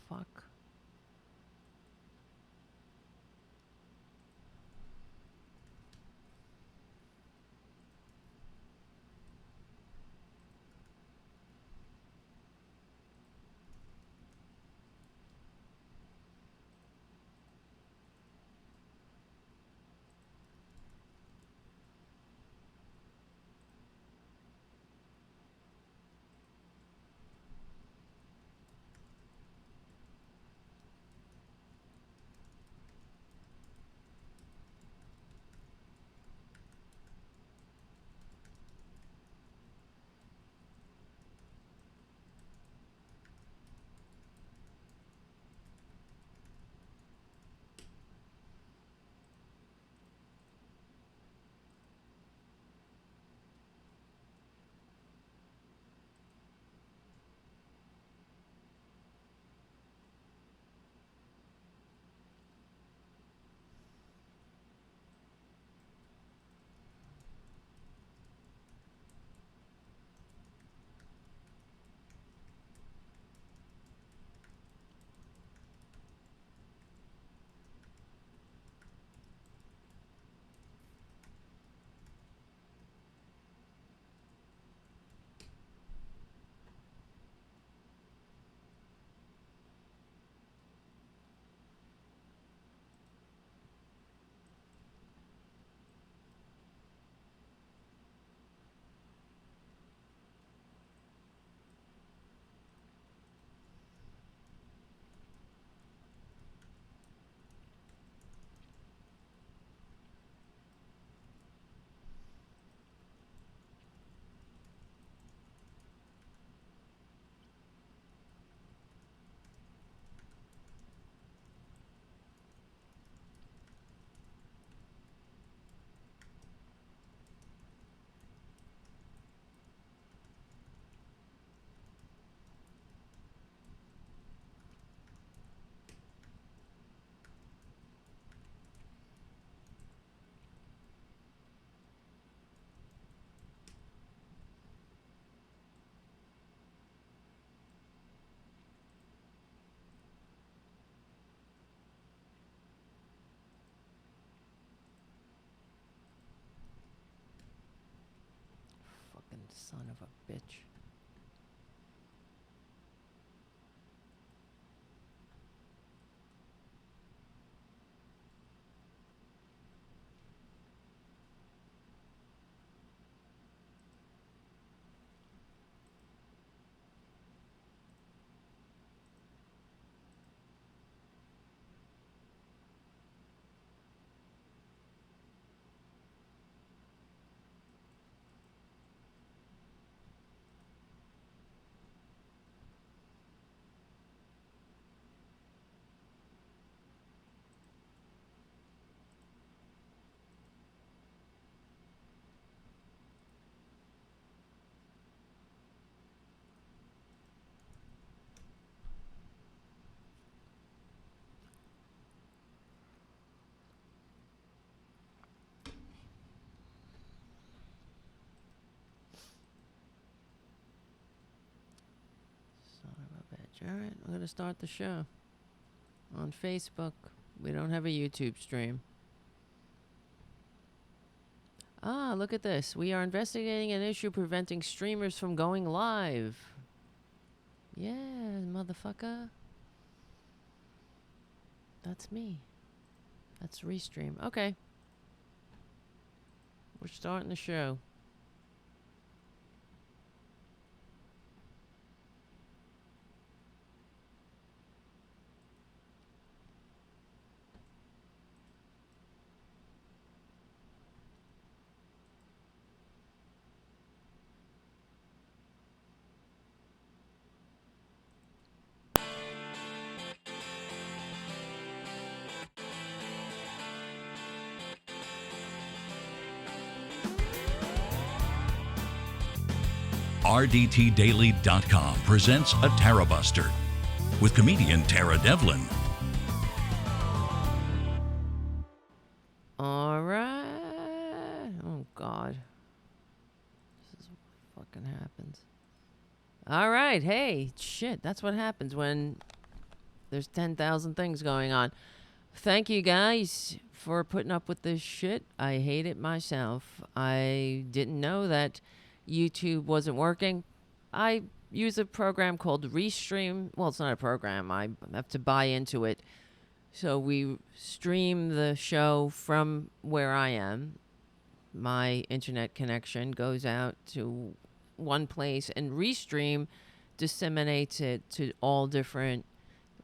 fuck? Fucking son of a bitch. Son of a bitch. Alright, I'm gonna start the show. On Facebook. We don't have a YouTube stream. Ah, look at this. We are investigating an issue preventing streamers from going live. Yeah, motherfucker. That's me. That's Restream. Okay. We're starting the show. RDTDaily.com presents a Tarabuster with comedian Tara Devlin. Alright. Oh, God. This is what fucking happens. Alright, hey. Shit, that's what happens when There's 10,000 things going on. Thank you guys for putting up with this shit. I hate it myself. I didn't know that YouTube wasn't working. I use a program called Restream. Well, it's not a program. I have to buy into it. So we stream the show from where I am. My internet connection goes out to one place, and Restream disseminates it to all different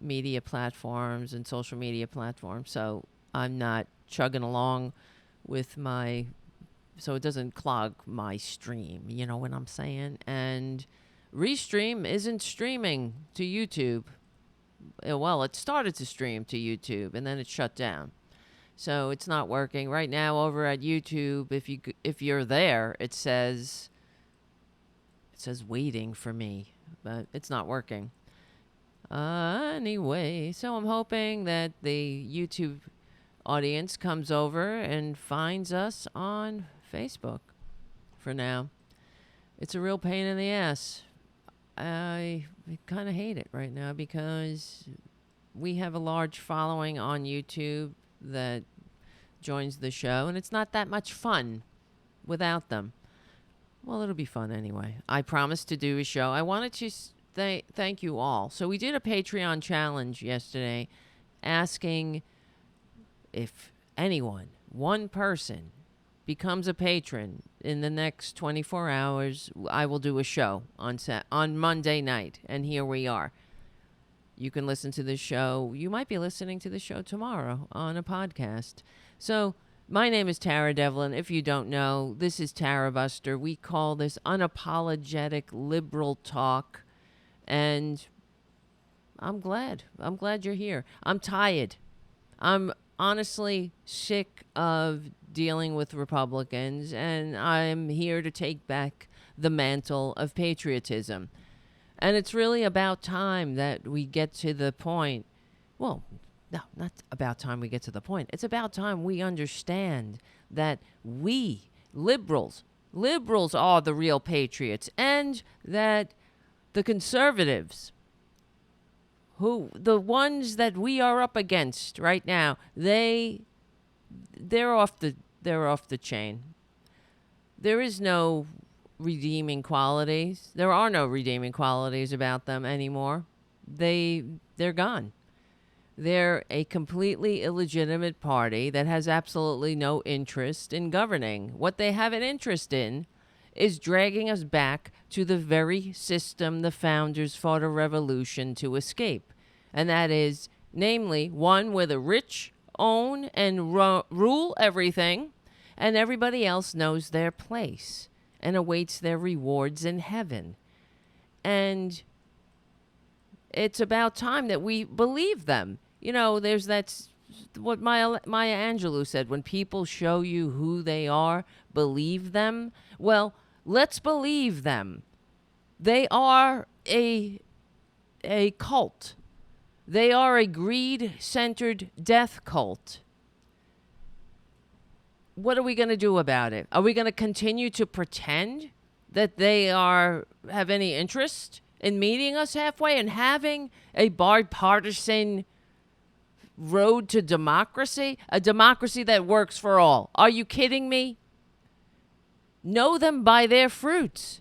media platforms and social media platforms. So I'm not chugging along with my, so it doesn't clog my stream. You know what I'm saying? And Restream isn't streaming to YouTube. Well, it started to stream to YouTube and then it shut down. So it's not working right now over at YouTube. If you're there, it says waiting for me, but it's not working. Anyway, so I'm hoping that the YouTube audience comes over and finds us on Facebook for now. It's a real pain in the ass. I kind of hate it right now because we have a large following on YouTube that joins the show, and it's not that much fun without them. Well, it'll be fun anyway. I promised to do a show. I wanted to thank you all. So we did a Patreon challenge yesterday asking if anyone, one person, becomes a patron in the next 24 hours, I will do a show on Monday night. And here we are. You can listen to the show. You might be listening to the show tomorrow on a podcast. So my name is Tara Devlin. If you don't know, this is Tarabuster. We call this unapologetic liberal talk. And I'm glad. I'm glad you're here. I'm tired. I'm honestly sick of dealing with Republicans, and I'm here to take back the mantle of patriotism. And it's really about time that we get to the point. Well, no, not about time we get to the point. It's about time we understand that we, liberals are the real patriots, and that the conservatives, the ones that we are up against right now, they're off the chain. There is no redeeming qualities. There are no redeeming qualities about them anymore. They're gone. They're a completely illegitimate party that has absolutely no interest in governing. What they have an interest in is dragging us back to the very system the founders fought a revolution to escape. And that is, namely, one where the rich own and rule everything, and everybody else knows their place and awaits their rewards in heaven. And it's about time that we believe them. You know, there's what Maya Angelou said, when people show you who they are, believe them. Well, let's believe them. They are a cult. They are a greed-centered death cult. What are we going to do about it? Are we going to continue to pretend that they have any interest in meeting us halfway and having a bipartisan road to democracy? A democracy that works for all. Are you kidding me? Know them by their fruits.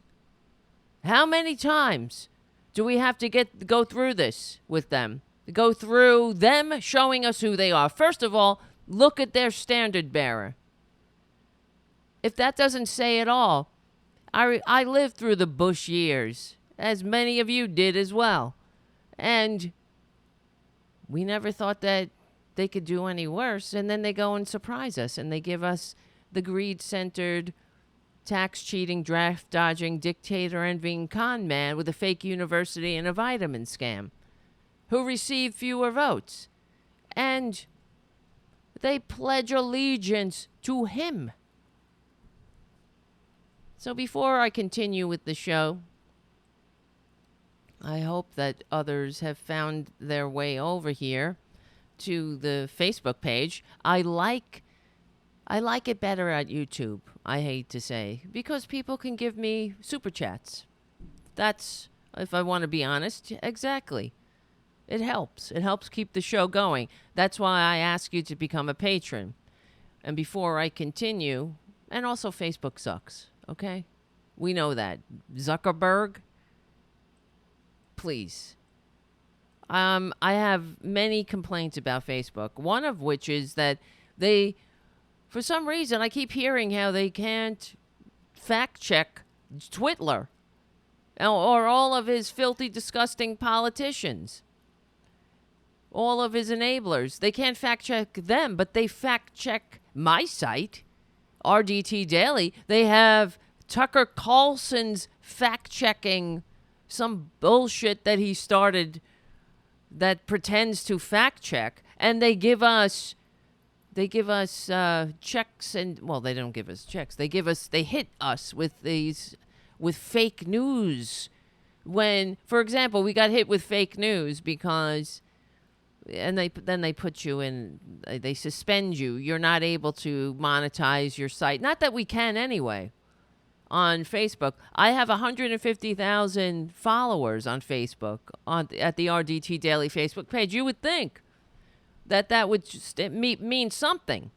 How many times do we have to go through this with them? Go through them showing us who they are. First of all, look at their standard bearer. If that doesn't say it all, I lived through the Bush years, as many of you did as well. And we never thought that they could do any worse. And then they go and surprise us, and they give us the greed-centered, tax-cheating, draft-dodging, dictator-envying con man with a fake university and a vitamin scam, who received fewer votes. And they pledge allegiance to him. So before I continue with the show, I hope that others have found their way over here to the Facebook page. I like it better at YouTube, I hate to say, because people can give me super chats. That's, if I want to be honest, exactly. It helps. It helps keep the show going. That's why I ask you to become a patron. And before I continue, and also Facebook sucks, okay? We know that. Zuckerberg, please. I have many complaints about Facebook. One of which is that they, for some reason, I keep hearing how they can't fact check Twitler or all of his filthy, disgusting politicians. All of his enablers. They can't fact check them, but they fact check my site, RDT Daily. They have Tucker Carlson's fact checking some bullshit that he started that pretends to fact check, and they give us checks, and well, they don't give us checks. They hit us with fake news. When, for example, we got hit with fake news because, and then they put you in, they suspend you. You're not able to monetize your site. Not that we can anyway. On Facebook, I have 150,000 followers on Facebook at the RDT Daily Facebook page. You would think that would just mean something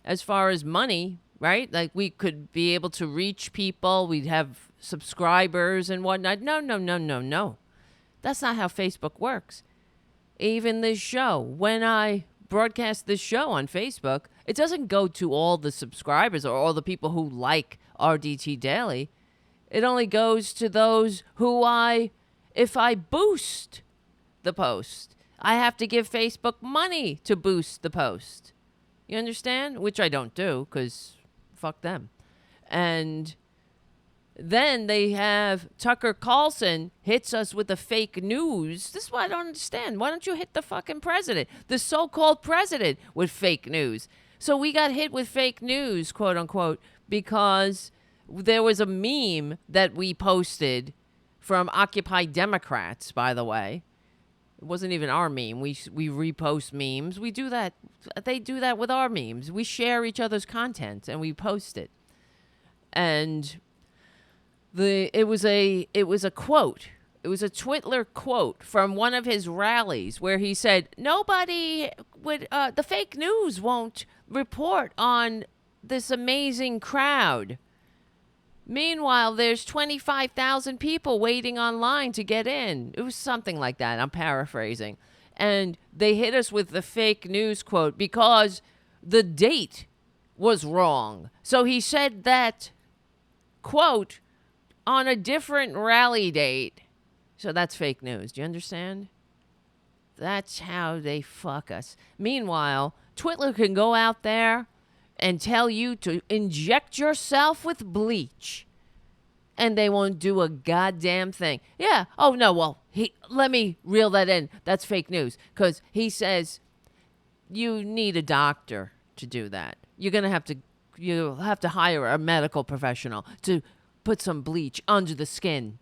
as far as money, right? Like we could be able to reach people. We'd have subscribers and whatnot. No. That's not how Facebook works. Even this show, when I broadcast this show on Facebook, it doesn't go to all the subscribers or all the people who like RDT Daily. It only goes to those who if I boost the post, I have to give Facebook money to boost the post. You understand? Which I don't do because fuck them. And then they have Tucker Carlson hits us with the fake news. This is what I don't understand. Why don't you hit the fucking president, the so-called president, with fake news? So we got hit with fake news, quote unquote, because there was a meme that we posted from Occupy Democrats, by the way. It wasn't even our meme. We repost memes. We do that. They do that with our memes. We share each other's content and we post it. And it was a quote. It was a Twitler quote from one of his rallies where he said, nobody would, the fake news won't report on this amazing crowd. Meanwhile, there's 25,000 people waiting online to get in. It was something like that. I'm paraphrasing. And they hit us with the fake news quote because the date was wrong. So he said that quote on a different rally date. So that's fake news. Do you understand? That's how they fuck us. Meanwhile, Twitler can go out there and tell you to inject yourself with bleach, and they won't do a goddamn thing. Yeah. Oh, no, well, let me reel that in. That's fake news, because he says you need a doctor to do that. You'll have to hire a medical professional to put some bleach under the skin.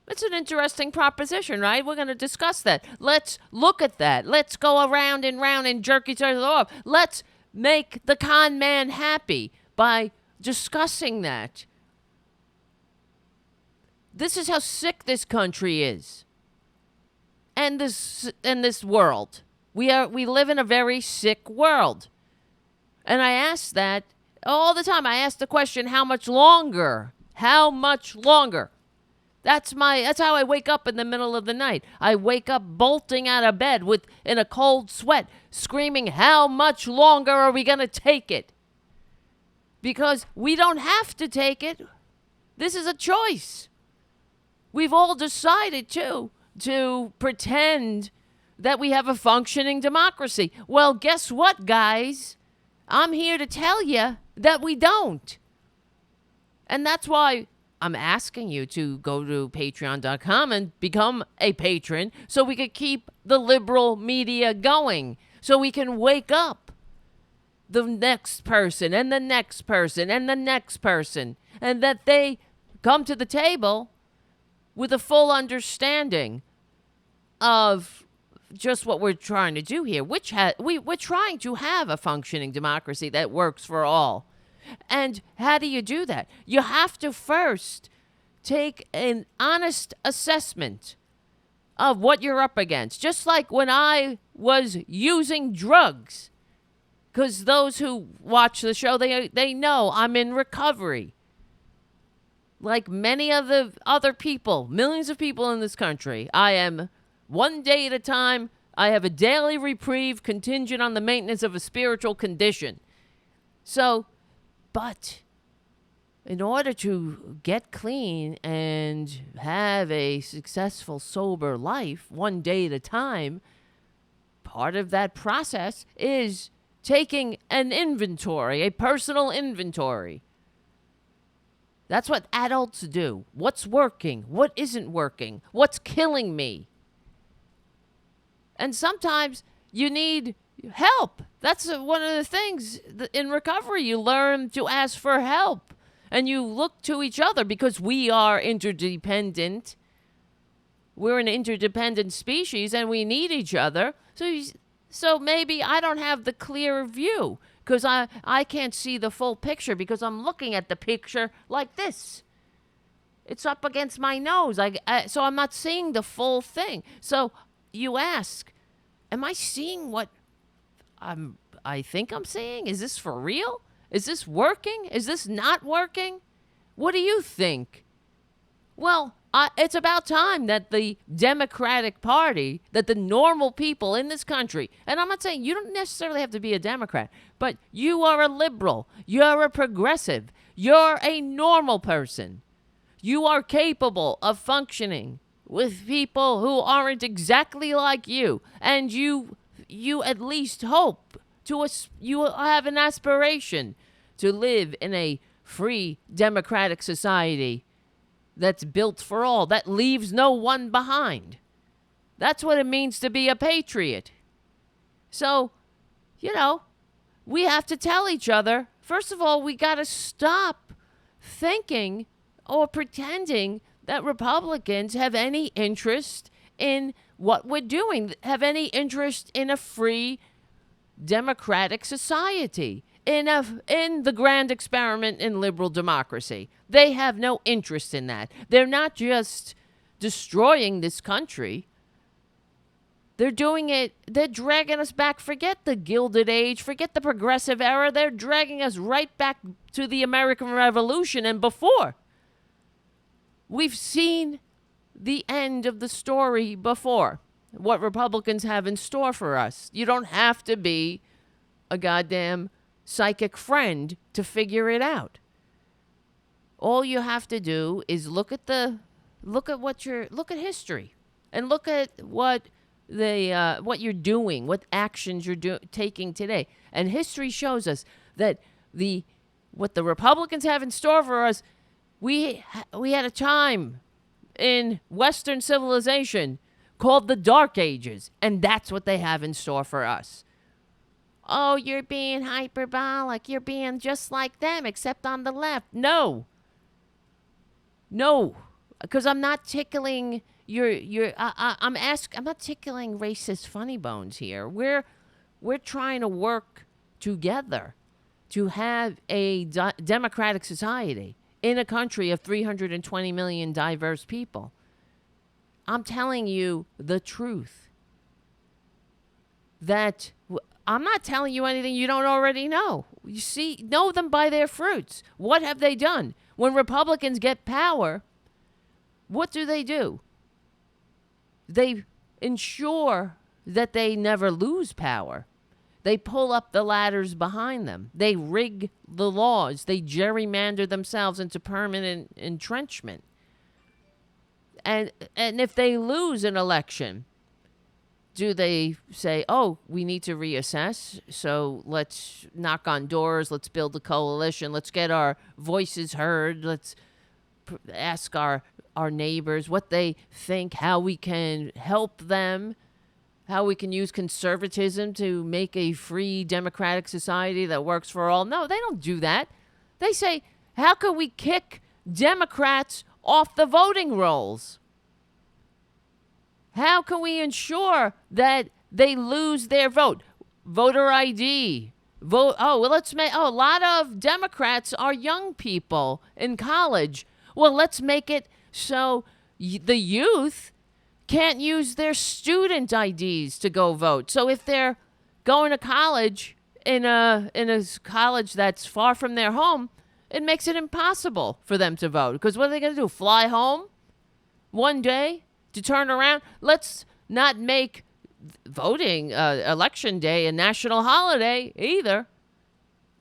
It's an interesting proposition, right? We're going to discuss that. Let's look at that. Let's go around and round and jerk each other off. Let's make the con man happy by discussing that. This is how sick this country is. And this world. We live in a very sick world. And I ask that all the time. I ask the question, how much longer? How much longer? That's how I wake up in the middle of the night. I wake up bolting out of bed in a cold sweat, screaming, how much longer are we going to take it? Because we don't have to take it. This is a choice. We've all decided to pretend that we have a functioning democracy. Well, guess what, guys? I'm here to tell you that we don't. And that's why I'm asking you to go to patreon.com and become a patron so we could keep the liberal media going, so we can wake up the next person and the next person and the next person, and that they come to the table with a full understanding of just what we're trying to do here, which we're trying to have a functioning democracy that works for all. And how do you do that? You have to first take an honest assessment of what you're up against. Just like when I was using drugs. Because those who watch the show, they know I'm in recovery. Like many of the other people, millions of people in this country, I am one day at a time. I have a daily reprieve contingent on the maintenance of a spiritual condition. So, but in order to get clean and have a successful, sober life, one day at a time, part of that process is taking an inventory, a personal inventory. That's what adults do. What's working? What isn't working? What's killing me? And sometimes you need help. That's one of the things in recovery. You learn to ask for help. And you look to each other because we are interdependent. We're an interdependent species and we need each other. So maybe I don't have the clear view because I can't see the full picture because I'm looking at the picture like this. It's up against my nose. So I'm not seeing the full thing. So you ask, am I seeing what I think I'm seeing? Is this for real? Is this working? Is this not working? What do you think? Well, it's about time that the Democratic Party, that the normal people in this country, and I'm not saying you don't necessarily have to be a Democrat, but you are a liberal, you're a progressive, you're a normal person. You are capable of functioning with people who aren't exactly like you, and you at least hope you have an aspiration to live in a free democratic society that's built for all, that leaves no one behind. That's what it means to be a patriot. So, we have to tell each other, first of all, we got to stop thinking or pretending that Republicans have any interest in what we're doing, have any interest in a free democratic society, in the grand experiment in liberal democracy. They have no interest in that. They're not just destroying this country. They're doing it, they're dragging us back. Forget the Gilded Age, forget the Progressive Era. They're dragging us right back to the American Revolution and before. We've seen the end of the story before, what Republicans have in store for us. You don't have to be a goddamn psychic friend to figure it out. All you have to do is look at history and look at what you're doing, what actions you're taking today. And history shows us that what the Republicans have in store for us, we had a time in Western civilization called the Dark Ages, and that's what they have in store for us. Oh, you're being hyperbolic. You're being just like them, except on the left. No, because I'm not tickling I'm not tickling racist funny bones here. We're trying to work together to have a democratic society in a country of 320 million diverse people. I'm telling you the truth. That I'm not telling you anything you don't already know. You see, know them by their fruits. What have they done? When Republicans get power, what do? They ensure that they never lose power. They pull up the ladders behind them. They rig the laws. They gerrymander themselves into permanent entrenchment. And if they lose an election, do they say, oh, we need to reassess, so let's knock on doors, let's build a coalition, let's get our voices heard, let's ask our neighbors what they think, how we can help them, how we can use conservatism to make a free democratic society that works for all? No, they don't do that. They say, how can we kick Democrats off the voting rolls? How can we ensure that they lose their vote? Voter ID. A lot of Democrats are young people in college. Well, let's make it so the youth can't use their student IDs to go vote. So if they're going to college in a college that's far from their home, it makes it impossible for them to vote. Because what are they going to do? Fly home one day to turn around? Let's not make voting, election day, a national holiday either.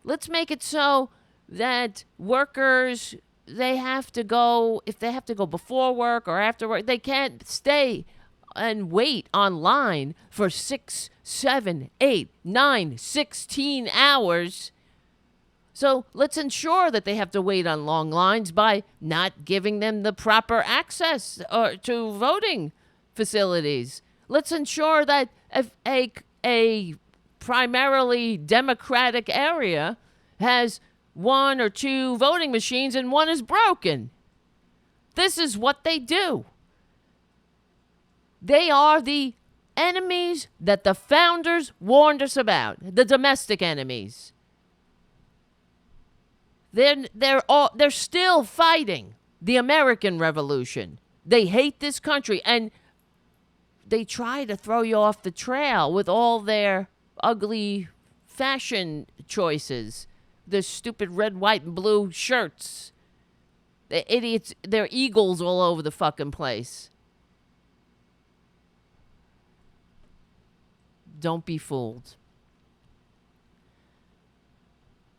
Let's make it so that workers, they have to go, if they have to go before work or after work, they can't stay and wait online for 6, 7, 8, 9, 16 hours. So let's ensure that they have to wait on long lines by not giving them the proper access to voting facilities. Let's ensure that if a primarily Democratic area has 1 or 2 voting machines and one is broken. This is what they do. They are the enemies that the founders warned us about, the domestic enemies. They're still fighting the American Revolution. They hate this country, and they try to throw you off the trail with all their ugly fashion choices. The stupid red, white, and blue shirts. The idiots, they're eagles all over the fucking place. Don't be fooled.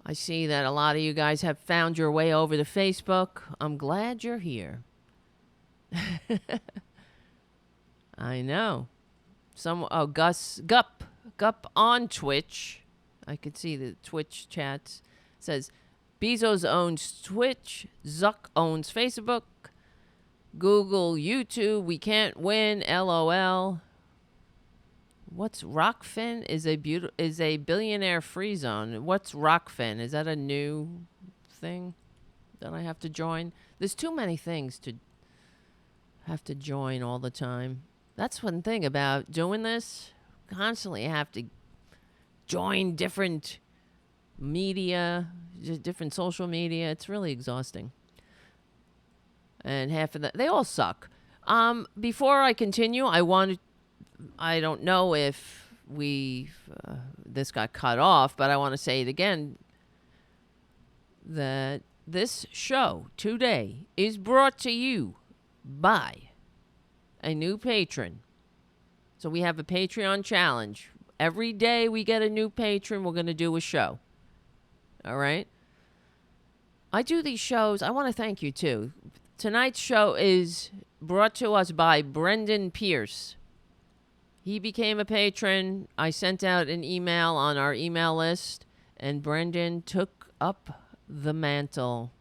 I see that a lot of you guys have found your way over to Facebook. I'm glad you're here. I know. Gup on Twitch. I could see the Twitch chats. Says, Bezos owns Twitch. Zuck owns Facebook. Google, YouTube. We can't win. LOL. What's Rockfin? Is a billionaire free zone. What's Rockfin? Is that a new thing that I have to join? There's too many things to have to join all the time. That's one thing about doing this. Constantly have to join different media, different social media. It's really exhausting. And half of that, they all suck. Before I continue, I don't know if this got cut off, but I want to say it again, that this show today is brought to you by a new patron. So we have a Patreon challenge. Every day we get a new patron, we're going to do a show. All right? I do these shows. I want to thank you, too. Tonight's show is brought to us by Brendan Pierce. He became a patron. I sent out an email on our email list, and Brendan took up the mantle.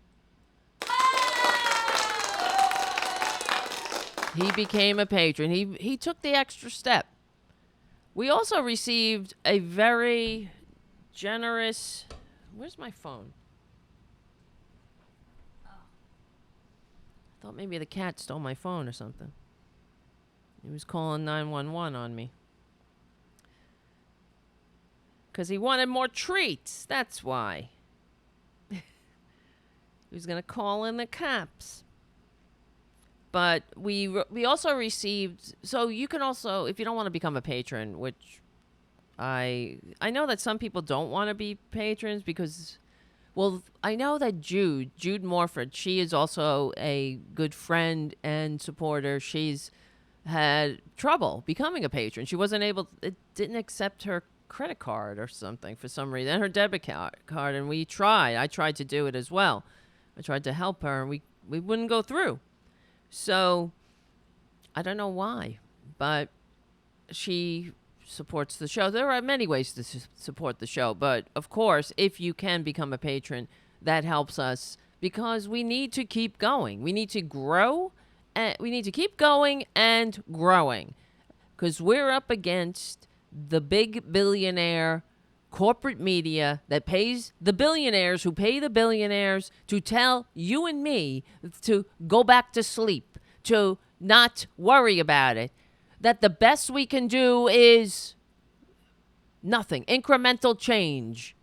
He became a patron. He took the extra step. We also received a very generous... Where's my phone? I thought maybe the cat stole my phone or something. He was calling 911 on me. Because he wanted more treats. That's why. He was going to call in the cops. But we also received... So you can also, if you don't want to become a patron, which I know that some people don't want to be patrons because... Well, I know that Jude Morford, she is also a good friend and supporter. She's had trouble becoming a patron. She wasn't able... It didn't accept her credit card or something for some reason. And her debit card. And we tried. I tried to do it as well. I tried to help her, and we wouldn't go through. So, I don't know why, but she supports the show. There are many ways to support the show, but of course, if you can become a patron, that helps us because we need to keep going. We need to grow, and we need to keep going and growing because we're up against the big billionaire corporate media that pays the billionaires who pay the billionaires to tell you and me to go back to sleep, to not worry about it, that the best we can do is nothing, incremental change,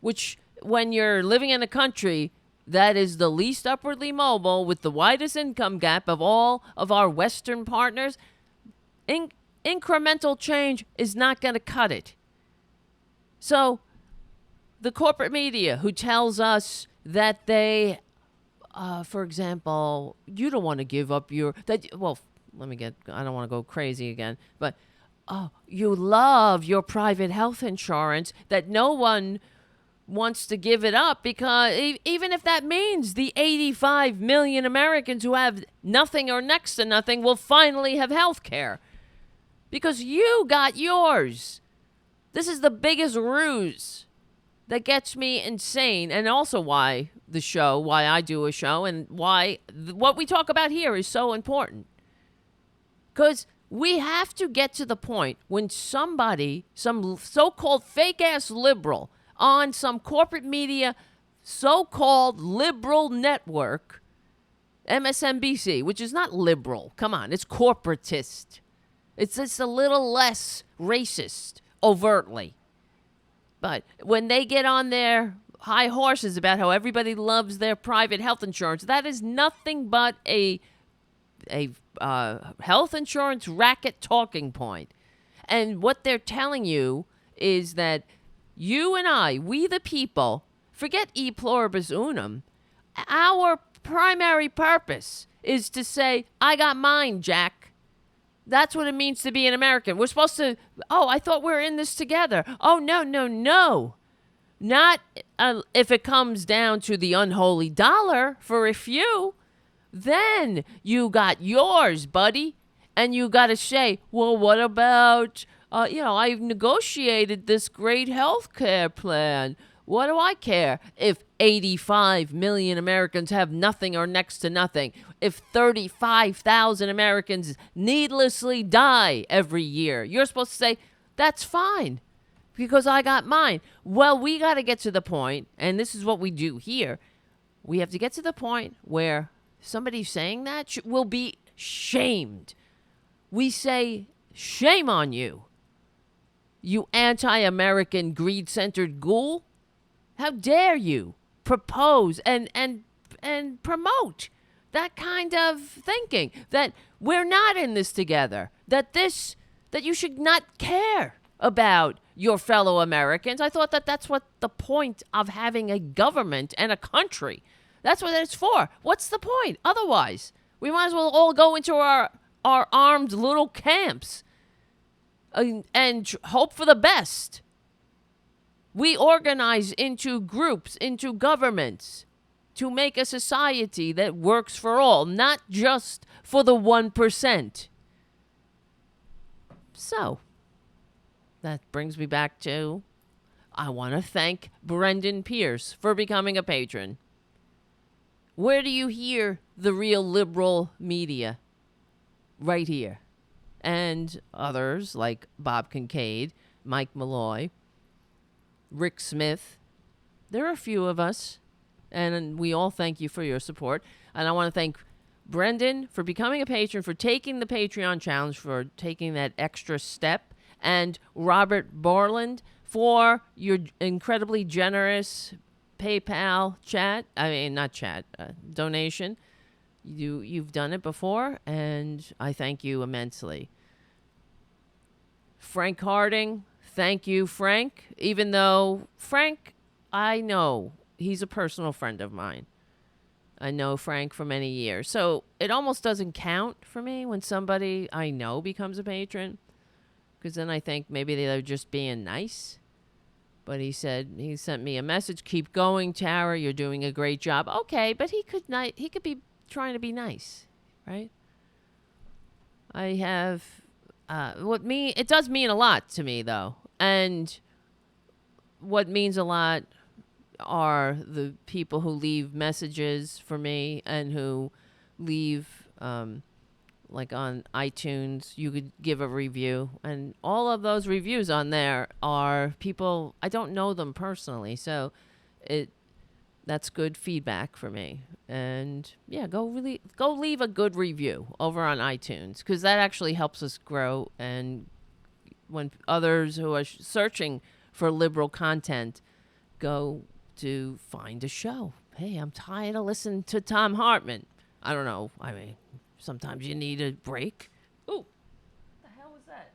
which when you're living in a country that is the least upwardly mobile with the widest income gap of all of our Western partners, Incremental change is not going to cut it. So the corporate media who tells us that they, for example, you don't want to give up your, I don't want to go crazy again, but you love your private health insurance, that no one wants to give it up, because even if that means the 85 million Americans who have nothing or next to nothing will finally have health care because you got yours. This is the biggest ruse that gets me insane, and also why I do a show, and why what we talk about here is so important. Because we have to get to the point when somebody, some so-called fake-ass liberal on some corporate media, so-called liberal network, MSNBC, which is not liberal. Come on, it's corporatist. It's just a little less racist, overtly. But when they get on their high horses about how everybody loves their private health insurance, that is nothing but a health insurance racket talking point. And what they're telling you is that you and I, we the people, forget e pluribus unum, our primary purpose is to say, I got mine, Jack. That's what it means to be an American. We're supposed to, I thought we were in this together. Oh, no. Not if it comes down to the unholy dollar for a few. Then you got yours, buddy. And you got to say, well, what about, I've negotiated this great health care plan. What do I care if 85 million Americans have nothing or next to nothing? If 35,000 Americans needlessly die every year? You're supposed to say, that's fine because I got mine. Well, we got to get to the point, and this is what we do here. We have to get to the point where somebody saying that will be shamed. We say, shame on you, you anti-American greed-centered ghoul. How dare you propose and promote that kind of thinking, that we're not in this together, that you should not care about your fellow Americans. I thought that that's what the point of having a government and a country. That's what it's for. What's the point? Otherwise, we might as well all go into our armed little camps and hope for the best. We organize into groups, into governments, to make a society that works for all, not just for the 1%. So, that brings me back to, I want to thank Brendan Pierce for becoming a patron. Where do you hear the real liberal media? Right here. And others like Bob Kincaid, Mike Malloy, Rick Smith. There are a few of us, and we all thank you for your support. And I want to thank Brendan for becoming a patron, for taking the Patreon challenge, for taking that extra step, and Robert Borland for your incredibly generous PayPal donation. You've done it before, and I thank you immensely. Frank Harding, thank you, Frank. Even though Frank, I know he's a personal friend of mine. I know Frank for many years. So it almost doesn't count for me when somebody I know becomes a patron, because then I think maybe they're just being nice. But he sent me a message, keep going, Tara, you're doing a great job. Okay, but he could be trying to be nice, right? I have it does mean a lot to me, though. And what means a lot are the people who leave messages for me and who leave like on iTunes, you could give a review, and all of those reviews on there are people, I don't know them personally, so that's good feedback for me. And yeah, go leave a good review over on iTunes, because that actually helps us grow. And when others who are searching for liberal content go to find a show, hey, I'm tired of listening to Tom Hartman. I don't know. I mean, sometimes you need a break. Ooh, what the hell that?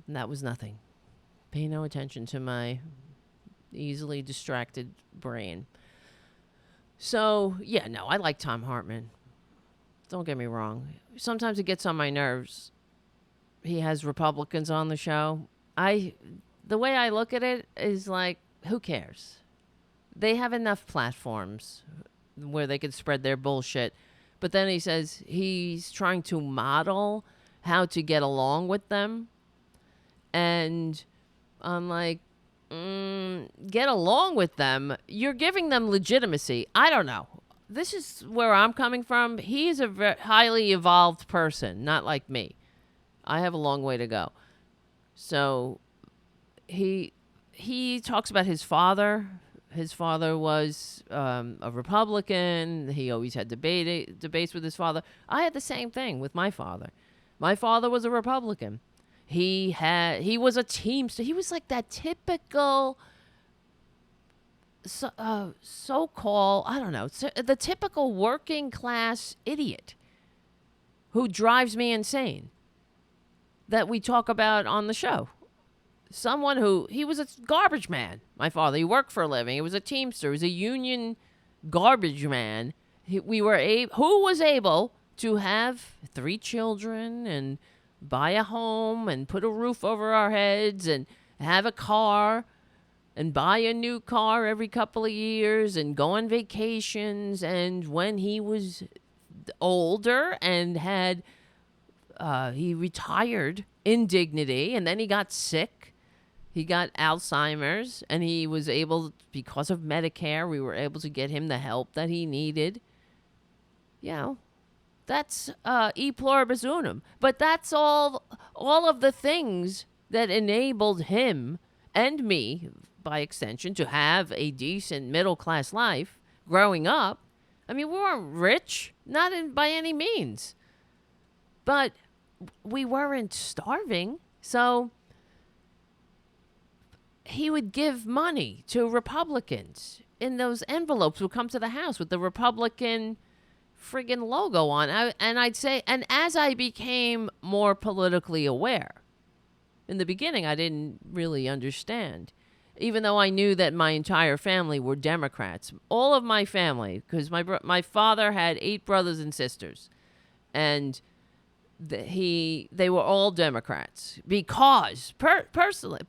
And that was nothing. Pay no attention to my easily distracted brain. So, yeah, no, I like Tom Hartman. Don't get me wrong. Sometimes it gets on my nerves. He has Republicans on the show. The way I look at it is like, who cares? They have enough platforms where they could spread their bullshit. But then he says he's trying to model how to get along with them. And I'm like, get along with them? You're giving them legitimacy. I don't know. This is where I'm coming from. He's a highly evolved person, not like me. I have a long way to go. So he talks about his father. His father was a Republican. He always had debates with his father. I had the same thing with my father. My father was a Republican. He was a teamster. He was like that typical so-called, I don't know, the typical working class idiot who drives me insane that we talk about on the show. Someone he was a garbage man, my father. He worked for a living. He was a teamster. He was a union garbage man. Who was able to have 3 children and buy a home and put a roof over our heads and have a car and buy a new car every couple of years and go on vacations. And when he was older and he retired in dignity, and then he got sick. He got Alzheimer's, and he was able, because of Medicare, we were able to get him the help that he needed. You know, that's e pluribus unum. But that's all of the things that enabled him and me, by extension, to have a decent middle-class life growing up. I mean, we weren't rich, by any means. But we weren't starving, so he would give money to Republicans. In those envelopes would come to the house with the Republican friggin' logo on. I'd say, and as I became more politically aware, in the beginning I didn't really understand, even though I knew that my entire family were Democrats. All of my family, because my father had 8 brothers and sisters, and they were all Democrats because personally,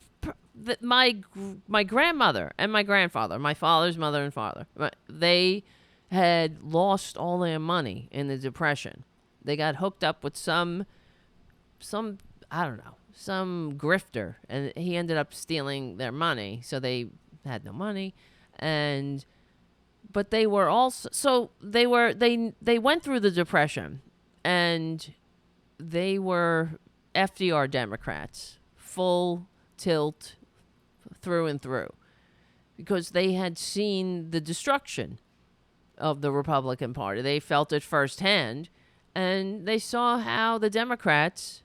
my grandmother and my grandfather, my father's mother and father, they had lost all their money in the Depression. They got hooked up with some I don't know, some grifter, and he ended up stealing their money, so they had no money. But they were also, they went through the Depression, and they were FDR Democrats, full tilt through and through, because they had seen the destruction of the Republican Party. They felt it firsthand, and they saw how the Democrats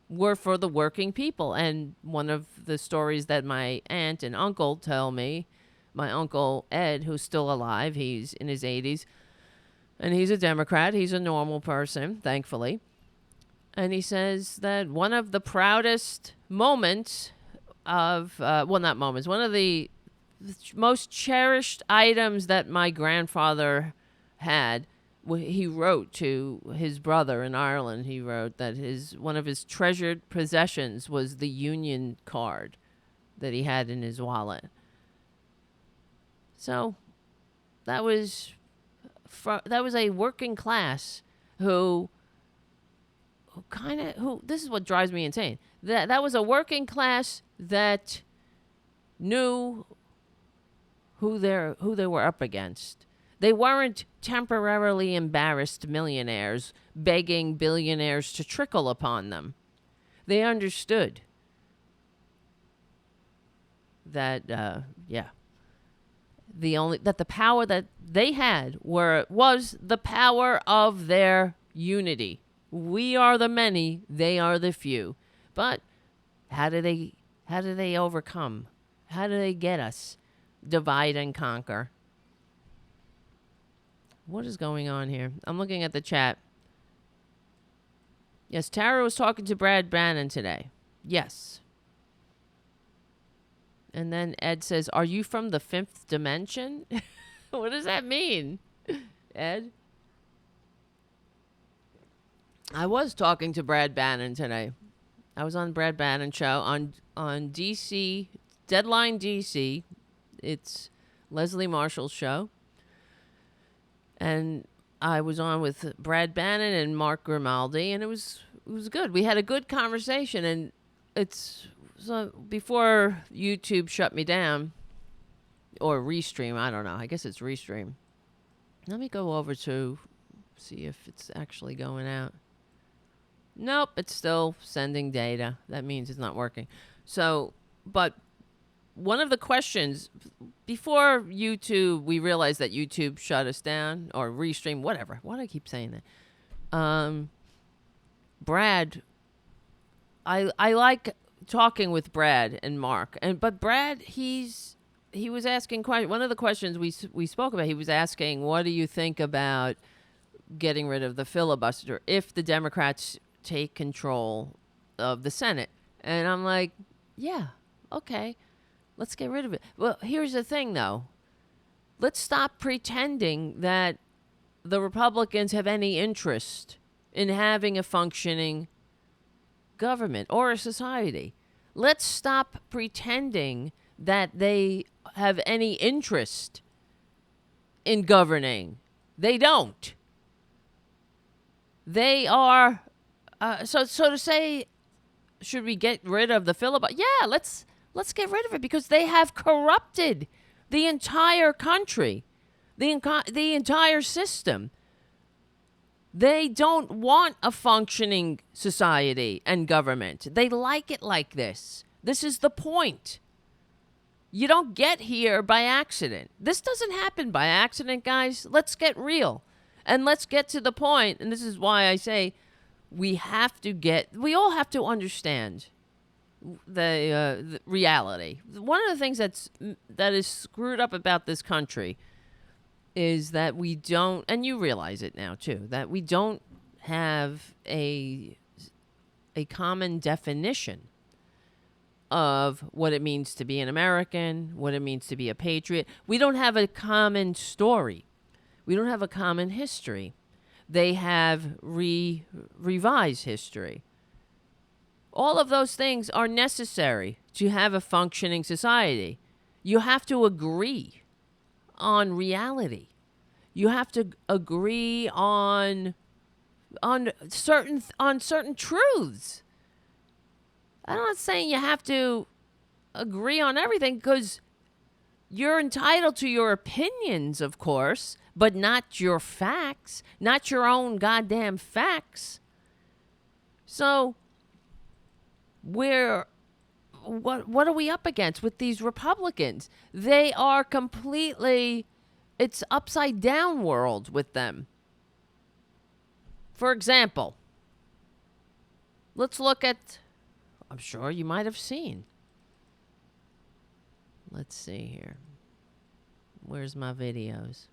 were for the working people. And one of the stories that my aunt and uncle tell me, my uncle Ed, who's still alive, he's in his 80s, and he's a Democrat. He's a normal person, thankfully. And he says that one of the proudest moments of, one of the most cherished items that my grandfather had, he wrote to his brother in Ireland. He wrote that one of his treasured possessions was the Union card that he had in his wallet. So that was a working class who this is what drives me insane. That was a working class that knew who they were up against. They weren't temporarily embarrassed millionaires begging billionaires to trickle upon them. They understood that that the power that they had was the power of their unity. We are the many, they are the few. But how do they overcome? How do they get us? Divide and conquer. What is going on here? I'm looking at the chat. Yes, Tara was talking to Brad Bannon today. Yes. And then Ed says, "Are you from the fifth dimension?" What does that mean, Ed? I was talking to Brad Bannon today. I was on Brad Bannon show on DC, Deadline DC. It's Leslie Marshall's show. And I was on with Brad Bannon and Mark Grimaldi, and it was good. We had a good conversation, and it's so before YouTube shut me down or restream. I don't know. I guess it's restream. Let me go over to see if it's actually going out. Nope, it's still sending data. That means it's not working. So, but one of the questions before YouTube, we realized that YouTube shut us down or restream, whatever. Why do I keep saying that? Brad, I like talking with Brad and Mark, but Brad, he was asking one of the questions we spoke about. He was asking, what do you think about getting rid of the filibuster if the Democrats take control of the Senate? And I'm like, yeah, okay, let's get rid of it. Well, here's the thing, though. Let's stop pretending that the Republicans have any interest in having a functioning government or a society. Let's stop pretending that they have any interest in governing. They don't. They are... So to say, should we get rid of the filibuster? Yeah, let's get rid of it because they have corrupted the entire country, the entire system. They don't want a functioning society and government. They like it like this. This is the point. You don't get here by accident. This doesn't happen by accident, guys. Let's get real. And let's get to the point, and this is why I say we all have to understand the reality. One of the things that is screwed up about this country is that we don't, and you realize it now too, that we don't have a common definition of what it means to be an American, what it means to be a patriot. We don't have a common story. We don't have a common history. They have revised history. All of those things are necessary to have a functioning society. You have to agree on reality. You have to agree on certain truths. I'm not saying you have to agree on everything because you're entitled to your opinions, of course, but not your facts, not your own goddamn facts. So, what are we up against with these Republicans? They are completely, it's upside down world with them. For example, let's look at, I'm sure you might have seen. Let's see here. Where's my videos?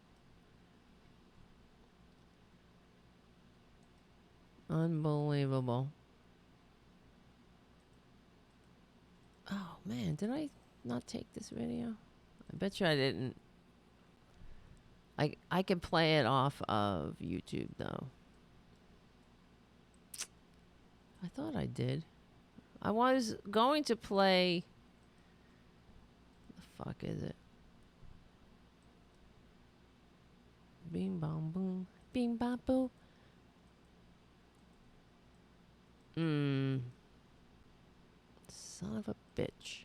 Unbelievable. Oh, man, did I not take this video? I bet you I didn't. I can play it off of YouTube, though. I thought I did. I was going to play... The fuck is it? Bing, bong, boom. Bing, bong, boom. Son of a bitch.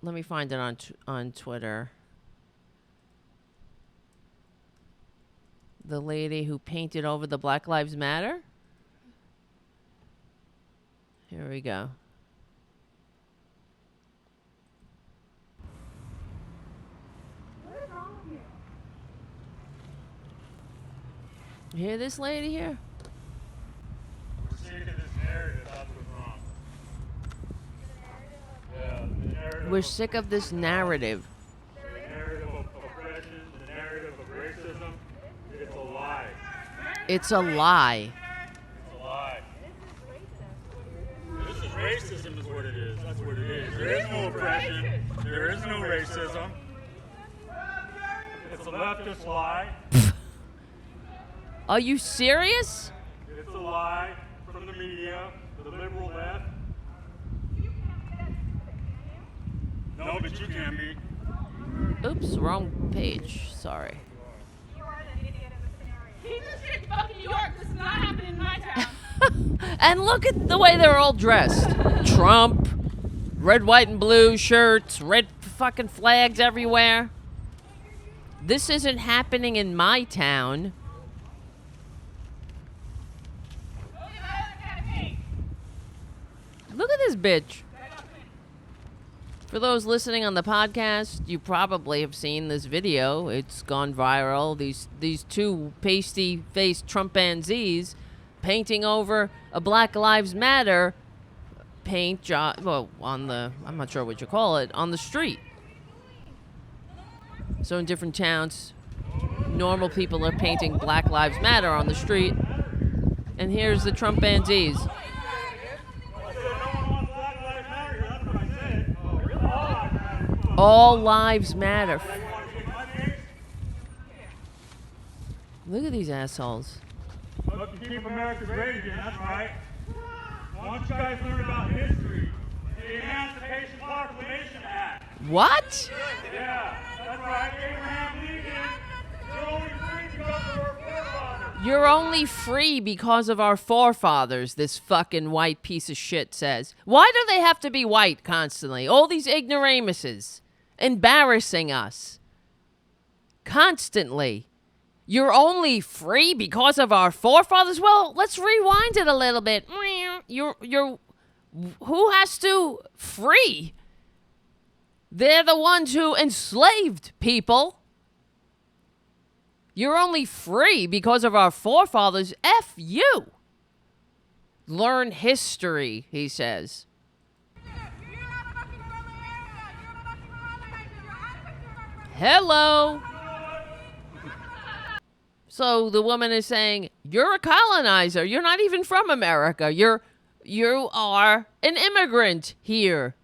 Let me find it on Twitter. The lady who painted over the Black Lives Matter. Here we go. What is wrong with you? You hear this lady here? We're sick of this narrative. That's what's wrong. Yeah, the narrative. We're sick of this narrative. The narrative of oppression, the narrative of racism. It's a lie. It's a lie. It's a lie. This is racism is what it is. That's what it is. There is no oppression. There is no racism. It's a leftist lie. Are you serious? It's a lie from the media, the liberal left. No, but you can be. Oops, wrong page. Sorry. He's a shit in fucking New York. This is not happening in my town. And look at the way they're all dressed. Trump, red, white, and blue shirts, red fucking flags everywhere. This isn't happening in my town. Look at this bitch. For those listening on the podcast, you probably have seen this video. It's gone viral. These two pasty-faced Trumpanzees painting over a Black Lives Matter paint job, well, on the, I'm not sure what you call it, on the street. So in different towns, normal people are painting Black Lives Matter on the street. And here's the Trumpanzees. All lives matter. Look at these assholes. Look to keep America great again, that's right. Why don't you guys learn about history? The Emancipation Proclamation Act. What? Yeah, that's right. Abraham Lincoln. You're only free because of our You're only free because of our forefathers, forefathers. this fucking white piece of shit says. Why do they have to be white constantly? All these ignoramuses. Embarrassing us. Constantly. You're only free because of our forefathers? Well, let's rewind it a little bit. You're who has to free? They're the ones who enslaved people. You're only free because of our forefathers. F you. Learn history, he says. Hello. So the woman is saying, you're a colonizer. You're not even from America. You are an immigrant here.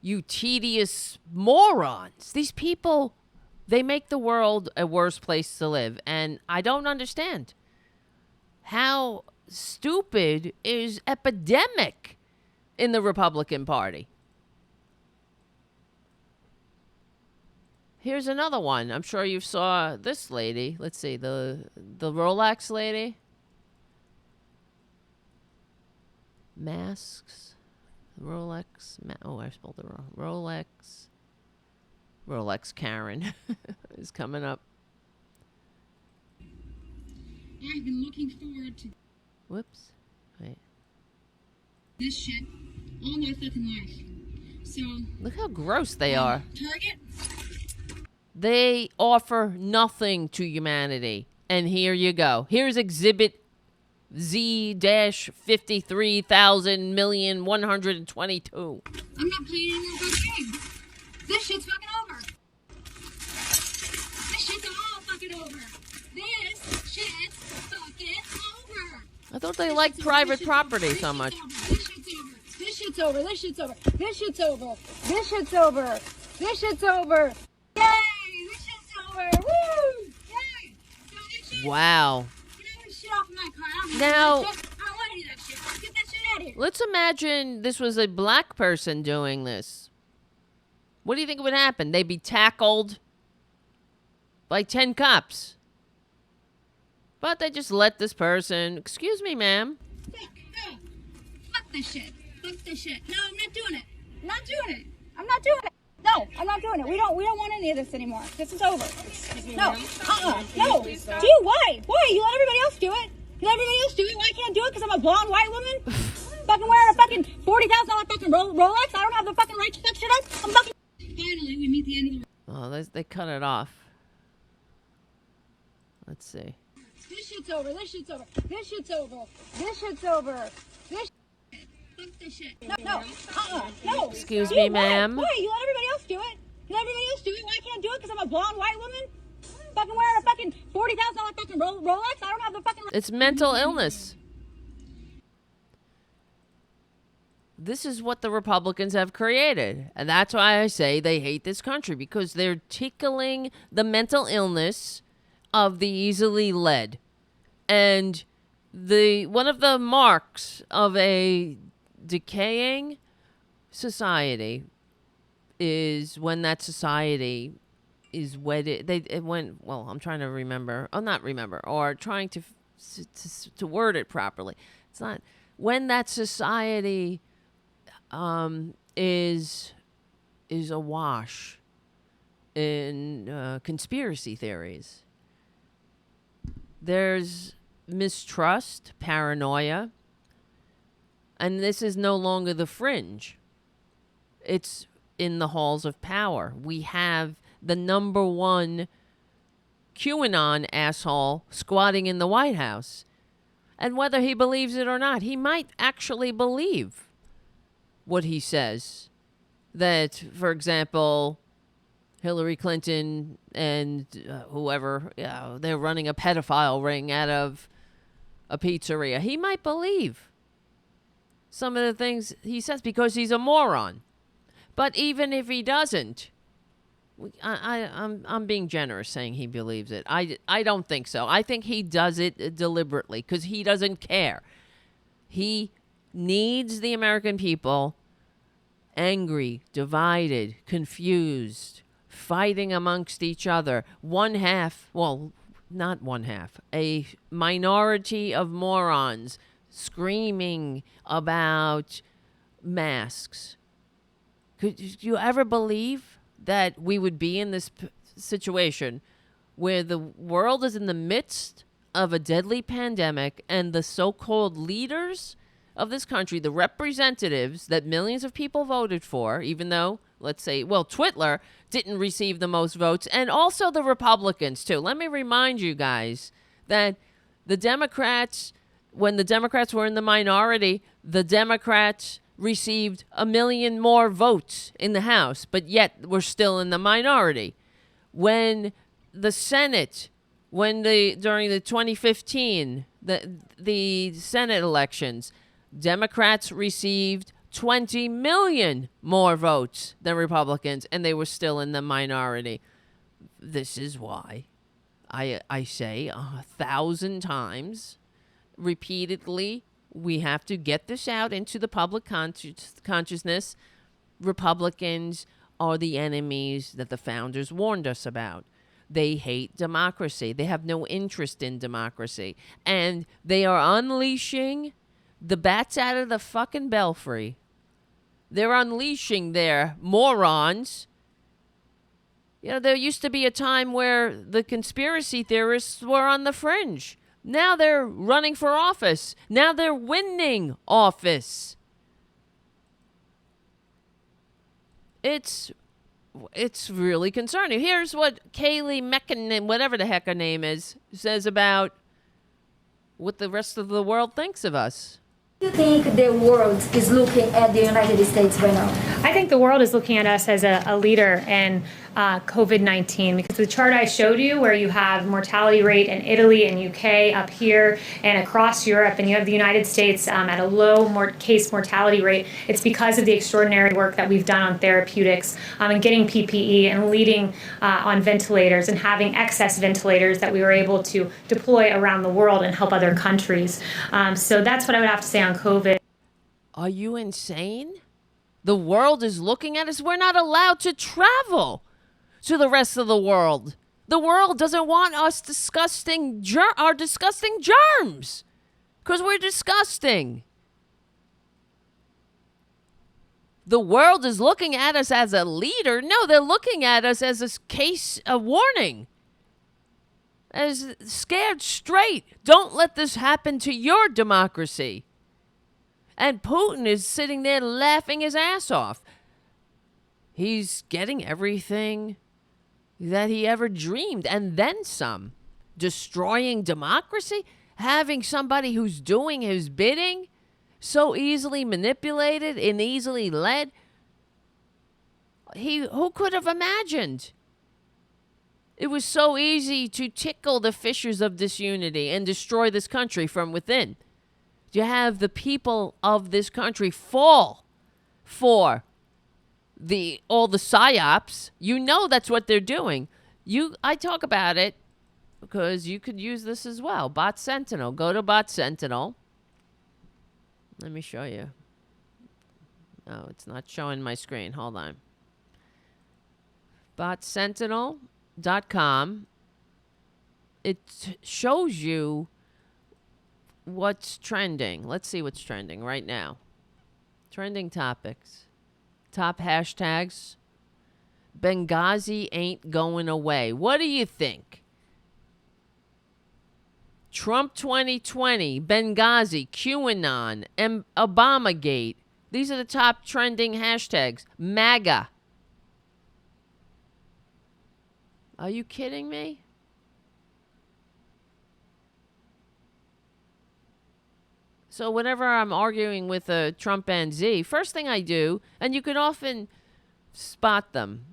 You tedious morons. These people, they make the world a worse place to live. And I don't understand. How stupid is epidemic in the Republican Party? Here's another one. I'm sure you saw this lady. Let's see, the Rolex lady. Masks. Rolex. Oh, I spelled it wrong. Rolex Karen is coming up. I've been looking forward to Whoops. Wait. this shit all my fucking life. So, Look how gross they are. Target? They offer nothing to humanity. And here you go. Here's Exhibit Z-53,000,122. I'm not playing any more fucking game. This shit's fucking over. This shit's all fucking over. This shit's fucking over. I thought they liked private property so much. This shit's over. This shit's over. This shit's over. This shit's over. This shit's over. Yay! This shit's over. Woo! Yay! So this shit, Wow. get all this shit off my car. I don't Now- want that shit. I don't want any of that shit. Get that shit out of here. Let's imagine this was a black person doing this. What do you think would happen? They'd be tackled by 10 cops. But they just let this person, excuse me, ma'am. Fuck, no. Fuck this shit. Fuck this shit. No, I'm not doing it. I'm not doing it. I'm not doing it. No, I'm not doing it. We don't want any of this anymore. This is over. No. No. Do you? Why? Why? You let everybody else do it. You let everybody else do it. Why I can't do it? Because I'm a blonde white woman? Fucking wearing a fucking $40,000 fucking Rolex? I don't have the fucking right to fuck shit up. I'm fucking... Finally, we meet the end of the... Oh, they cut it off. Let's see. This shit's over. This shit's over. This shit's over. This shit's over. This shit. Fuck this shit. No. No. Excuse Do me, you? Why? ma'am. Why? You let everybody else do it. You let everybody else do it. Why I can't do it? Because I'm a blonde white woman? Fucking wearing a fucking $40,000 fucking fucking Rolex. I don't have the fucking. It's mental illness. This is what the Republicans have created. And that's why I say they hate this country, because they're tickling the mental illness of the easily led. And one of the marks of a decaying society is when that society is wedded. I'm trying to remember. Oh, not remember. Or trying to word it properly. It's not. When that society is awash in conspiracy theories. There's mistrust, paranoia, and this is no longer the fringe. It's in the halls of power. We have the number one QAnon asshole squatting in the White House. And whether he believes it or not, he might actually believe what he says. That, for example, Hillary Clinton and whoever, they're running a pedophile ring out of a pizzeria. He might believe some of the things he says because he's a moron. But even if he doesn't, I'm being generous saying he believes it. I don't think so. I think he does it deliberately because he doesn't care. He needs the American people angry, divided, confused, fighting amongst each other. Not one half, a minority of morons screaming about masks. Could you ever believe that we would be in this situation where the world is in the midst of a deadly pandemic and the so-called leaders of this country, the representatives that millions of people voted for, even though, let's say, Twitler didn't receive the most votes, and also the Republicans, too. Let me remind you guys that the Democrats, when the Democrats were in the minority, the Democrats received 1 million more votes in the House, but yet we're still in the minority. When the Senate, during the 2015, the Senate elections, Democrats received 20 million more votes than Republicans, and they were still in the minority. This is why I say 1,000 times, repeatedly, we have to get this out into the public consciousness. Republicans are the enemies that the founders warned us about. They hate democracy. They have no interest in democracy. And they are unleashing the bats out of the fucking belfry. They're unleashing their morons. There used to be a time where the conspiracy theorists were on the fringe. Now they're running for office. Now they're winning office. It's really concerning. Here's what Kayleigh McEnany, whatever the heck her name is, says about what the rest of the world thinks of us. Do you think the world is looking at the United States right now? I think the world is looking at us as a leader in COVID-19, because the chart I showed you where you have mortality rate in Italy and UK up here and across Europe, and you have the United States at a low case mortality rate, it's because of the extraordinary work that we've done on therapeutics and getting PPE and leading on ventilators and having excess ventilators that we were able to deploy around the world and help other countries. So that's what I would have to say on COVID. Are you insane? The world is looking at us. We're not allowed to travel to the rest of the world. The world doesn't want us discussing our disgusting germs because we're disgusting. The world is looking at us as a leader. No, they're looking at us as a case of warning. As scared straight. Don't let this happen to your democracy. And Putin is sitting there laughing his ass off. He's getting everything that he ever dreamed, and then some. Destroying democracy? Having somebody who's doing his bidding? So easily manipulated and easily led? Who could have imagined? It was so easy to tickle the fissures of disunity and destroy this country from within. You have the people of this country fall for all the psyops. You know that's what they're doing. I talk about it because you could use this as well. Bot Sentinel. Go to Bot Sentinel. Let me show you. Oh, it's not showing my screen. Hold on. BotSentinel.com. It shows you what's trending. Let's see what's trending right now. Trending topics. Top hashtags. Benghazi ain't going away. What do you think? Trump 2020, Benghazi, QAnon, Obamagate. These are the top trending hashtags. MAGA. Are you kidding me? So whenever I'm arguing with a Trump and Z, first thing I do, and you can often spot them.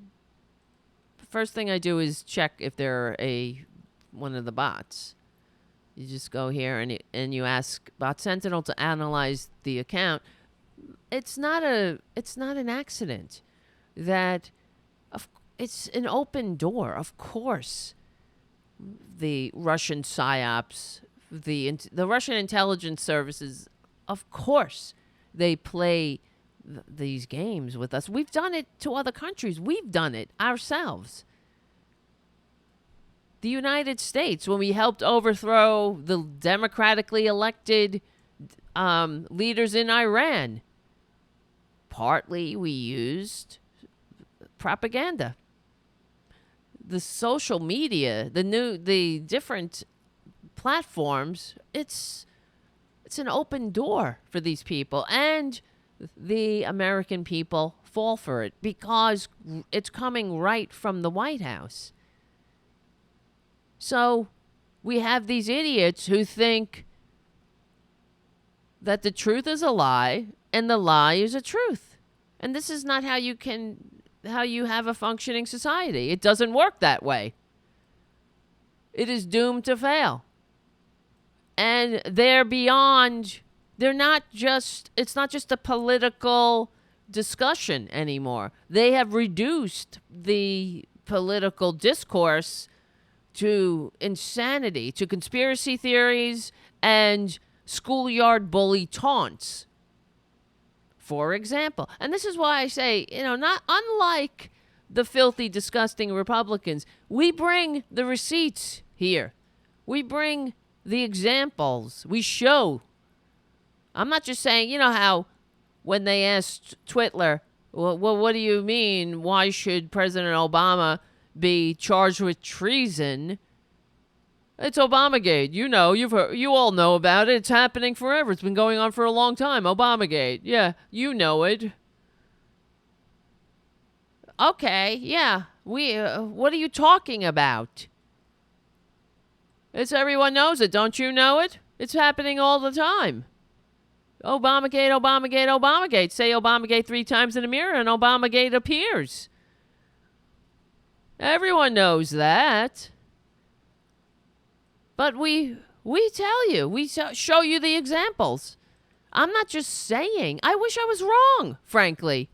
First thing I do is check if they're one of the bots. You just go here and you ask Bot Sentinel to analyze the account. It's not an accident that it's an open door. Of course, the Russian psyops, the Russian intelligence services, of course, they play these games with us. We've done it to other countries. We've done it ourselves. The United States, when we helped overthrow the democratically elected leaders in Iran, partly we used propaganda. The social media, the different platforms, it's an open door for these people, and the American people fall for it because it's coming right from the White House. So we have these idiots who think that the truth is a lie and the lie is a truth. And this is not how you have a functioning society. It doesn't work that way. It is doomed to fail. And it's not just a political discussion anymore. They have reduced the political discourse to insanity, to conspiracy theories and schoolyard bully taunts, for example. And this is why I say, not unlike the filthy, disgusting Republicans, we bring the receipts here. We bring the examples. We show. I'm not just saying, how when they asked Twitler, well, what do you mean? Why should President Obama be charged with treason? It's Obamagate. You all know about it. It's happening forever. It's been going on for a long time. Obamagate. Yeah, you know it. Okay, yeah. What are you talking about? Everyone knows it. Don't you know it? It's happening all the time. Obamagate, Obamagate, Obamagate. Say Obamagate 3 times in the mirror and Obamagate appears. Everyone knows that. But we tell you. We show you the examples. I'm not just saying. I wish I was wrong, frankly.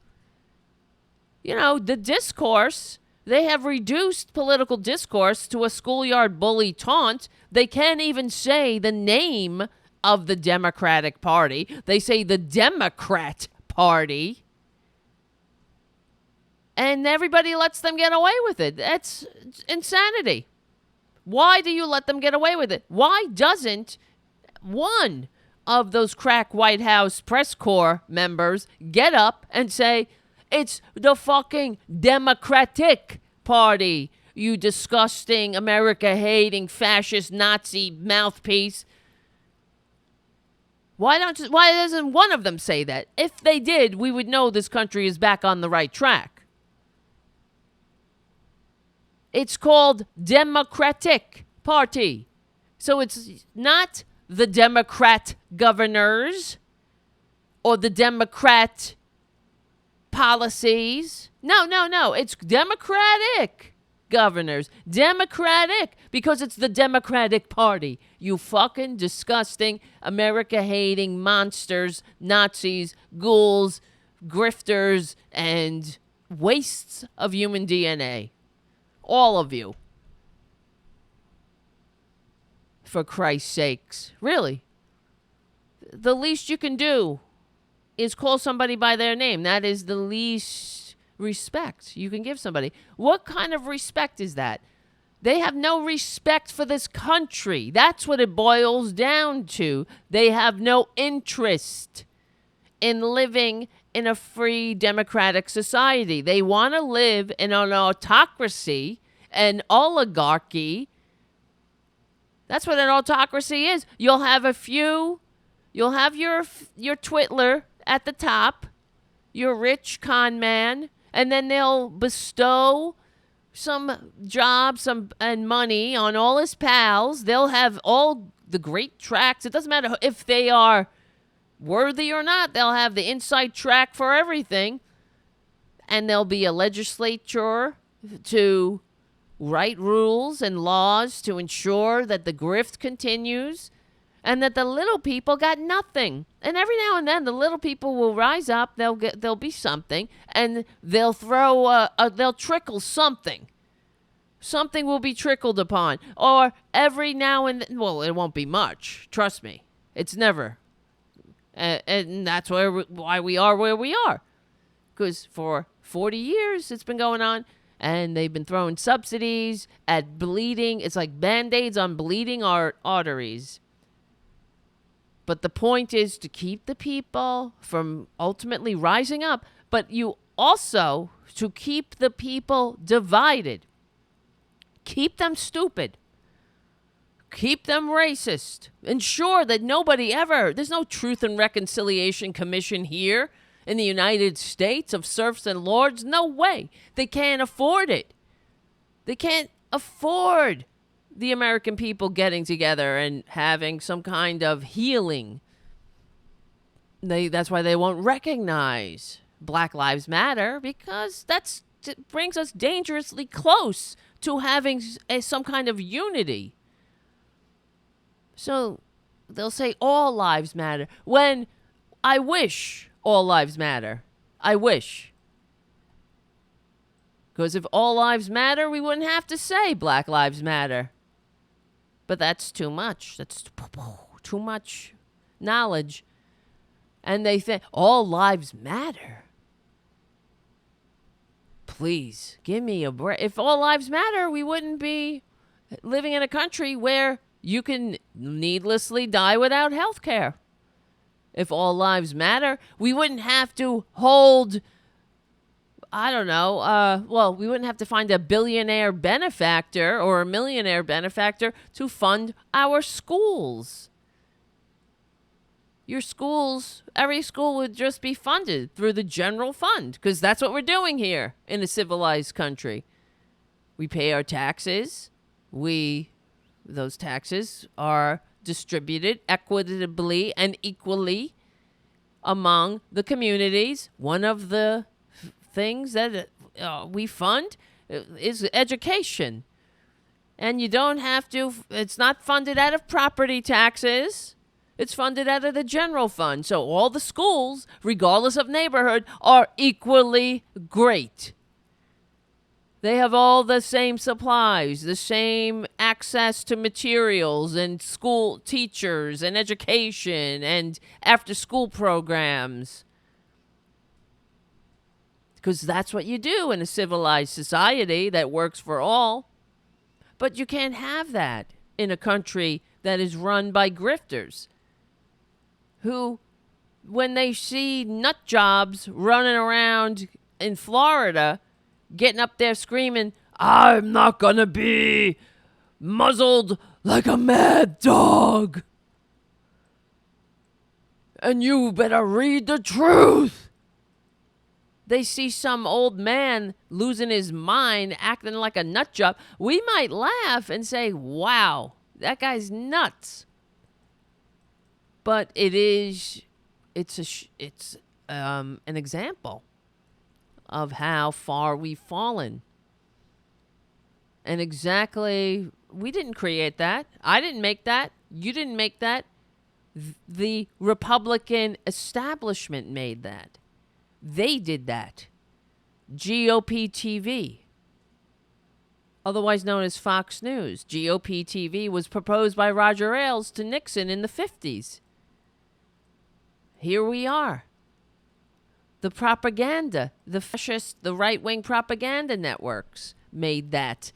The discourse, they have reduced political discourse to a schoolyard bully taunt. They can't even say the name of the Democratic Party. They say the Democrat Party. And everybody lets them get away with it. That's insanity. Why do you let them get away with it? Why doesn't one of those crack White House press corps members get up and say, it's the fucking Democratic Party, you disgusting America-hating fascist Nazi mouthpiece? Why doesn't one of them say that? If they did, we would know this country is back on the right track. It's called Democratic Party. So it's not the Democrat governors or the Democrat policies. No. It's Democratic. governors. Democratic, because it's the Democratic Party. You fucking disgusting, America-hating monsters, Nazis, ghouls, grifters, and wastes of human DNA. All of you. For Christ's sakes. Really. The least you can do is call somebody by their name. That is the least respect you can give somebody. What kind of respect is that? They have no respect for this country. That's what it boils down to. They have no interest in living in a free democratic society. They want to live in an autocracy, an oligarchy. That's what an autocracy is. You'll have your Twitler at the top, your rich con man, and then they'll bestow some jobs and money on all his pals. They'll have all the great tracks. It doesn't matter if they are worthy or not. They'll have the inside track for everything. And there'll be a legislature to write rules and laws to ensure that the grift continues and that the little people got nothing. And every now and then the little people will rise up. There'll be something, and they'll they'll trickle something. Something will be trickled upon. Or every now and then, well, it won't be much. Trust me. It's never. And that's why we are where we are. Because for 40 years it's been going on. And they've been throwing subsidies at bleeding. It's like Band-Aids on bleeding arteries. But the point is to keep the people from ultimately rising up. But you also to keep the people divided. Keep them stupid. Keep them racist. Ensure that there's no Truth and Reconciliation Commission here in the United States of serfs and lords. No way. They can't afford it. They can't afford the American people getting together and having some kind of healing. That's why they won't recognize Black Lives Matter, because that brings us dangerously close to having some kind of unity. So they'll say all lives matter, when I wish all lives matter. I wish. Because if all lives matter, we wouldn't have to say Black Lives Matter. But that's too much. That's too much knowledge. And they think all lives matter. Please, give me a break. If all lives matter, we wouldn't be living in a country where you can needlessly die without health care. If all lives matter, we wouldn't have to hold, we wouldn't have to find a billionaire benefactor or a millionaire benefactor to fund our schools. Your schools, every school would just be funded through the general fund, because that's what we're doing here in a civilized country. We pay our taxes. Those taxes are distributed equitably and equally among the communities. One of the things that we fund is education. And you don't have to, it's not funded out of property taxes. It's funded out of the general fund. So all the schools, regardless of neighborhood, are equally great. They have all the same supplies, the same access to materials and school teachers and education and after-school programs. Because that's what you do in a civilized society that works for all. But you can't have that in a country that is run by grifters who, when they see nut jobs running around in Florida, getting up there screaming, I'm not gonna be muzzled like a mad dog. And you better read the truth. They see some old man losing his mind, acting like a nut job. We might laugh and say, wow, that guy's nuts. But it's an example of how far we've fallen. And exactly, we didn't create that. I didn't make that. You didn't make that. The Republican establishment made that. They did that. GOP TV, otherwise known as Fox News. GOP TV was proposed by Roger Ailes to Nixon in the 50s. Here we are. The propaganda, the fascist, the right-wing propaganda networks made that.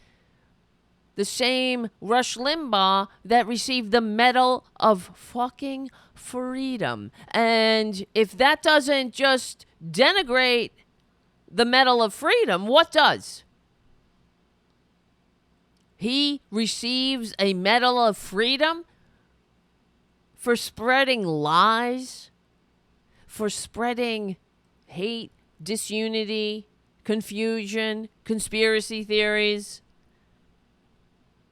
The same Rush Limbaugh that received the Medal of fucking Freedom. And if that doesn't just denigrate the Medal of Freedom, what does? He receives a Medal of Freedom for spreading lies, for spreading hate, disunity, confusion, conspiracy theories.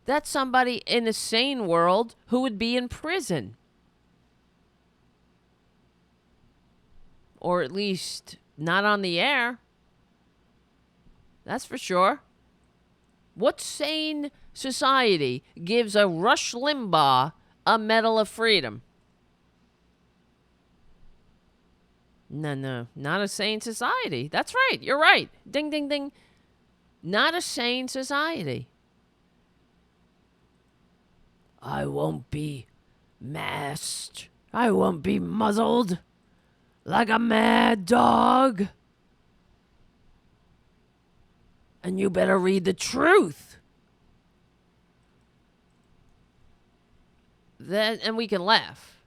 That's somebody in a sane world who would be in prison. Or at least not on the air. That's for sure. What sane society gives a Rush Limbaugh a Medal of Freedom? No, not a sane society. That's right. You're right. Ding, ding, ding. Not a sane society. I won't be masked. I won't be muzzled like a mad dog. And you better read the truth. And we can laugh.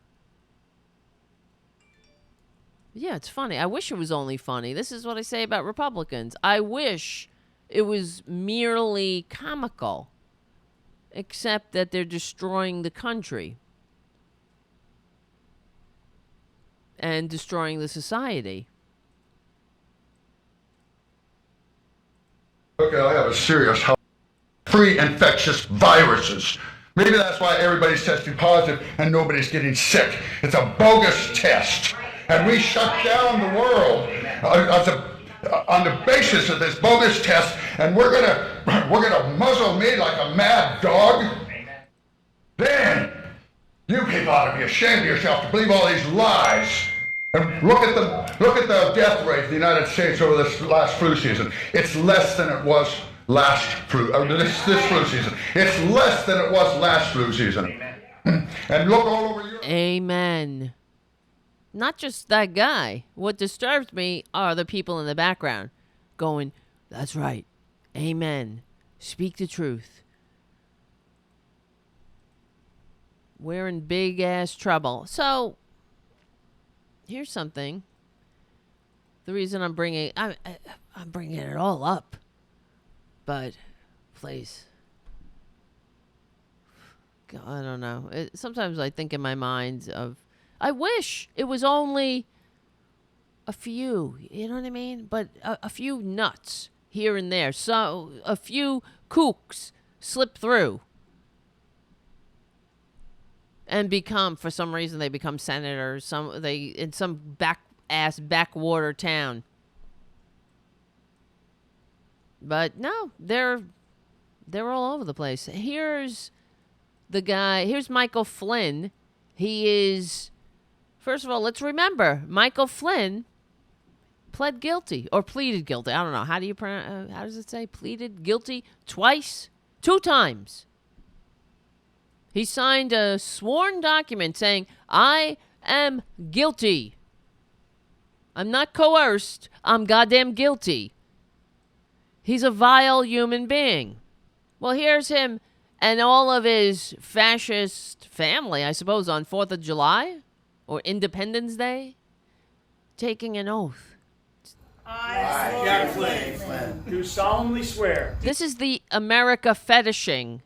Yeah, it's funny. I wish it was only funny. This is what I say about Republicans. I wish it was merely comical, except that they're destroying the country and destroying the society. Okay, I have a serious free infectious viruses. Maybe that's why everybody's testing positive and nobody's getting sick. It's a bogus test. And we shut down the world on the basis of this bogus test, and we're gonna muzzle me like a mad dog. Then you people ought to be ashamed of yourself to believe all these lies. And look at the death rate in the United States over this last flu season. It's less than it was this flu season. It's less than it was last flu season. And look all over Europe. Amen. Not just that guy. What disturbs me are the people in the background going, that's right. Amen. Speak the truth. We're in big ass trouble. So, here's something. The reason I'm bringing it all up. But, please. God, I don't know. Sometimes I think in my mind of, I wish it was only a few, you know what I mean? But a few nuts here and there. So a few kooks slip through and for some reason they become senators. In some backwater town. But no, they're all over the place. Here's the guy. Here's Michael Flynn. He is. First of all, let's remember, Michael Flynn pled guilty or pleaded guilty. I don't know. How do you pronounce? How does it say? Pleaded guilty twice, 2 times. He signed a sworn document saying, "I am guilty. I'm not coerced. I'm goddamn guilty." He's a vile human being. Well, here's him and all of his fascist family, I suppose, on 4th of July. Or Independence Day, taking an oath. I, Jack Flynn, do solemnly swear. This is the America fetishing.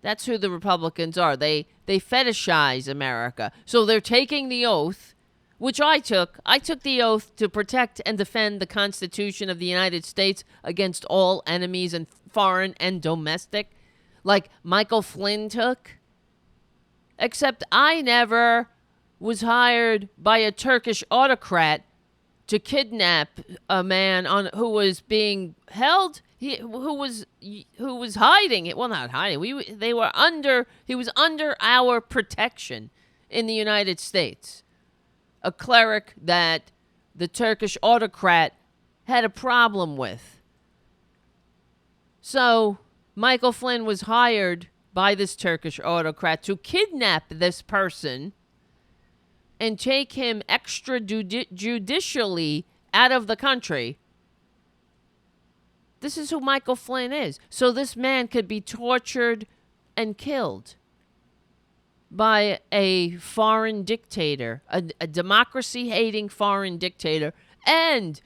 That's who the Republicans are. They fetishize America. So they're taking the oath, which I took. I took the oath to protect and defend the Constitution of the United States against all enemies, and foreign and domestic, like Michael Flynn took. Except I never was hired by a Turkish autocrat to kidnap a man who was being held who was hiding it. Well, not hiding. He was under our protection in the United States. A cleric that the Turkish autocrat had a problem with. So Michael Flynn was hired by this Turkish autocrat to kidnap this person and take him extrajudicially out of the country. This is who Michael Flynn is. So this man could be tortured and killed by a foreign dictator, a democracy-hating foreign dictator. And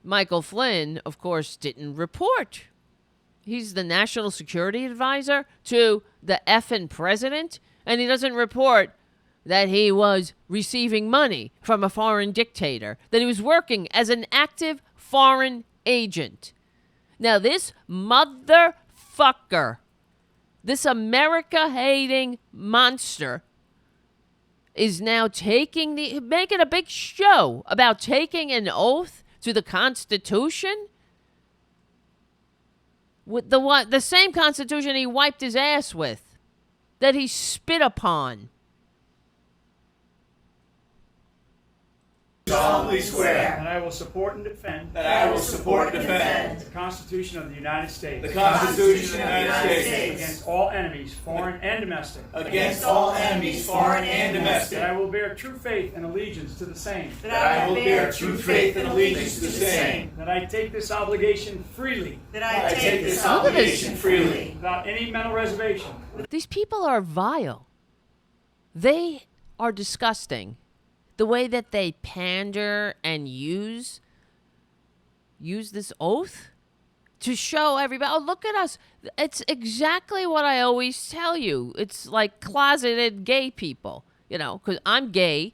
Michael Flynn, of course, didn't report. He's the national security advisor to the effing president, and he doesn't report that he was receiving money from a foreign dictator, that he was working as an active foreign agent. Now, this motherfucker, this America-hating monster, is now making a big show about taking an oath to the Constitution. With the same Constitution he wiped his ass with, that he spit upon. Solemnly swear that I will support and defend the Constitution of the United States the Constitution of the United States against all enemies, foreign and domestic. against all enemies, foreign and domestic. That I will bear true faith and allegiance to the same. That I will bear true faith and allegiance to the same. That I take this obligation freely, That I take this obligation freely, without any mental reservation. These people are vile. They are disgusting. The way that they pander and use this oath to show everybody, oh, look at us. It's exactly what I always tell you. It's like closeted gay people, because I'm gay,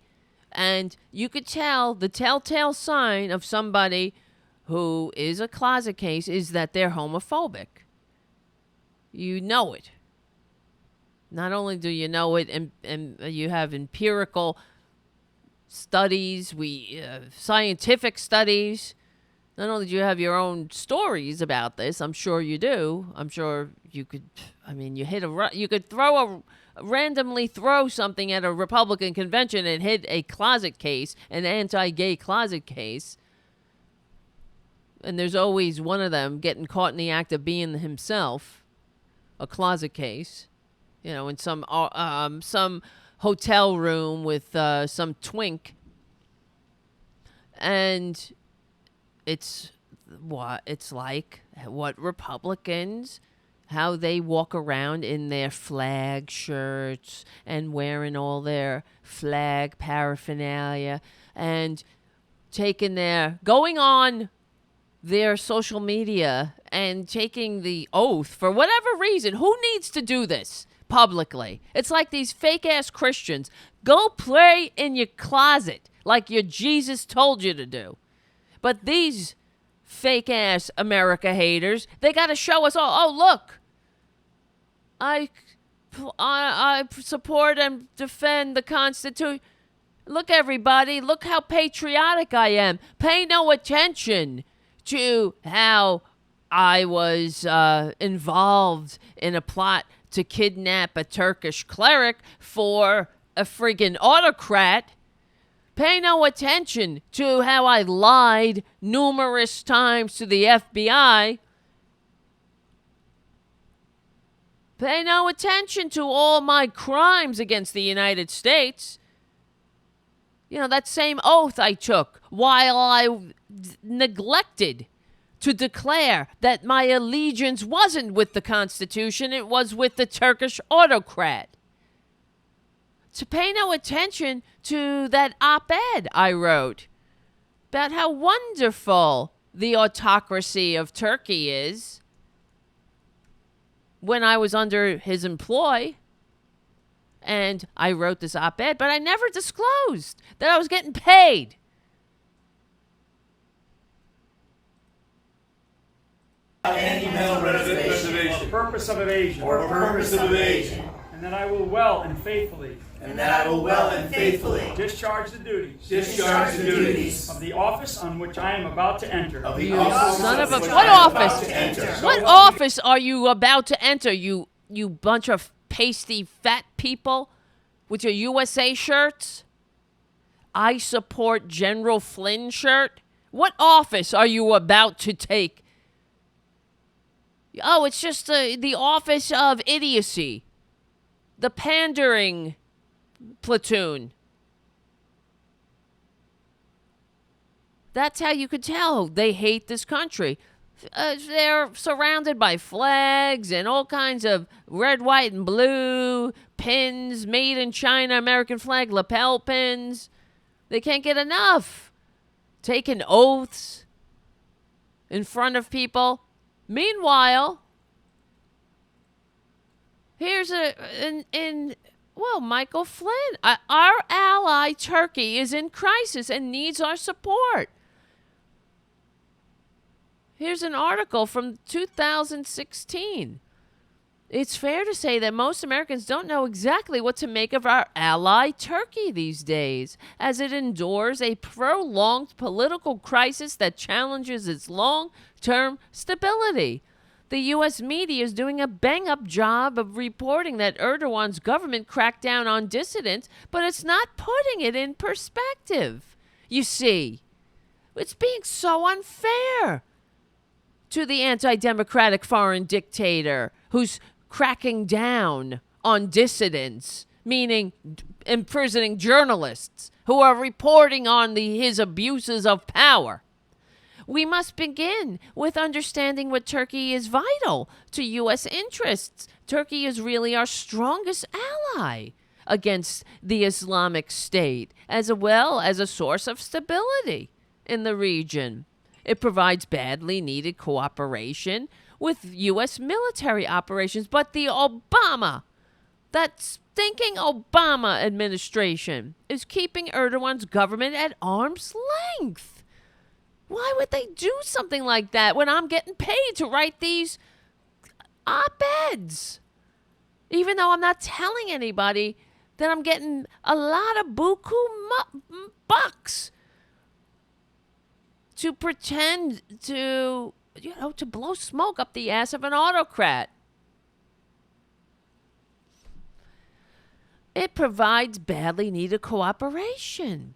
and you could tell the telltale sign of somebody who is a closet case is that they're homophobic. You know it. Not only do you know it, and you have empirical studies, scientific studies. Not only do you have your own stories about this, I'm sure you do. I'm sure you could. You could randomly throw something at a Republican convention and hit a closet case, an anti-gay closet case, and there's always one of them getting caught in the act of being himself, a closet case, in some hotel room with some twink. And it's like what Republicans, how they walk around in their flag shirts and wearing all their flag paraphernalia and going on their social media and taking the oath for whatever reason. Who needs to do this publicly? It's like these fake-ass Christians. Go pray in your closet like your Jesus told you to do. But these fake-ass America haters, they got to show us all, oh, look, I support and defend the Constitution. Look, everybody, look how patriotic I am. Pay no attention to how I was involved in a plot to kidnap a Turkish cleric for a friggin' autocrat. Pay no attention to how I lied numerous times to the FBI. Pay no attention to all my crimes against the United States. That same oath I took while I neglected to declare that my allegiance wasn't with the Constitution, it was with the Turkish autocrat. To pay no attention to that op-ed I wrote about how wonderful the autocracy of Turkey is when I was under his employ. And I wrote this op-ed, but I never disclosed that I was getting paid. Any mental reservation or purpose of evasion. or purpose of evasion. and that I will well and faithfully discharge the duties of the office on which I am about to enter. Son of a... What office? What office are you about to enter, you bunch of pasty fat people with your USA shirts? I support General Flynn shirt? What office are you about to take? Oh, it's just the office of idiocy. The pandering platoon. That's how you could tell they hate this country. They're surrounded by flags and all kinds of red, white, and blue pins, made in China, American flag, lapel pins. They can't get enough. Taking oaths in front of people. Meanwhile, here's Michael Flynn. Our ally, Turkey, is in crisis and needs our support. Here's an article from 2016. It's fair to say that most Americans don't know exactly what to make of our ally, Turkey, these days, as it endures a prolonged political crisis that challenges its long-term stability. The U.S. media is doing a bang-up job of reporting that Erdogan's government cracked down on dissidents, but it's not putting it in perspective. You see, it's being so unfair to the anti-democratic foreign dictator who's cracking down on dissidents, meaning imprisoning journalists who are reporting on his abuses of power. We must begin with understanding what Turkey is vital to U.S. interests. Turkey is really our strongest ally against the Islamic State, as well as a source of stability in the region. It provides badly needed cooperation with U.S. military operations, but that stinking Obama administration is keeping Erdogan's government at arm's length. Why would they do something like that when I'm getting paid to write these op-eds? Even though I'm not telling anybody that I'm getting a lot of buku bucks to pretend to blow smoke up the ass of an autocrat. It provides badly needed cooperation,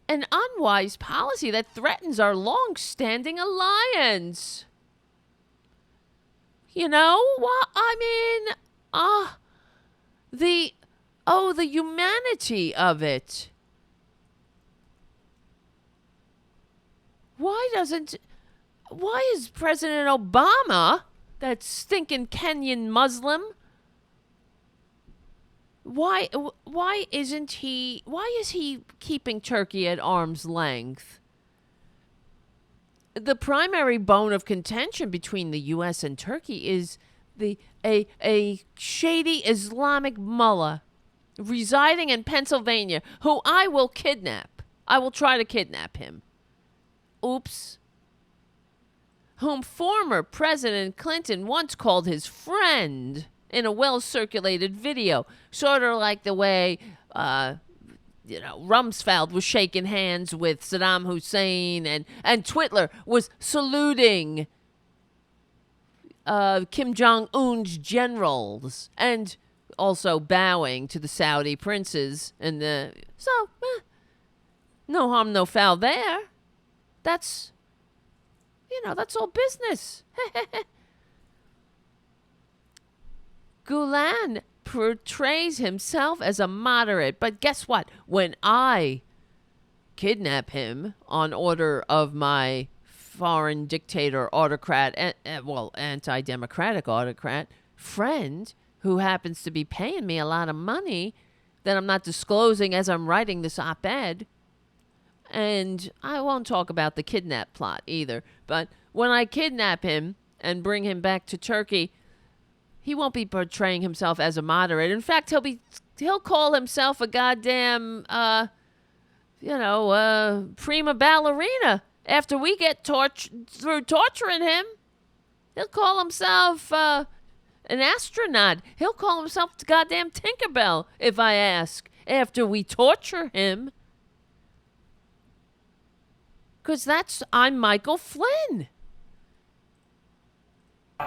an unwise policy that threatens our long-standing alliance. You know what? The humanity of it. Why is President Obama, that stinking Kenyan Muslim, why is he keeping Turkey at arm's length? The primary bone of contention between the U.S. and Turkey is a shady Islamic mullah residing in Pennsylvania who I will kidnap. I will try to kidnap him. Oops. Whom former President Clinton once called his friend in a well-circulated video, sort of like the way, Rumsfeld was shaking hands with Saddam Hussein and Twitler was saluting Kim Jong-un's generals and also bowing to the Saudi princes. And no harm, no foul there. That's all business. Gulen portrays himself as a moderate, but guess what? When I kidnap him on order of my foreign dictator, autocrat, anti-democratic autocrat friend, who happens to be paying me a lot of money that I'm not disclosing as I'm writing this op-ed, and I won't talk about the kidnap plot either. But when I kidnap him and bring him back to Turkey, he won't be portraying himself as a moderate. In fact, he'll call himself a goddamn, prima ballerina. After we get through torturing him, he'll call himself an astronaut. He'll call himself the goddamn Tinkerbell if I ask after we torture him. Because I'm Michael Flynn.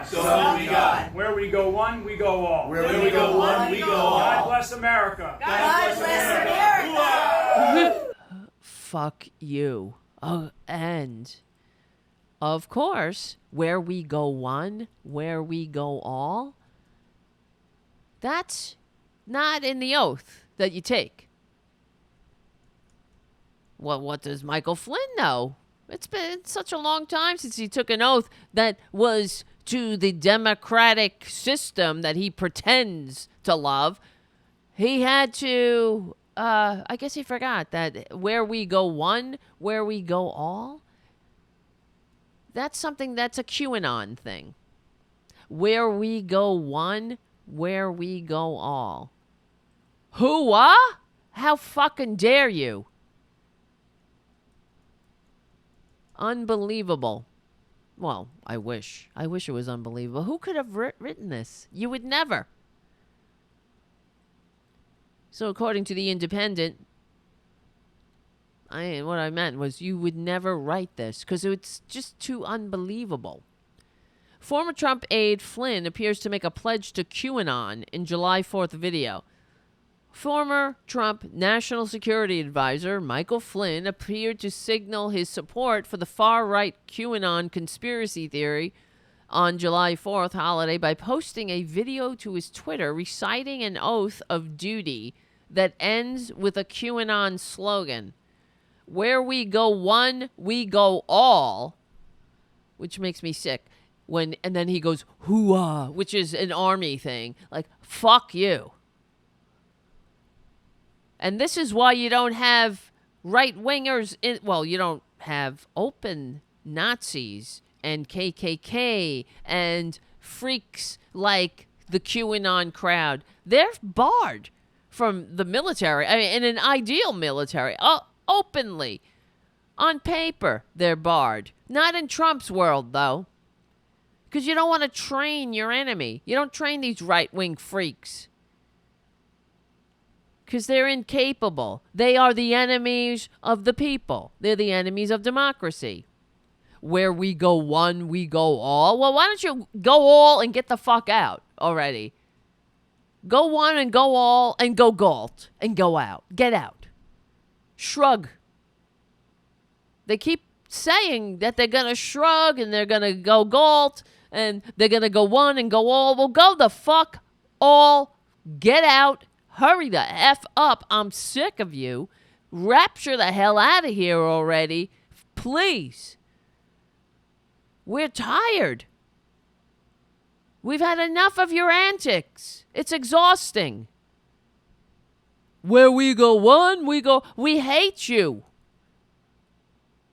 So help me God. Where we go one, we go all. Where we go one, we go all. God bless America. God bless America. Fuck you. And, of course, where we go one, where we go all, that's not in the oath that you take. Well, what does Michael Flynn know? It's been such a long time since he took an oath that was to the democratic system that he pretends to love. He had to, I guess he forgot that where we go one, where we go all. That's something that's a QAnon thing. Where we go one, where we go all. Who-ah? How fucking dare you? Unbelievable. Well, I wish. I wish it was unbelievable. Who could have written this? You would never. So according to The Independent, what I meant was you would never write this because it's just too unbelievable. Former Trump aide Flynn appears to make a pledge to QAnon in July 4th video. Former Trump National Security Advisor Michael Flynn appeared to signal his support for the far-right QAnon conspiracy theory on July 4th holiday by posting a video to his Twitter reciting an oath of duty that ends with a QAnon slogan. Where we go one, we go all, which makes me sick. And then he goes, hoo-ah, which is an army thing. Like, fuck you. And this is why you don't have right-wingers you don't have open Nazis and KKK and freaks like the QAnon crowd. They're barred from the military. I mean, in an ideal military, openly. On paper, they're barred. Not in Trump's world, though. Because you don't want to train your enemy. You don't train these right-wing freaks. Because they're incapable. They are the enemies of the people. They're the enemies of democracy. Where we go one, we go all. Well, why don't you go all and get the fuck out already? Go one and go all and go galt and go out. Get out. Shrug. They keep saying that they're going to shrug and they're going to go galt and they're going to go one and go all. Well, go the fuck all. Get out. Hurry the F up. I'm sick of you. Rapture the hell out of here already. Please. We're tired. We've had enough of your antics. It's exhausting. Where we go one, we go. We hate you.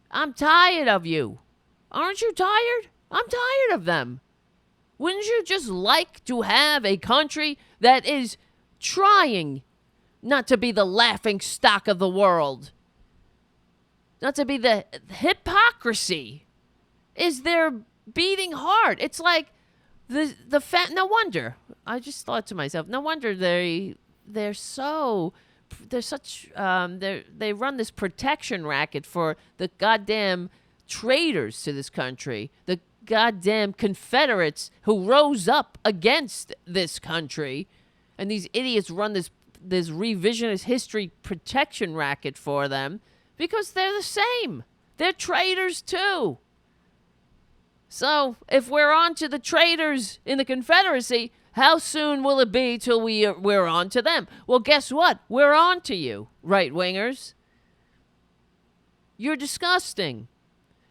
I'm tired of you. Aren't you tired? I'm tired of them. Wouldn't you just like to have a country that is trying not to be the laughing stock of the world? Not to be the hypocrisy is their beating heart. It's like the fat. No wonder. I just thought to myself, no wonder they run this protection racket for the goddamn traitors to this country, the goddamn Confederates who rose up against this country, and these idiots run this revisionist history protection racket for them because they're the same. They're traitors too. So if we're on to the traitors in the Confederacy, how soon will it be till we're on to them? Well, guess what? We're on to you, right-wingers. You're disgusting.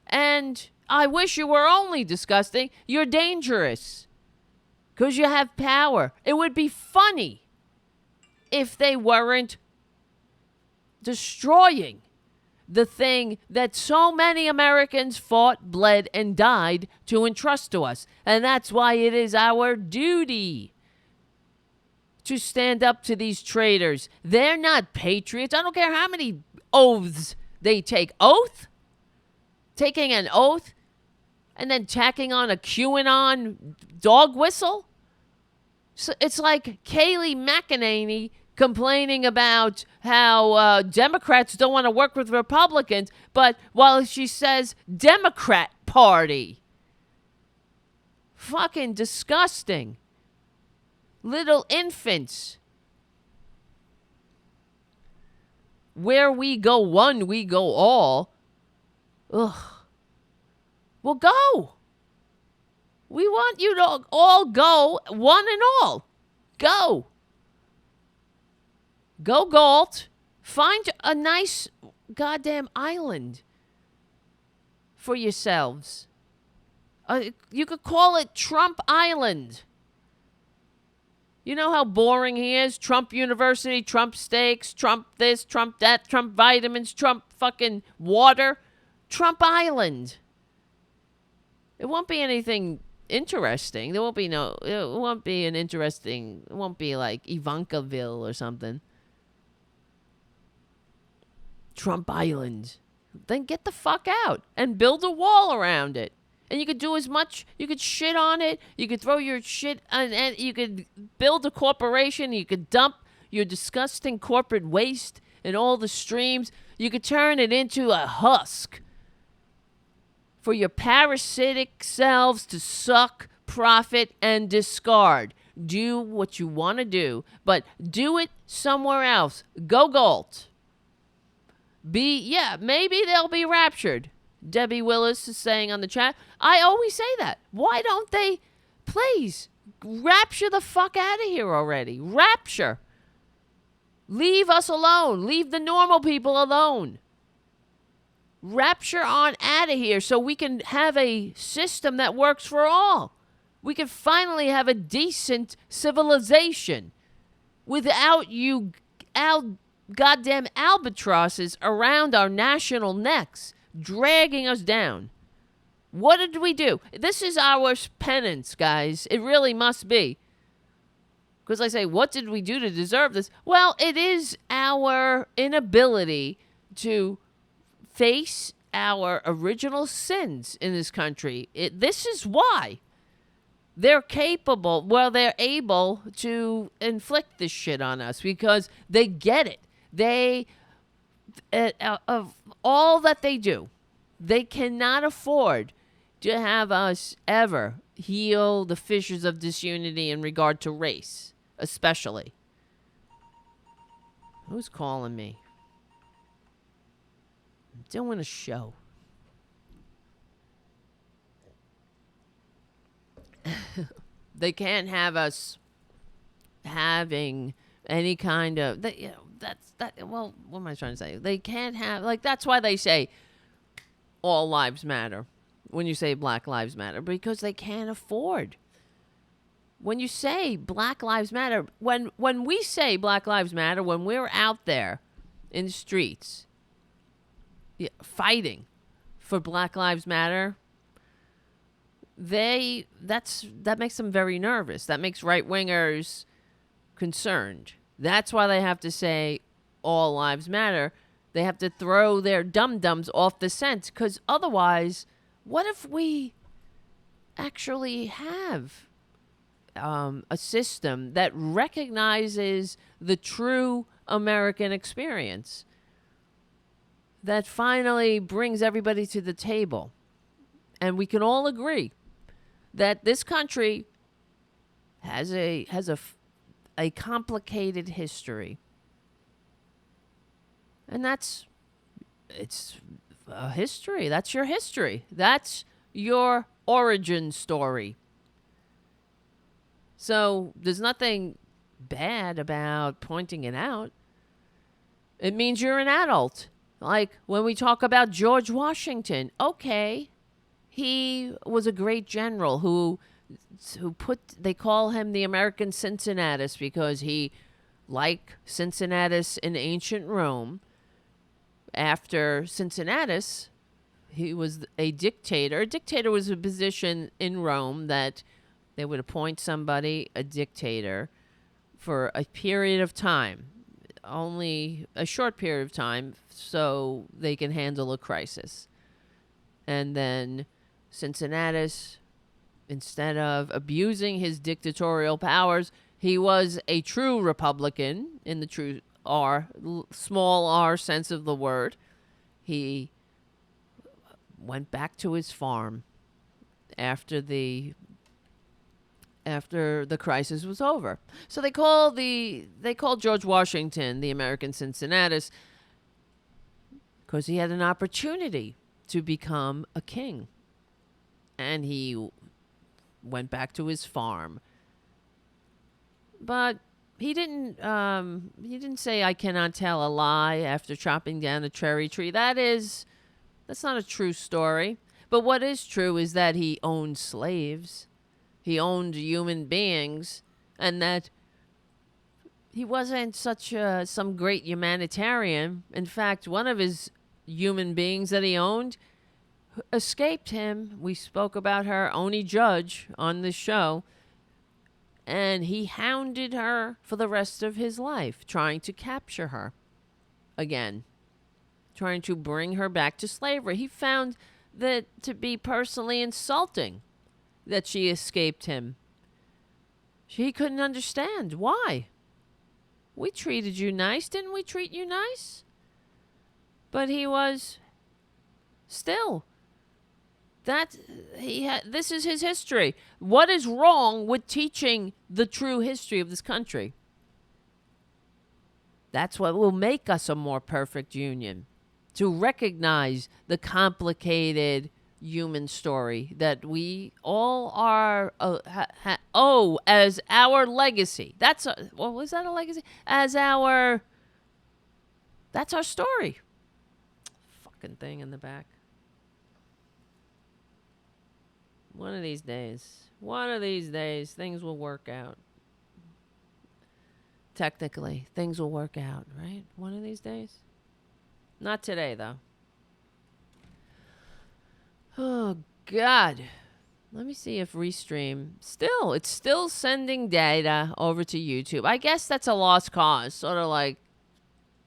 And I wish you were only disgusting. You're dangerous. Because you have power. It would be funny if they weren't destroying the thing that so many Americans fought, bled, and died to entrust to us. And that's why it is our duty to stand up to these traitors. They're not patriots. I don't care how many oaths they take. Oath? Taking an oath and then tacking on a QAnon dog whistle? So it's like Kayleigh McEnany complaining about how Democrats don't want to work with Republicans, but while she says Democrat Party. Fucking disgusting. Little infants. Where we go one, we go all. Ugh. Well, go. We want you to all go, one and all. Go. Go, Galt. Find a nice goddamn island for yourselves. You could call it Trump Island. You know how boring he is? Trump University, Trump steaks, Trump this, Trump that, Trump vitamins, Trump fucking water. Trump Island. It won't be anything interesting. It won't be like Ivankaville or something. Trump Island. Then get the fuck out and build a wall around it. And you could do as much, you could shit on it, you could throw your shit, and you could build a corporation, you could dump your disgusting corporate waste in all the streams. You could turn it into a husk for your parasitic selves to suck, profit, and discard. Do what you want to do, but do it somewhere else. Go Galt. Maybe they'll be raptured. Debbie Willis is saying on the chat. I always say that. Why don't they, please, rapture the fuck out of here already? Rapture. Leave us alone. Leave the normal people alone. Rapture on out of here so we can have a system that works for all. We can finally have a decent civilization without you goddamn albatrosses around our national necks, dragging us down. What did we do? This is our penance, guys. It really must be. Because I say, what did we do to deserve this? Well, it is our inability to face our original sins in this country. This is why they're able to inflict this shit on us, because they get it. They, of all that they do, they cannot afford to have us ever heal the fissures of disunity in regard to race, especially. Who's calling me? I'm doing a show. They can't have us having any kind of, well, what am I trying to say? They can't have, that's why they say all lives matter when you say Black Lives Matter, because they can't afford. When you say Black Lives Matter, when we say Black Lives Matter, when we're out there in the streets fighting for Black Lives Matter, that makes them very nervous. That makes right-wingers concerned. That's why they have to say all lives matter. They have to throw their dum-dums off the scent, because otherwise, what if we actually have a system that recognizes the true American experience, that finally brings everybody to the table, and we can all agree that this country has a complicated history, and it's a history. That's your history. That's your origin story. So there's nothing bad about pointing it out. It means you're an adult. Like when we talk about George Washington, okay, he was a great general who they call him the American Cincinnatus because he, like Cincinnatus in ancient Rome, after Cincinnatus, he was a dictator. A dictator was a position in Rome that they would appoint somebody, a dictator, for a period of time, only a short period of time, so they can handle a crisis. And then Cincinnatus, Instead of abusing his dictatorial powers, he was a true Republican in the true small r sense of the word. He went back to his farm after the crisis was over. So they called George Washington the American Cincinnatus because he had an opportunity to become a king. And he went back to his farm. But he didn't say, "I cannot tell a lie" after chopping down a cherry tree. That's not a true story. But what is true is that he owned slaves. He owned human beings, and that he wasn't some great humanitarian. In fact, one of his human beings that he owned escaped him. We spoke about her, Oni Judge, on this show. And he hounded her for the rest of his life, trying to capture her again, trying to bring her back to slavery. He found that to be personally insulting that she escaped him. He couldn't understand why. We treated you nice. Didn't we treat you nice? But he was still. This is his history. What is wrong with teaching the true history of this country? That's what will make us a more perfect union. To recognize the complicated human story that we all are owe as our legacy. Was that a legacy? That's our story. Fucking thing in the back. One of these days, things will work out. Technically, things will work out, right? One of these days. Not today, though. Oh, God. Let me see if Restream it's still sending data over to YouTube. I guess that's a lost cause, sort of like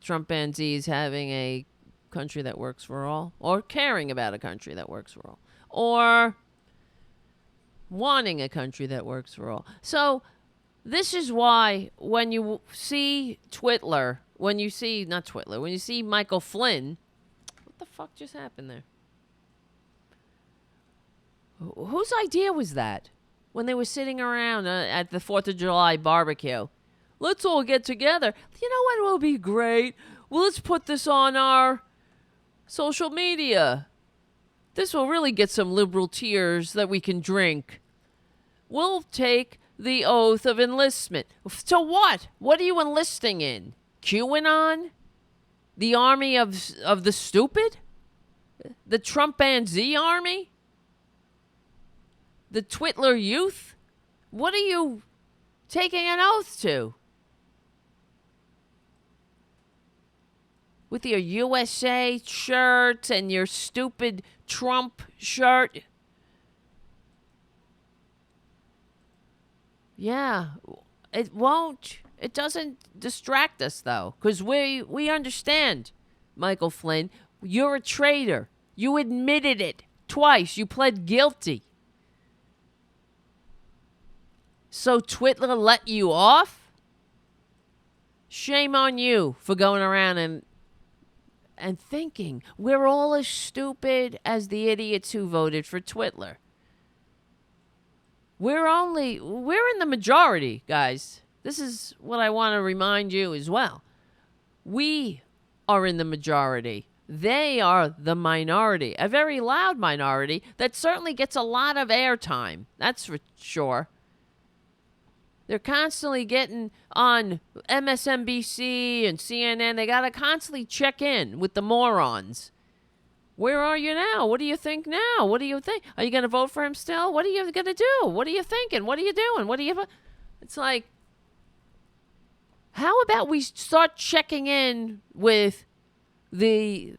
Trumpanzees having a country that works for all, or caring about a country that works for all, or wanting a country that works for all. So this is why when you see Twitler, when you see Michael Flynn, what the fuck just happened there? Whose idea was that? When they were sitting around at the 4th of July barbecue. Let's all get together. You know what will be great? Well, let's put this on our social media. This will really get some liberal tears that we can drink. We'll take the oath of enlistment. To what? What are you enlisting in? QAnon? The army of the stupid? The Trumpanzee army? The Twitler youth? What are you taking an oath to? With your USA shirt and your stupid Trump shirt. Yeah, it won't. It doesn't distract us, though, because we understand, Michael Flynn, you're a traitor. You admitted it twice. You pled guilty. So Twitler let you off? Shame on you for going around and thinking we're all as stupid as the idiots who voted for Twitler. We're in the majority, guys. This is what I want to remind you as well. We are in the majority. They are the minority, a very loud minority that certainly gets a lot of airtime. That's for sure. They're constantly getting on MSNBC and CNN. They got to constantly check in with the morons. Where are you now? What do you think now? What do you think? Are you going to vote for him still? What are you going to do? What are you thinking? What are you doing? It's like, how about we start checking in with the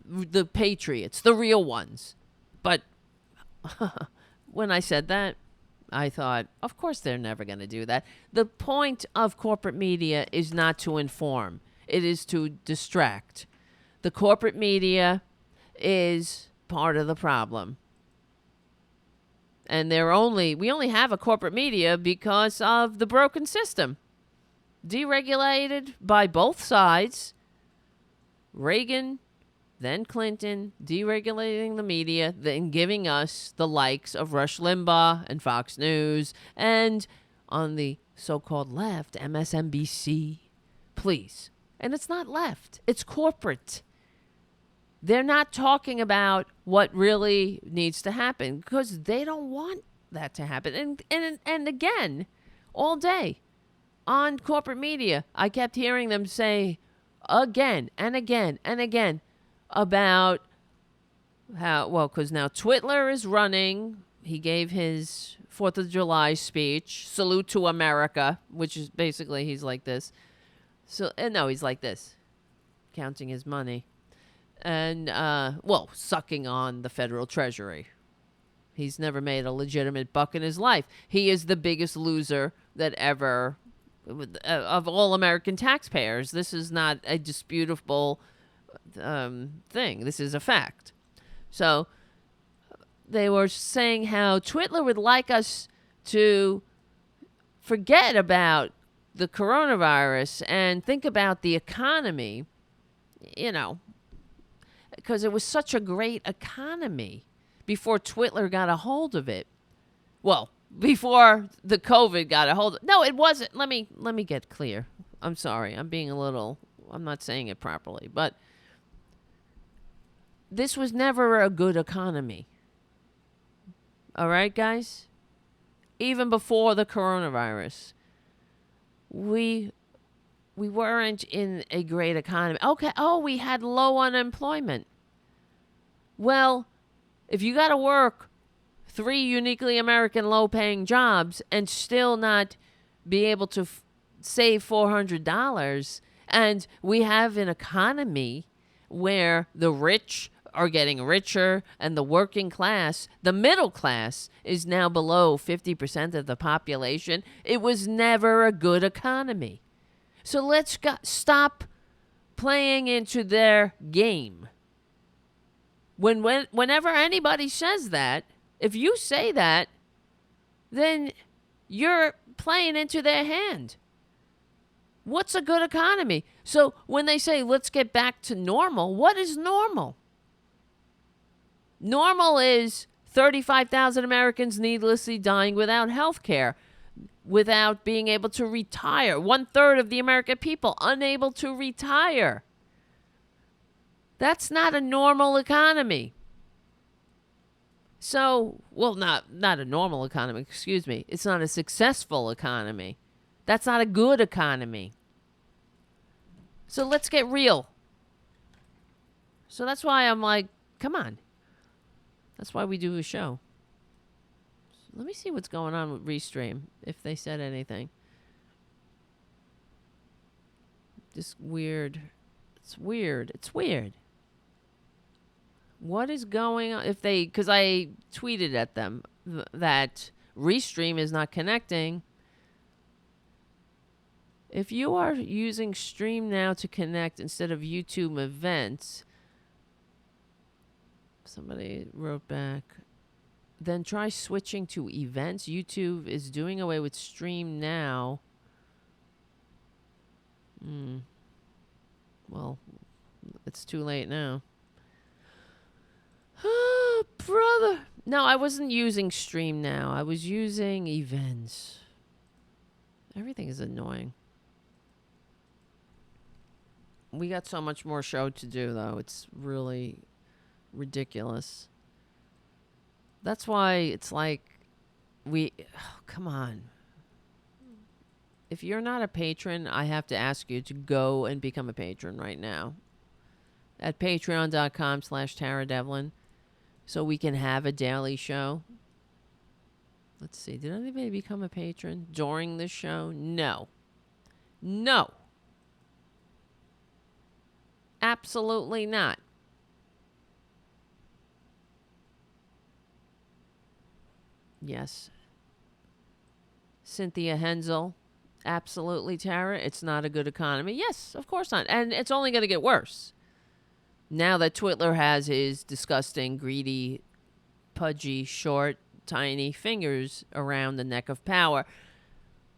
patriots, the real ones? But when I said that, I thought, of course they're never going to do that. The point of corporate media is not to inform. It is to distract. The corporate media is part of the problem. And we only have a corporate media because of the broken system. Deregulated by both sides. Reagan, then Clinton, deregulating the media, then giving us the likes of Rush Limbaugh and Fox News, and on the so-called left, MSNBC. Please. And it's not left. It's corporate. They're not talking about what really needs to happen because they don't want that to happen. And again, all day on corporate media, I kept hearing them say again and again and again about how, well, because now Twitler is running. He gave his 4th of July speech, Salute to America, which is basically he's like this. So, no, he's like this, counting his money. And, sucking on the federal treasury. He's never made a legitimate buck in his life. He is the biggest loser that ever, of all American taxpayers. This is not a disputable thing. This is a fact. So they were saying how Twitler would like us to forget about the coronavirus and think about the economy, because it was such a great economy before Twitler got a hold of it. Well, before the COVID got a hold of it. No, it wasn't. Let me get clear. I'm sorry. I'm not saying it properly, but this was never a good economy. All right, guys? Even before the coronavirus, we weren't in a great economy. Okay, we had low unemployment. Well, if you got to work 3 uniquely American low-paying jobs and still not be able to save $400, and we have an economy where the rich are getting richer and the working class, the middle class, is now below 50% of the population, it was never a good economy. So let's stop playing into their game. Whenever anybody says that, if you say that, then you're playing into their hand. What's a good economy? So when they say, let's get back to normal, what is normal? Normal is 35,000 Americans needlessly dying without health care, without being able to retire. 1/3 of the American people unable to retire. That's not a normal economy. So, well, not a normal economy, excuse me. It's not a successful economy. That's not a good economy. So let's get real. So that's why I'm like, come on. That's why we do a show. Let me see what's going on with Restream, if they said anything. Just weird. It's weird. It's weird. What is going on? Because I tweeted at them that Restream is not connecting. If you are using Stream Now to connect instead of YouTube events, somebody wrote back, then try switching to events. YouTube is doing away with Stream Now. Well, it's too late now. Oh, brother. No, I wasn't using Stream Now. I was using events. Everything is annoying. We got so much more show to do, though. It's really ridiculous. That's why it's like come on. If you're not a patron, I have to ask you to go and become a patron right now at patreon.com/Tara so we can have a daily show. Let's see. Did anybody become a patron during this show? No. No. Absolutely not. Yes. Cynthia Hensel. Absolutely, Tara. It's not a good economy. Yes, of course not. And it's only going to get worse. Now that Twitler has his disgusting, greedy, pudgy, short, tiny fingers around the neck of power.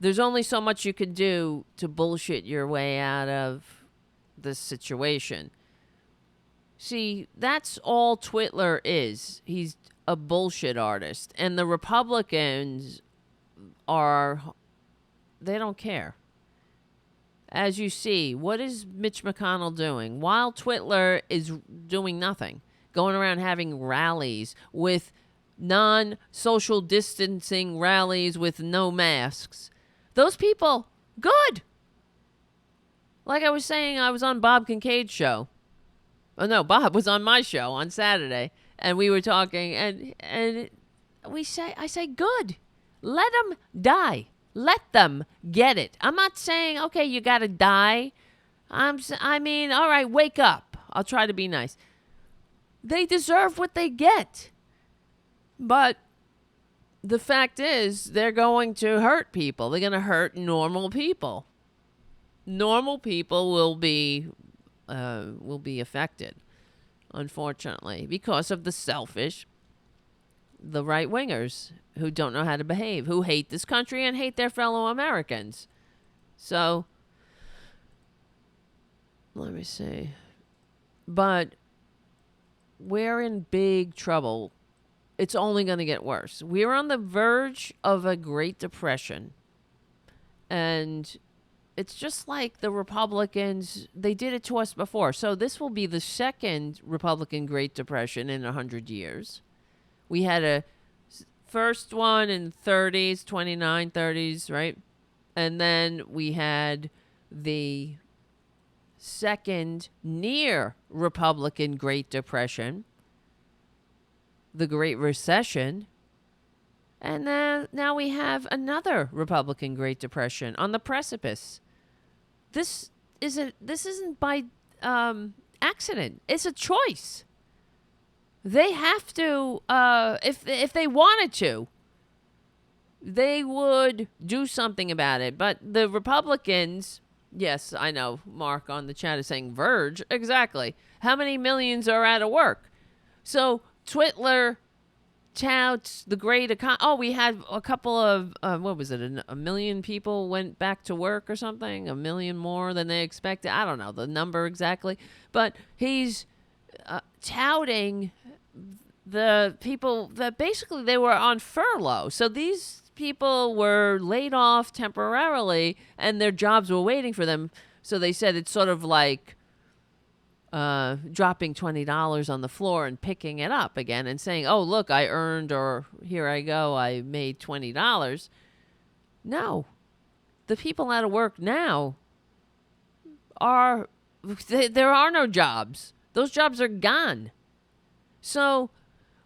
There's only so much you can do to bullshit your way out of this situation. See, that's all Twitler is. He's a bullshit artist. And the Republicans they don't care. As you see, what is Mitch McConnell doing? While Twitler is doing nothing, going around having rallies with non-social distancing rallies with no masks. Those people, good. Like I was saying, I was on Bob Kincaid's show. Oh no, Bob was on my show on Saturday, and we were talking, and I say, good. Let them die. Let them get it. I'm not saying, okay, you got to die. I mean, all right, wake up. I'll try to be nice. They deserve what they get. But the fact is, they're going to hurt people. They're going to hurt normal people. Normal people will be affected, unfortunately, because of the selfish, the right-wingers who don't know how to behave, who hate this country and hate their fellow Americans. So, let me see. But we're in big trouble. It's only going to get worse. We're on the verge of a Great Depression. And it's just like the Republicans, they did it to us before. So this will be the second Republican Great Depression in 100 years. We had a first one in 30s, 29, 30s, right? And then we had the second near Republican Great Depression, the Great Recession, and then now we have another Republican Great Depression on the precipice. This isn't by accident. It's a choice. They have to, if they wanted to, they would do something about it. But the Republicans, yes, I know, Mark on the chat is saying Verge. Exactly. How many millions are out of work? So Twitler touts the great economy. Oh, we had a couple of, what was it, a million people went back to work or something? A million more than they expected? I don't know the number exactly. But he's touting the people that basically they were on furlough. So these people were laid off temporarily and their jobs were waiting for them. So they said it's sort of like dropping $20 on the floor and picking it up again and saying, oh, look, I earned, or here I go, I made $20. No. The people out of work now there are no jobs. Those jobs are gone. So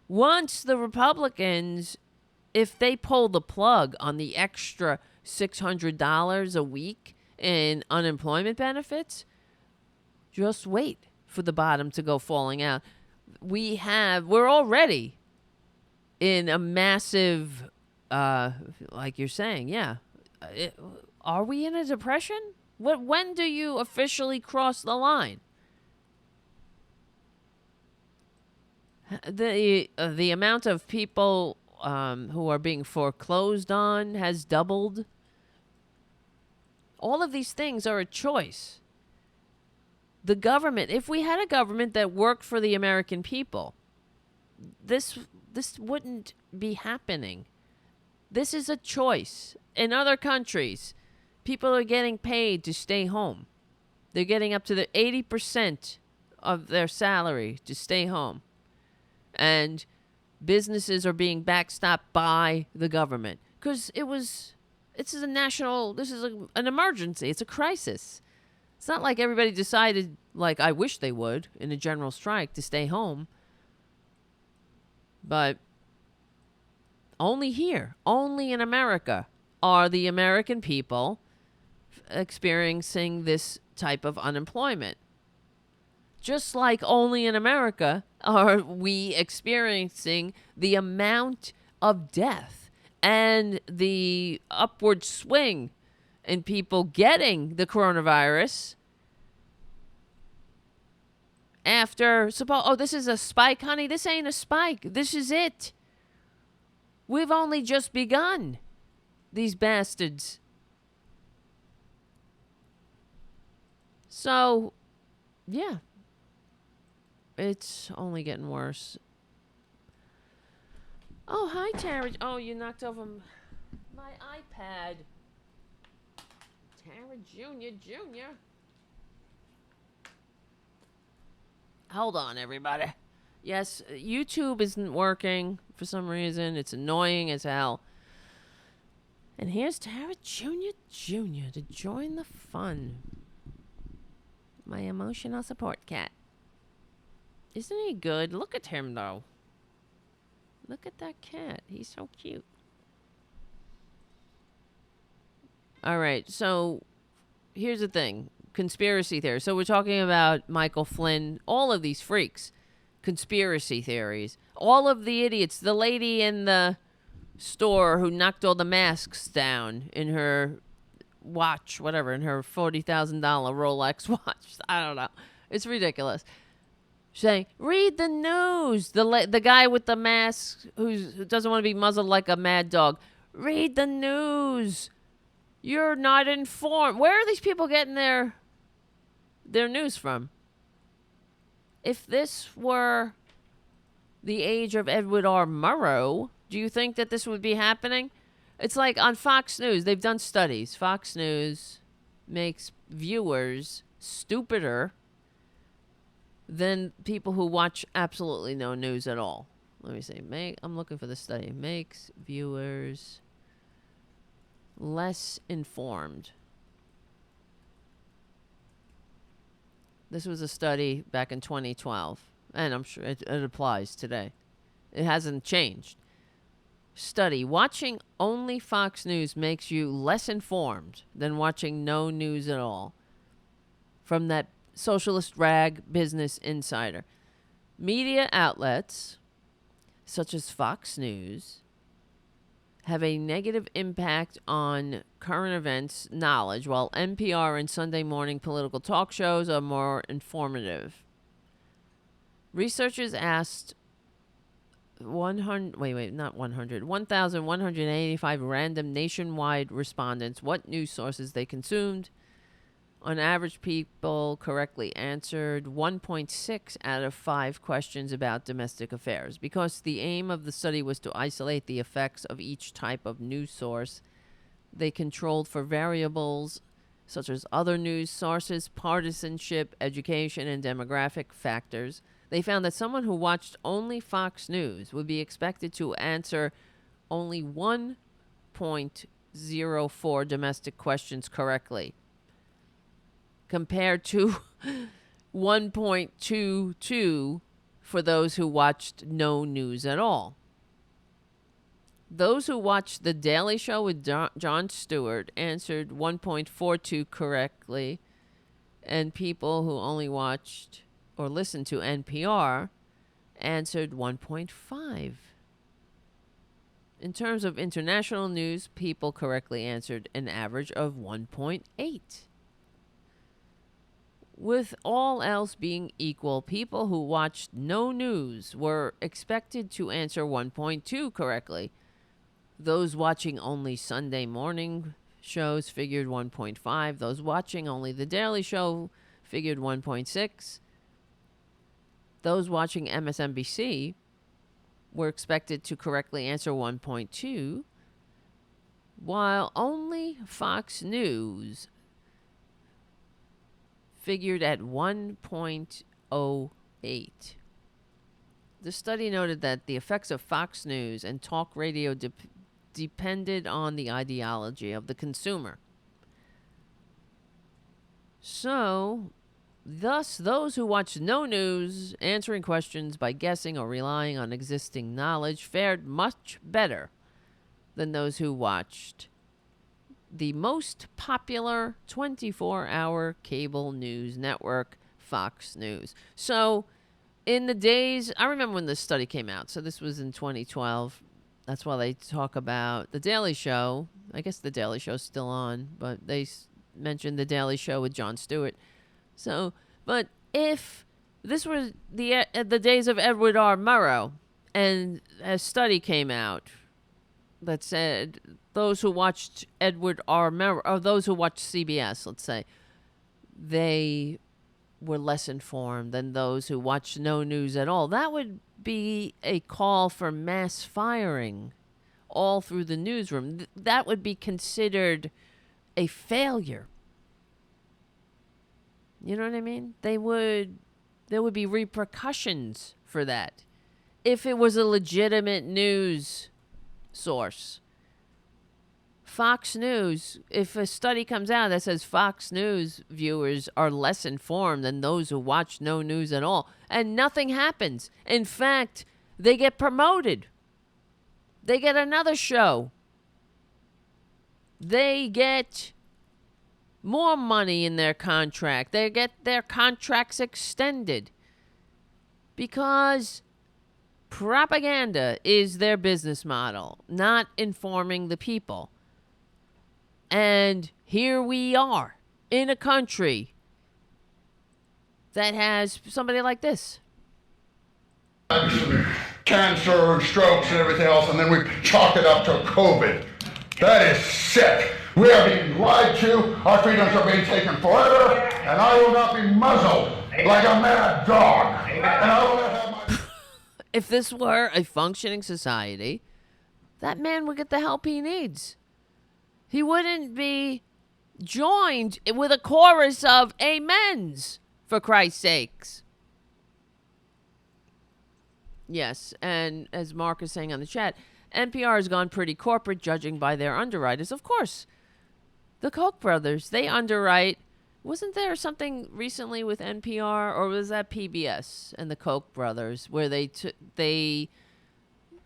once the Republicans, if they pull the plug on the extra $600 a week in unemployment benefits, just wait for the bottom to go falling out. We're already in a massive, like you're saying, yeah. Are we in a depression? When do you officially cross the line? The amount of people who are being foreclosed on has doubled. All of these things are a choice. The government, if we had a government that worked for the American people, this wouldn't be happening. This is a choice. In other countries, people are getting paid to stay home. They're getting up to the 80% of their salary to stay home. And businesses are being backstopped by the government. Because this is an emergency. It's a crisis. It's not like everybody decided, like I wish they would, in a general strike to stay home. But only here, only in America, are the American people experiencing this type of unemployment. Just like only in America are we experiencing the amount of death and the upward swing in people getting the coronavirus after, this is a spike, honey. This ain't a spike. This is it. We've only just begun. These bastards. So, yeah. It's only getting worse. Oh, hi, Tara. Oh, you knocked over my iPad. Tara Jr. Hold on, everybody. Yes, YouTube isn't working for some reason. It's annoying as hell. And here's Tara Jr. to join the fun. My emotional support cat. Isn't he good? Look at him, though. Look at that cat. He's so cute. All right, so here's the thing. Conspiracy theory. So we're talking about Michael Flynn, all of these freaks. Conspiracy theories. All of the idiots. The lady in the store who knocked all the masks down in her watch, whatever, in her $40,000 Rolex watch. I don't know. It's ridiculous. Saying, read the news. The guy with the mask who doesn't want to be muzzled like a mad dog. Read the news. You're not informed. Where are these people getting their news from? If this were the age of Edward R. Murrow, do you think that this would be happening? It's like on Fox News. They've done studies. Fox News makes viewers stupider than people who watch absolutely no news at all. Let me see. I'm looking for the study. Makes viewers less informed. This was a study back in 2012, and I'm sure it applies today. It hasn't changed. Study. Watching only Fox News makes you less informed than watching no news at all. From that socialist rag Business Insider. Media outlets, such as Fox News, have a negative impact on current events knowledge, while NPR and Sunday morning political talk shows are more informative. Researchers asked 1,185 random nationwide respondents what news sources they consumed. On average, people correctly answered 1.6 out of 5 questions about domestic affairs. Because the aim of the study was to isolate the effects of each type of news source, they controlled for variables such as other news sources, partisanship, education, and demographic factors. They found that someone who watched only Fox News would be expected to answer only 1.04 domestic questions correctly, compared to 1.22 for those who watched no news at all. Those who watched The Daily Show with Jon Stewart answered 1.42 correctly, and people who only watched or listened to NPR answered 1.5. In terms of international news, people correctly answered an average of 1.8. With all else being equal, people who watched no news were expected to answer 1.2 correctly. Those watching only Sunday morning shows figured 1.5. Those watching only The Daily Show figured 1.6. Those watching MSNBC were expected to correctly answer 1.2, while only Fox News figured at 1.08. The study noted that the effects of Fox News and talk radio depended on the ideology of the consumer. So, thus, those who watched no news, answering questions by guessing or relying on existing knowledge, fared much better than those who watched the most popular 24-hour cable news network, Fox News. So, in the days, I remember when this study came out. So this was in 2012. That's why they talk about The Daily Show. I guess The Daily Show's still on, but they mentioned The Daily Show with Jon Stewart. So, but if this were the days of Edward R. Murrow and a study came out that said those who watched Edward R. Murrow, or those who watched CBS, let's say, they were less informed than those who watched no news at all. That would be a call for mass firing all through the newsroom. That would be considered a failure. You know what I mean? There would be repercussions for that if it was a legitimate news source. Fox News, if a study comes out that says Fox News viewers are less informed than those who watch no news at all, and nothing happens. In fact, they get promoted. They get another show. They get more money in their contract. They get their contracts extended because propaganda is their business model, not informing the people. And here we are in a country that has somebody like this. Cancer and strokes and everything else, and then we chalk it up to COVID. That is sick. We are being lied to, our freedoms are being taken forever, and I will not be muzzled like a mad dog. And I will not have my... If this were a functioning society, that man would get the help he needs. He wouldn't be joined with a chorus of amens, for Christ's sakes. Yes, and as Mark is saying on the chat, NPR has gone pretty corporate, judging by their underwriters. Of course, the Koch brothers, they underwrite. Wasn't there something recently with NPR, or was that PBS and the Koch brothers, where they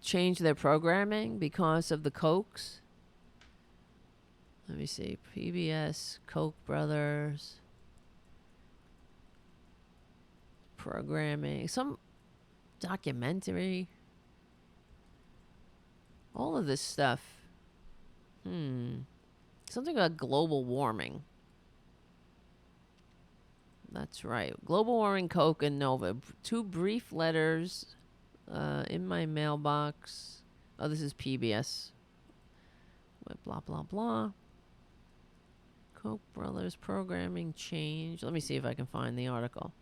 changed their programming because of the Kochs? Let me see. PBS, Koch brothers, programming, some documentary. All of this stuff. Something about global warming. That's right. Global warming, Koch and Nova. 2 brief letters in my mailbox. Oh, this is PBS. Blah, blah, blah. Koch brothers programming change. Let me see if I can find the article.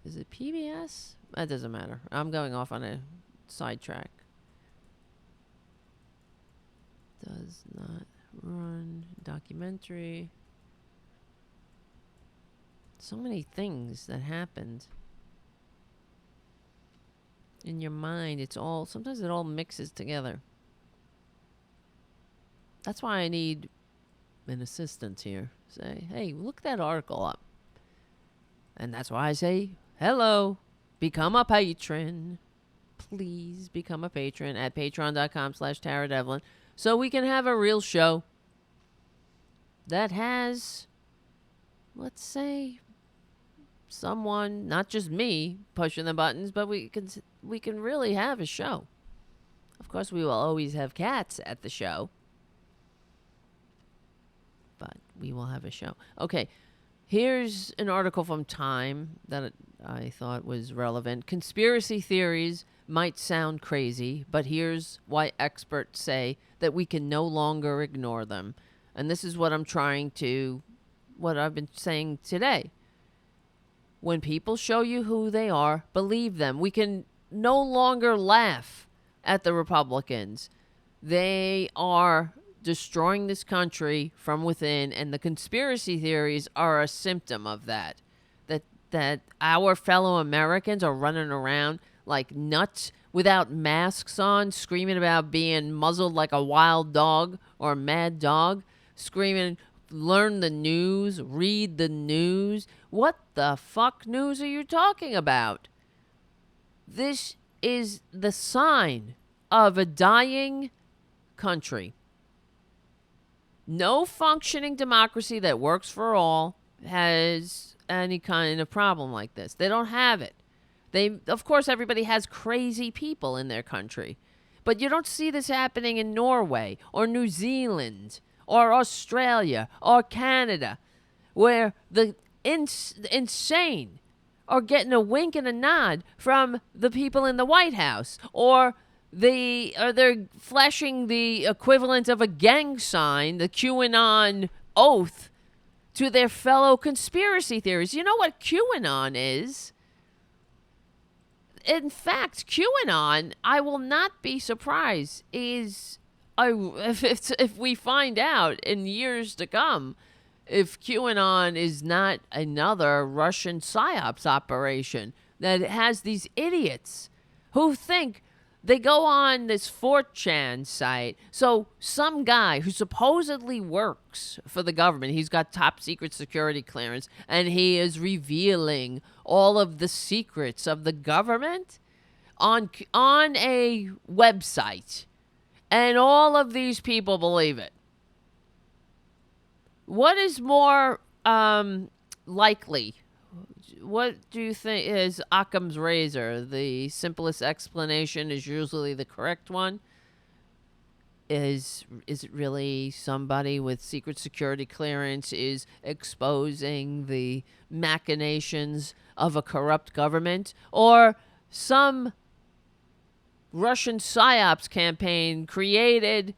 Is it PBS? That doesn't matter. I'm going off on a sidetrack. Does not run documentary. So many things that happened. In your mind, it's all, sometimes it all mixes together. That's why I need an assistant here. Say, hey, look that article up. And that's why I say, hello, become a patron. Please become a patron at patreon.com/TaraDevlin so we can have a real show that has, let's say, someone, not just me, pushing the buttons, but we can really have a show. Of course, we will always have cats at the show, but we will have a show. Okay, here's an article from Time that I thought was relevant. Conspiracy theories might sound crazy, but here's why experts say that we can no longer ignore them. And this is what what I've been saying today. When people show you who they are, believe them. We can no longer laugh at the Republicans. They are destroying this country from within, and the conspiracy theories are a symptom of that. That our fellow Americans are running around like nuts without masks on, screaming about being muzzled like a wild dog or a mad dog, screaming, learn the news, read the news. What the fuck news are you talking about? This is the sign of a dying country. No functioning democracy that works for all has any kind of problem like this. They don't have it. Of course, everybody has crazy people in their country, but you don't see this happening in Norway or New Zealand or Australia or Canada, where the insane are getting a wink and a nod from the people in the White House, or they're flashing the equivalent of a gang sign, the QAnon oath, to their fellow conspiracy theories. You know what QAnon is? In fact, QAnon, I will not be surprised, is if we find out in years to come if QAnon is not another Russian psyops operation that has these idiots who think they go on this 4chan site. So some guy who supposedly works for the government, he's got top secret security clearance, and he is revealing all of the secrets of the government on a website. And all of these people believe it. What is more likely? What do you think is Occam's razor? The simplest explanation is usually the correct one. Is it really somebody with secret security clearance is exposing the machinations of a corrupt government? Or some Russian psyops campaign created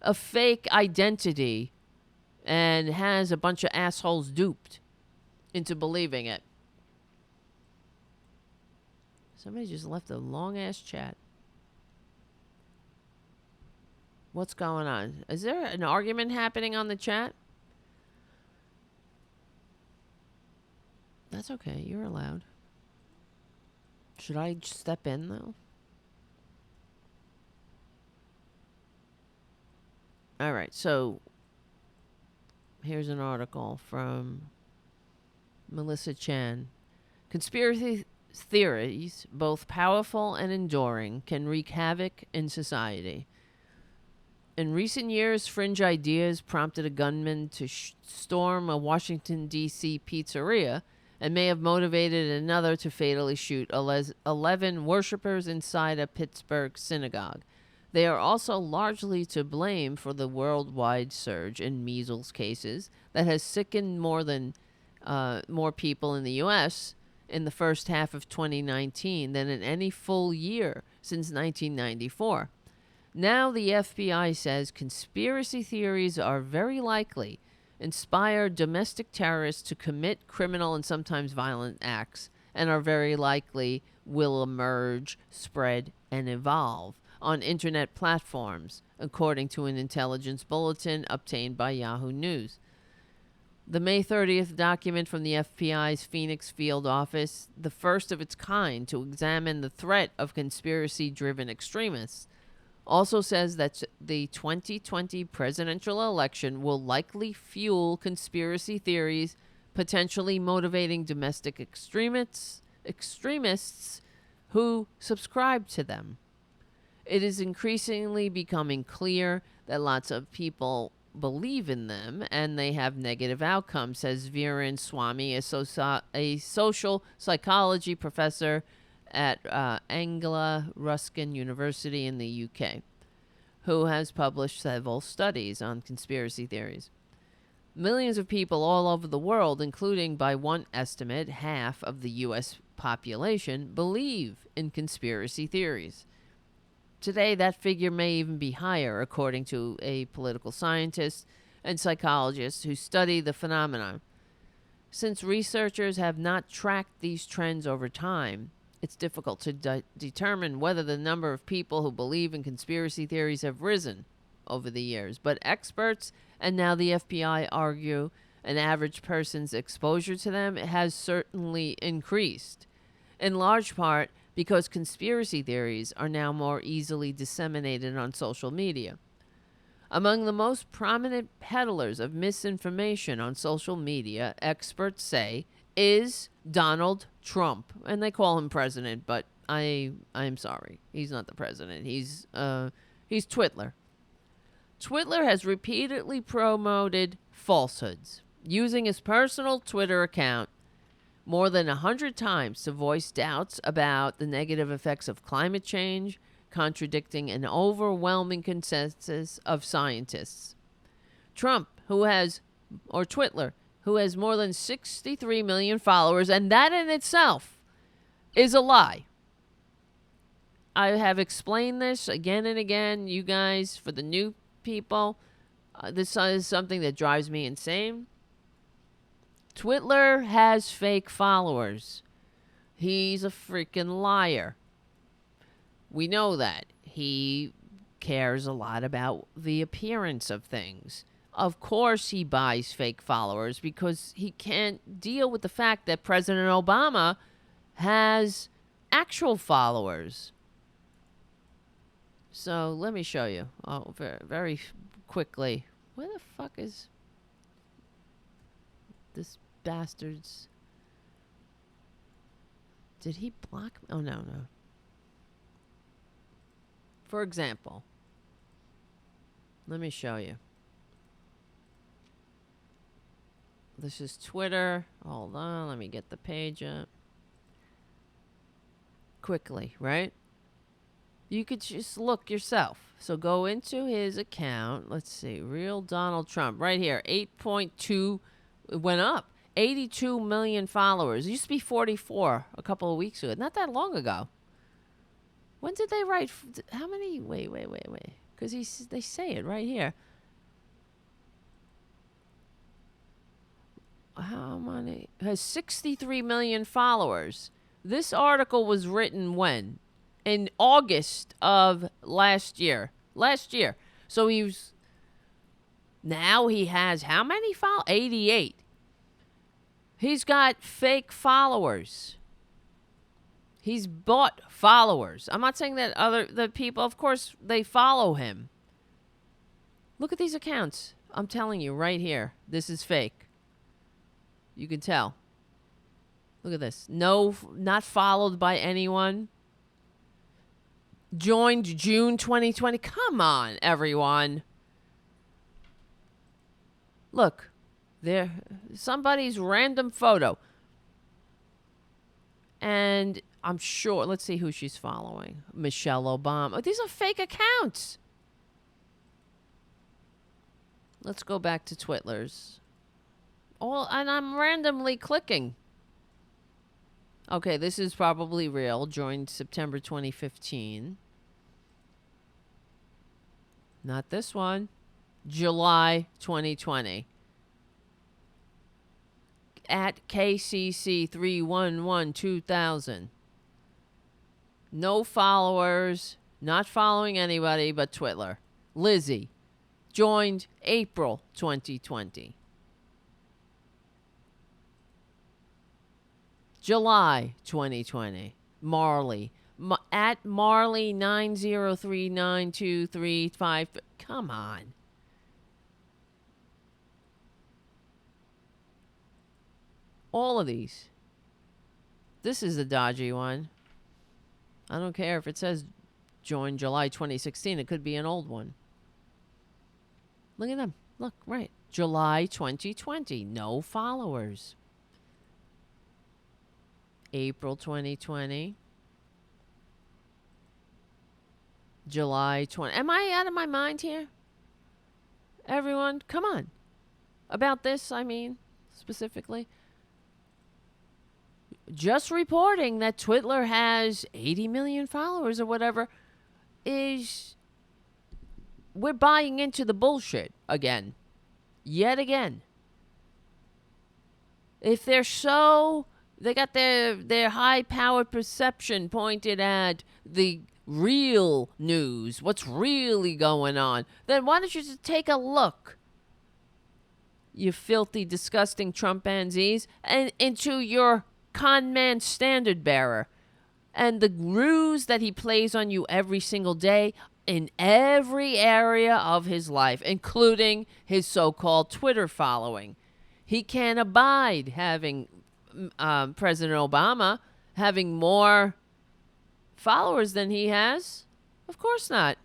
a fake identity and has a bunch of assholes duped into believing it? Somebody just left a long-ass chat. What's going on? Is there an argument happening on the chat? That's okay. You're allowed. Should I step in, though? All right. So here's an article from Melissa Chan. Conspiracy theories, both powerful and enduring, can wreak havoc in society. In recent years, fringe ideas prompted a gunman to storm a Washington, D.C. pizzeria and may have motivated another to fatally shoot 11 worshipers inside a Pittsburgh synagogue. They are also largely to blame for the worldwide surge in measles cases that has sickened more people in the U.S. in the first half of 2019 than in any full year since 1994. Now the FBI says conspiracy theories are very likely inspire domestic terrorists to commit criminal and sometimes violent acts, and are very likely will emerge, spread, and evolve on internet platforms, according to an intelligence bulletin obtained by Yahoo News. The May 30th document from the FBI's Phoenix Field office, the first of its kind to examine the threat of conspiracy-driven extremists, also says that the 2020 presidential election will likely fuel conspiracy theories, potentially motivating domestic extremists who subscribe to them. It is increasingly becoming clear that lots of people believe in them and they have negative outcomes, says Viren Swamy, a social psychology professor at Anglia Ruskin University in the UK, who has published several studies on conspiracy theories. Millions of people all over the world, including by one estimate half of the U.S. population, believe in conspiracy theories. Today, that figure may even be higher, according to a political scientist and psychologist who study the phenomenon. Since researchers have not tracked these trends over time, it's difficult to determine whether the number of people who believe in conspiracy theories have risen over the years. But experts, and now the FBI, argue an average person's exposure to them has certainly increased, in large part because conspiracy theories are now more easily disseminated on social media. Among the most prominent peddlers of misinformation on social media, experts say, is Donald Trump. And they call him president, but I'm sorry. He's not the president. He's Twitler. Twitler has repeatedly promoted falsehoods, using his personal Twitter account more than 100 times to voice doubts about the negative effects of climate change, contradicting an overwhelming consensus of scientists. Twitler who has more than 63 million followers, and that in itself is a lie. I have explained this again and again, you guys, for the new people. This is something that drives me insane. Twitler has fake followers. He's a freaking liar. We know that. He cares a lot about the appearance of things. Of course he buys fake followers because he can't deal with the fact that President Obama has actual followers. So let me show you. Oh, very, very quickly. Where the fuck is this bastard's? Did he block me? Oh, no. For example, let me show you. This is Twitter. Hold on, let me get the page up. Quickly, right? You could just look yourself. So go into his account. Let's see. Real Donald Trump. Right here. 8.2. It went up. 82 million followers. It used to be 44 a couple of weeks ago. Not that long ago. When did they write? How many? Wait. Because they say it right here. How many? Has 63 million followers. This article was written when? In August of last year. So now he has how many followers? 88. He's got fake followers. He's bought followers. I'm not saying that the people, of course, they follow him. Look at these accounts. I'm telling you right here. This is fake. You can tell. Look at this. No, not followed by anyone. Joined June 2020. Come on, everyone. Look. There, somebody's random photo. And I'm sure, let's see who she's following. Michelle Obama. These are fake accounts. Let's go back to Twitler's. And I'm randomly clicking. Okay, this is probably real. Joined September 2015. Not this one. July 2020. At KCC3112000. No followers. Not following anybody but Twitler. Lizzie. Joined April 2020. July 2020. Marley. At Marley90392355. Come on. All of these. This is the dodgy one. I don't care if it says join July 2016. It could be an old one. Look at them. Look, right. July 2020. No followers. April 2020. July 20. Am I out of my mind here? Everyone, come on. About this, I mean, specifically. Just reporting that Twitler has 80 million followers or whatever is... We're buying into the bullshit again. Yet again. If they're so... They got their high-powered perception pointed at the real news, what's really going on, then why don't you just take a look, you filthy, disgusting Trumpanzees, and into your con man standard bearer and the ruse that he plays on you every single day in every area of his life, including his so-called Twitter following. He can't abide having President Obama having more followers than he has. Of course not.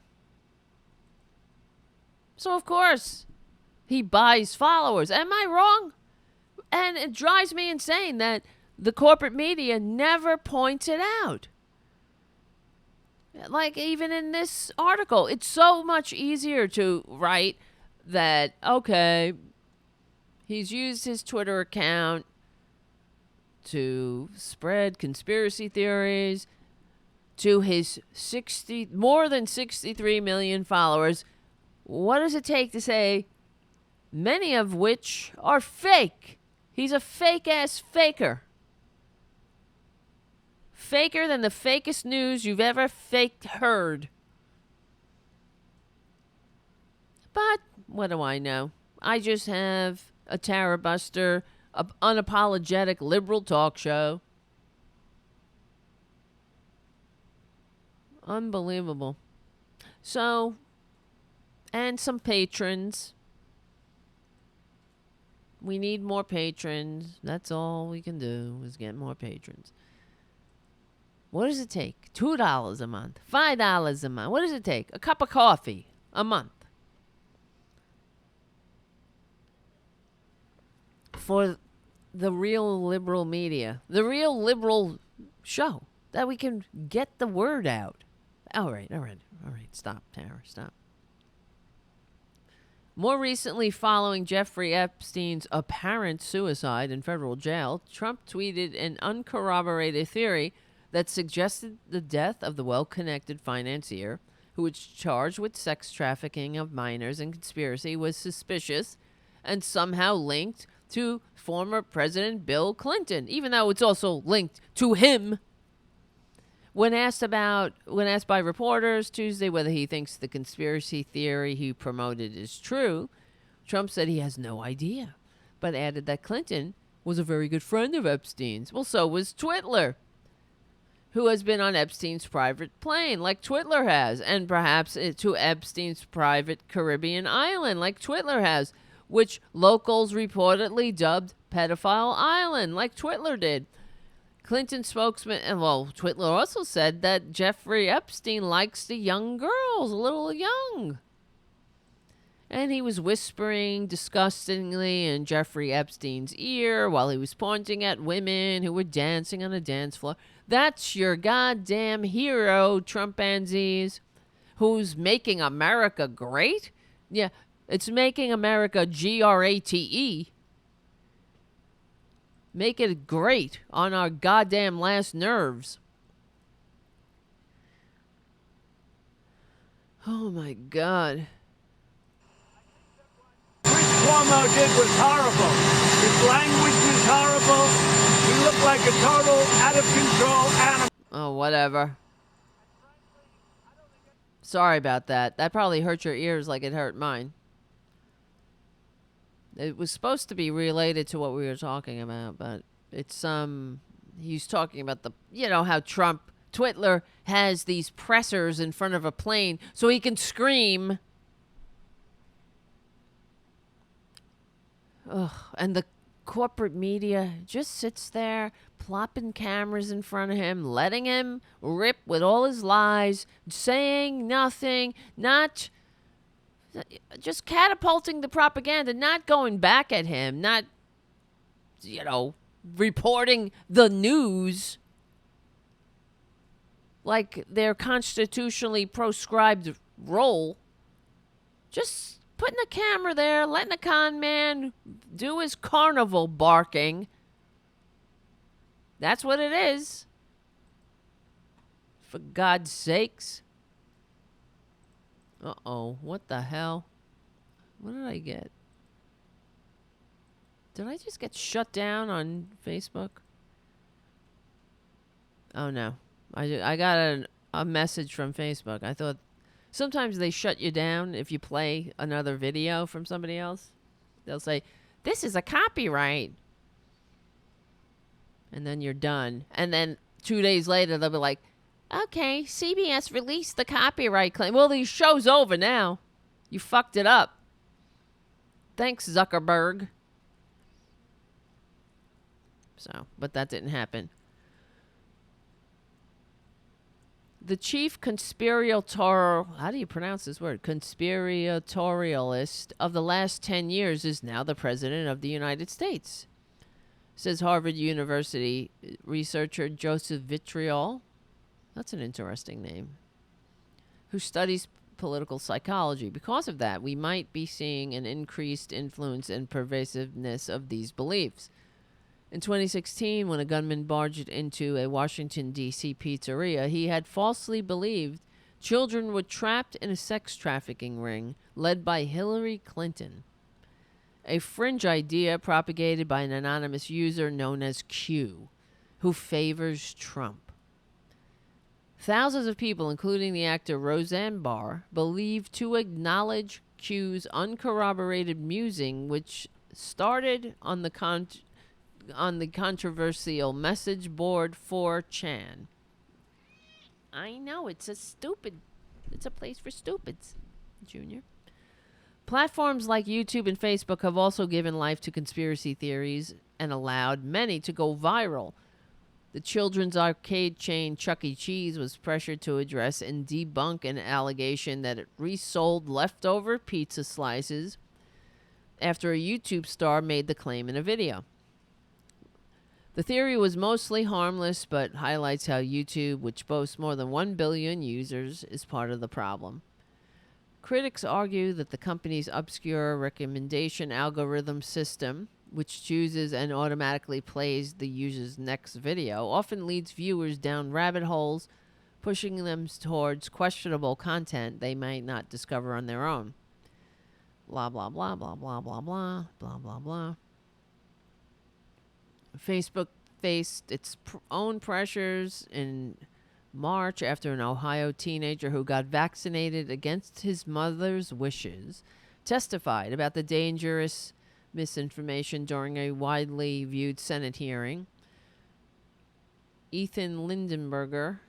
So of course he buys followers. Am I wrong? And it drives me insane that the corporate media never points it out. Like even in this article, it's so much easier to write that, okay, He's used his Twitter account to spread conspiracy theories to his more than 63 million followers. What does it take to say many of which are fake? He's a fake-ass faker. Faker than the fakest news you've ever heard. But what do I know? I just have a Tarabuster, an unapologetic liberal talk show. Unbelievable. So, and some patrons. We need more patrons. That's all we can do is get more patrons. What does it take? $2 a month, $5 a month. What does it take? A cup of coffee a month for the real liberal media, the real liberal show, that we can get the word out. All right. Stop, Tara, stop. More recently, following Jeffrey Epstein's apparent suicide in federal jail, Trump tweeted an uncorroborated theory that suggested the death of the well-connected financier, who was charged with sex trafficking of minors and conspiracy, was suspicious and somehow linked to former President Bill Clinton, even though it's also linked to him. When asked by reporters Tuesday whether he thinks the conspiracy theory he promoted is true, Trump said he has no idea, but added that Clinton was a very good friend of Epstein's. Well, so was Twitler, who has been on Epstein's private plane, like Twitler has, and perhaps to Epstein's private Caribbean island, like Twitler has, which locals reportedly dubbed Pedophile Island, like Twitler did. Clinton spokesman, Twitler also said that Jeffrey Epstein likes the young girls, a little young. And he was whispering disgustingly in Jeffrey Epstein's ear while he was pointing at women who were dancing on a dance floor. That's your goddamn hero, Trumpanzees, who's making America great? Yeah, it's making America GRATE. Make it great on our goddamn last nerves. Oh my God. What Cuomo did was horrible. His language was horrible. He looked like a total out of control animal. Oh, whatever. Sorry about that. That probably hurt your ears like it hurt mine. It was supposed to be related to what we were talking about, but it's he's talking about how Twitler has these pressers in front of a plane so he can scream. Ugh, and the corporate media just sits there plopping cameras in front of him, letting him rip with all his lies, saying nothing, not just catapulting the propaganda, not going back at him, not, reporting the news like their constitutionally proscribed role. Just putting the camera there, letting the con man do his carnival barking. That's what it is. For God's sakes. Uh-oh, what the hell? What did I get? Did I just get shut down on Facebook? Oh, no. I got a message from Facebook. I thought sometimes they shut you down if you play another video from somebody else. They'll say, this is a copyright. And then you're done. And then 2 days later, they'll be like, okay, CBS released the copyright claim. Well, the show's over now. You fucked it up. Thanks, Zuckerberg. So, but that didn't happen. The chief how do you pronounce this word? Conspiratorialist of the last 10 years is now the president of the United States, says Harvard University researcher Joseph Vitriol. That's an interesting name. Who studies political psychology. Because of that, we might be seeing an increased influence and pervasiveness of these beliefs. In 2016, when a gunman barged into a Washington, D.C. pizzeria, he had falsely believed children were trapped in a sex trafficking ring led by Hillary Clinton, a fringe idea propagated by an anonymous user known as Q, who favors Trump. Thousands of people, including the actor Roseanne Barr, believe to acknowledge Q's uncorroborated musing, which started on the controversial message board 4chan. I know, it's a place for stupids, Junior. Platforms like YouTube and Facebook have also given life to conspiracy theories and allowed many to go viral. The children's arcade chain Chuck E. Cheese was pressured to address and debunk an allegation that it resold leftover pizza slices after a YouTube star made the claim in a video. The theory was mostly harmless, but highlights how YouTube, which boasts more than 1 billion users, is part of the problem. Critics argue that the company's obscure recommendation algorithm system, which chooses and automatically plays the user's next video, often leads viewers down rabbit holes, pushing them towards questionable content they might not discover on their own. Blah, blah, blah, blah, blah, blah, blah, blah, blah, blah. Facebook faced its own pressures in March after an Ohio teenager who got vaccinated against his mother's wishes testified about the dangerous misinformation during a widely viewed Senate hearing. Ethan Lindenberger,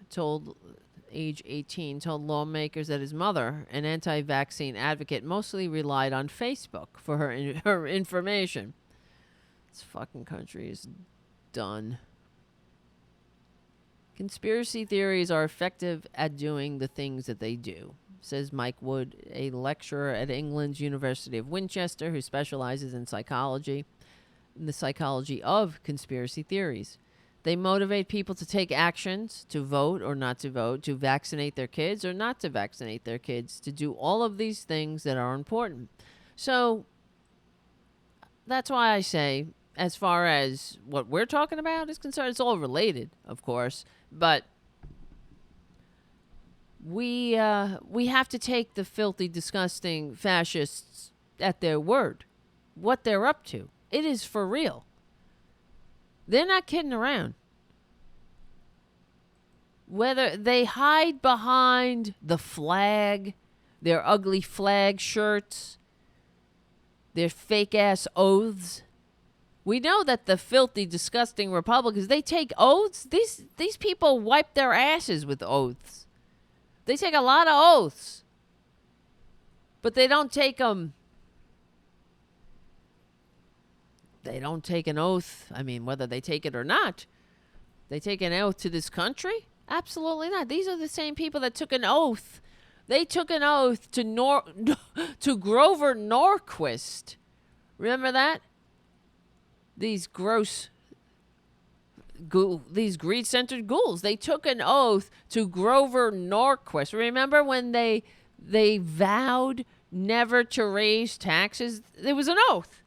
age 18, told lawmakers that his mother, an anti-vaccine advocate, mostly relied on Facebook for her information. This fucking country is done. Conspiracy theories are effective at doing the things that they do, says Mike Wood, a lecturer at England's University of Winchester who specializes in psychology, in the psychology of conspiracy theories. They motivate people to take actions, to vote or not to vote, to vaccinate their kids or not to vaccinate their kids, to do all of these things that are important. So that's why I say, as far as what we're talking about is concerned, it's all related, of course, but we have to take the filthy, disgusting fascists at their word, what they're up to. It is for real. They're not kidding around. Whether they hide behind the flag, their ugly flag shirts, their fake-ass oaths. We know that the filthy, disgusting Republicans, they take oaths. These people wipe their asses with oaths. They take a lot of oaths. But they don't take them. They don't take an oath. I mean, whether they take it or not. They take an oath to this country? Absolutely not. These are the same people that took an oath. They took an oath to Grover Norquist. Remember that? These gross, these greed-centered ghouls. They took an oath to Grover Norquist. Remember when they vowed never to raise taxes? There was an oath.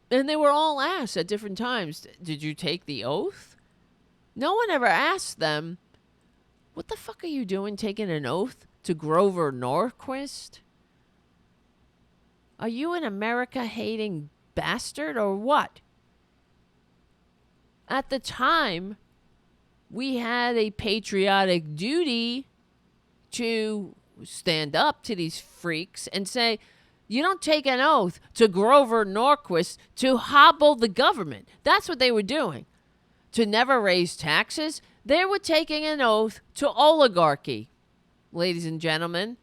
And they were all asked at different times, did you take the oath? No one ever asked them, what the fuck are you doing taking an oath to Grover Norquist? Are you an America-hating bastard or what? At the time, we had a patriotic duty to stand up to these freaks and say, you don't take an oath to Grover Norquist to hobble the government. That's what they were doing. To never raise taxes, they were taking an oath to oligarchy, ladies and gentlemen.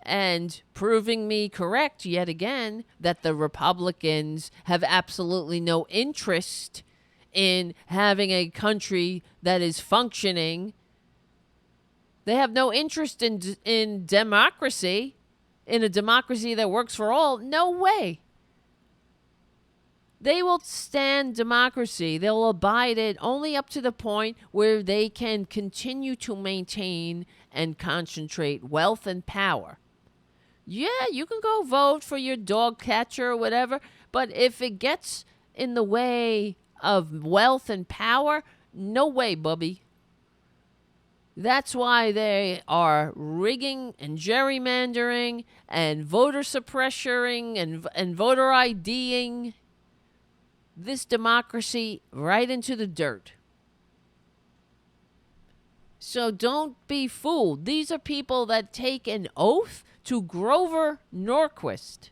And proving me correct yet again that the Republicans have absolutely no interest in having a country that is functioning. They have no interest in democracy, in a democracy that works for all. No way. They will stand democracy. They'll abide it only up to the point where they can continue to maintain and concentrate wealth and power. Yeah, you can go vote for your dog catcher or whatever, but if it gets in the way of wealth and power, no way, bubby. That's why they are rigging and gerrymandering and voter suppressioning and voter IDing this democracy right into the dirt. So don't be fooled. These are people that take an oath to Grover Norquist.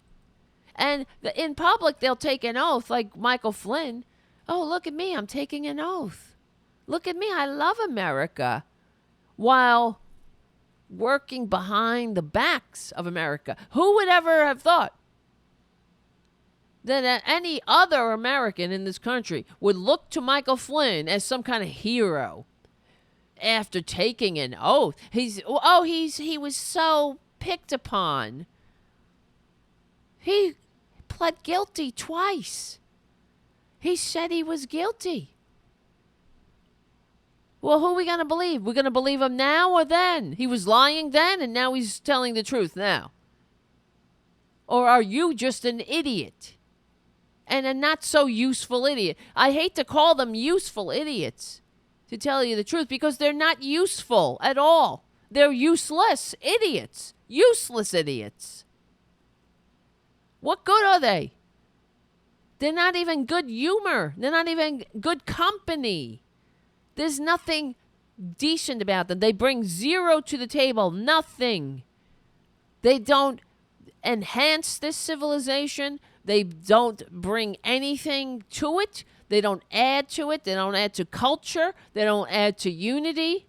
And in public, they'll take an oath, like Michael Flynn. Oh, look at me. I'm taking an oath. Look at me. I love America. While working behind the backs of America. Who would ever have thought that any other American in this country would look to Michael Flynn as some kind of hero after taking an oath? He was so picked upon. He pled guilty twice. He said he was guilty. Well, who are we going to believe? We're going to believe him now or then? He was lying then, and now he's telling the truth now. Or are you just an idiot? And a not so useful idiot. I hate to call them useful idiots, to tell you the truth, because they're not useful at all. They're useless idiots. Useless idiots. What good are they? They're not even good humor. They're not even good company. There's nothing decent about them. They bring zero to the table. Nothing. They don't enhance this civilization. They don't bring anything to it. They don't add to it. They don't add to culture. They don't add to unity.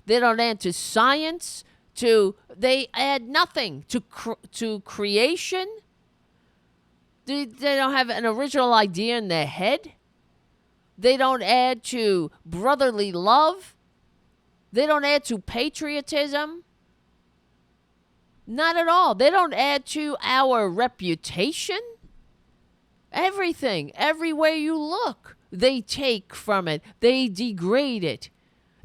They don't add to science. They add nothing to creation. They don't have an original idea in their head. They don't add to brotherly love. They don't add to patriotism. Not at all. They don't add to our reputation. Everything, everywhere you look, they take from it. They degrade it.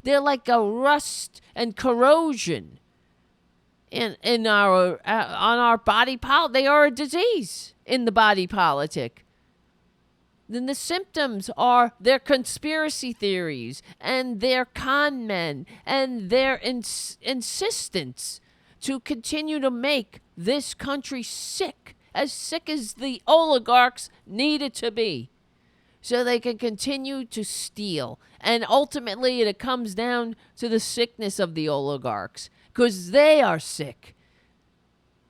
They're like a rust and corrosion in our on our body politic. They are a disease in the body politic. Then the symptoms are their conspiracy theories and their con men and their insistence to continue to make this country sick as the oligarchs need it to be, so they can continue to steal. And ultimately, it comes down to the sickness of the oligarchs, because they are sick,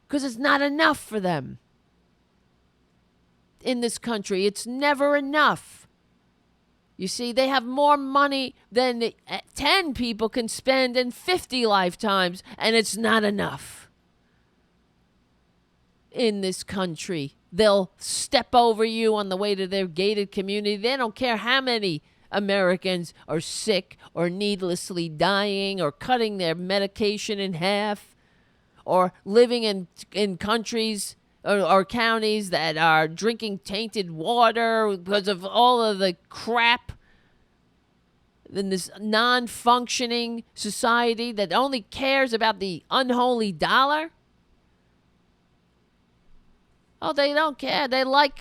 because it's not enough for them. In this country, it's never enough. You see, they have more money than 10 people can spend in 50 lifetimes, and it's not enough. In this country, they'll step over you on the way to their gated community. They don't care how many Americans are sick or needlessly dying or cutting their medication in half or living in countries or counties that are drinking tainted water because of all of the crap in this non-functioning society that only cares about the unholy dollar. Oh, they don't care. They like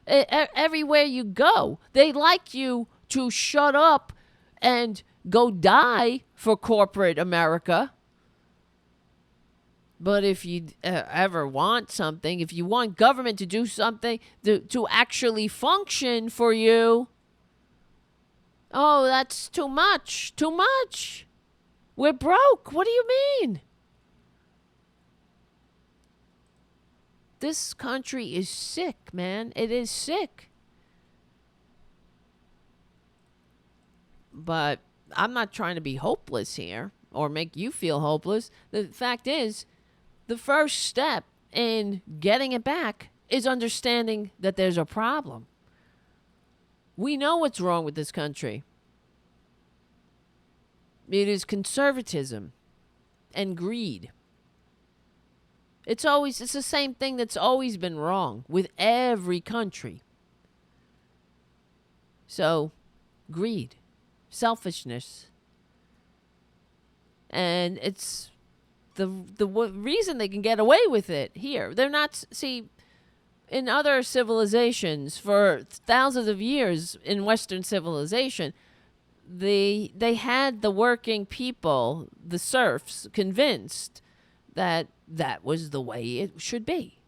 everywhere you go. They like you to shut up and go die for corporate America. But if you ever want something, if you want government to do something to actually function for you, oh, that's too much. Too much. We're broke. What do you mean? This country is sick, man. It is sick. But I'm not trying to be hopeless here or make you feel hopeless. The fact is, the first step in getting it back is understanding that there's a problem. We know what's wrong with this country. It is conservatism and greed. It's the same thing that's always been wrong with every country. So, greed, selfishness. And it's the reason they can get away with it here. They're not, see, in other civilizations for thousands of years in Western civilization, they had the working people, the serfs, convinced that that was the way it should be.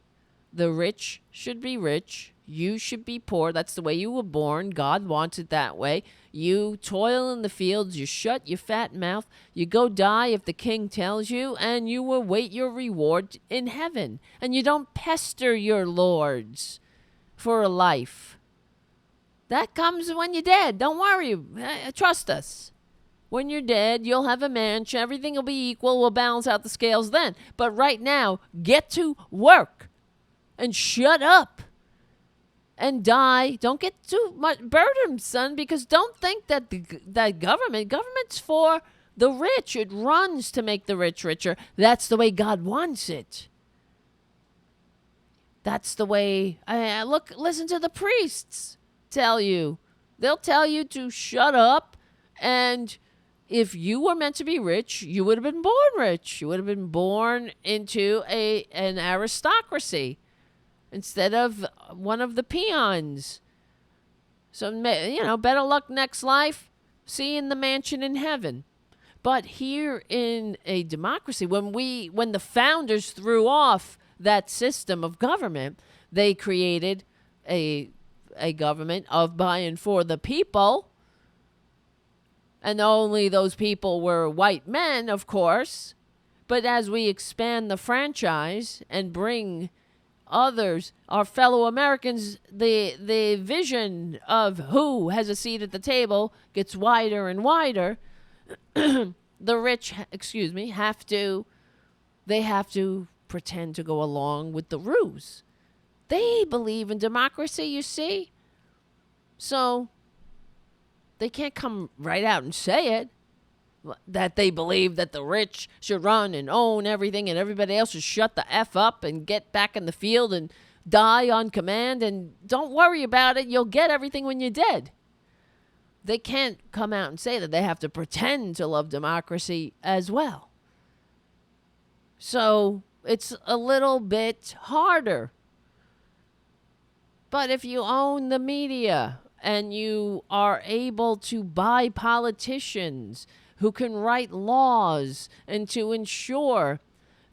The rich should be rich. You should be poor. That's the way you were born. God wants it that way. You toil in the fields. You shut your fat mouth. You go die if the king tells you, and you will wait your reward in heaven. And you don't pester your lords for a life. That comes when you're dead. Don't worry. Trust us. When you're dead, you'll have a mansion. Everything will be equal. We'll balance out the scales then. But right now, get to work and shut up and die. Don't get too much burdened, son, because don't think that that government's for the rich. It runs to make the rich richer. That's the way God wants it. That's the way. Listen to the priests tell you. They'll tell you to shut up, and if you were meant to be rich, you would have been born rich. You would have been born into an aristocracy instead of one of the peons. So, better luck next life. See you in the mansion in heaven. But here in a democracy, when the founders threw off that system of government, they created a government of, by, and for the people. And only those people were white men, of course. But as we expand the franchise and bring others, our fellow Americans, the vision of who has a seat at the table gets wider and wider. The rich, have to pretend to go along with the ruse. They believe in democracy, you see. So they can't come right out and say it, that they believe that the rich should run and own everything and everybody else should shut the F up and get back in the field and die on command and don't worry about it. You'll get everything when you're dead. They can't come out and say that. They have to pretend to love democracy as well. So it's a little bit harder. But if you own the media and you are able to buy politicians who can write laws and to ensure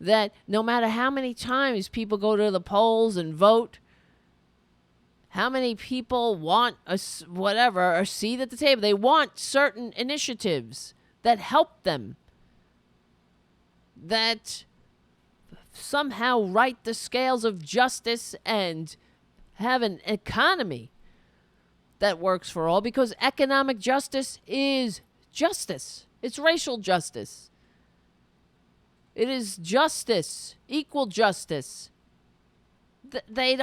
that no matter how many times people go to the polls and vote, how many people want a seat at the table, they want certain initiatives that help them, that somehow right the scales of justice and have an economy that works for all, because economic justice is justice. It's racial justice. It is justice, equal justice. They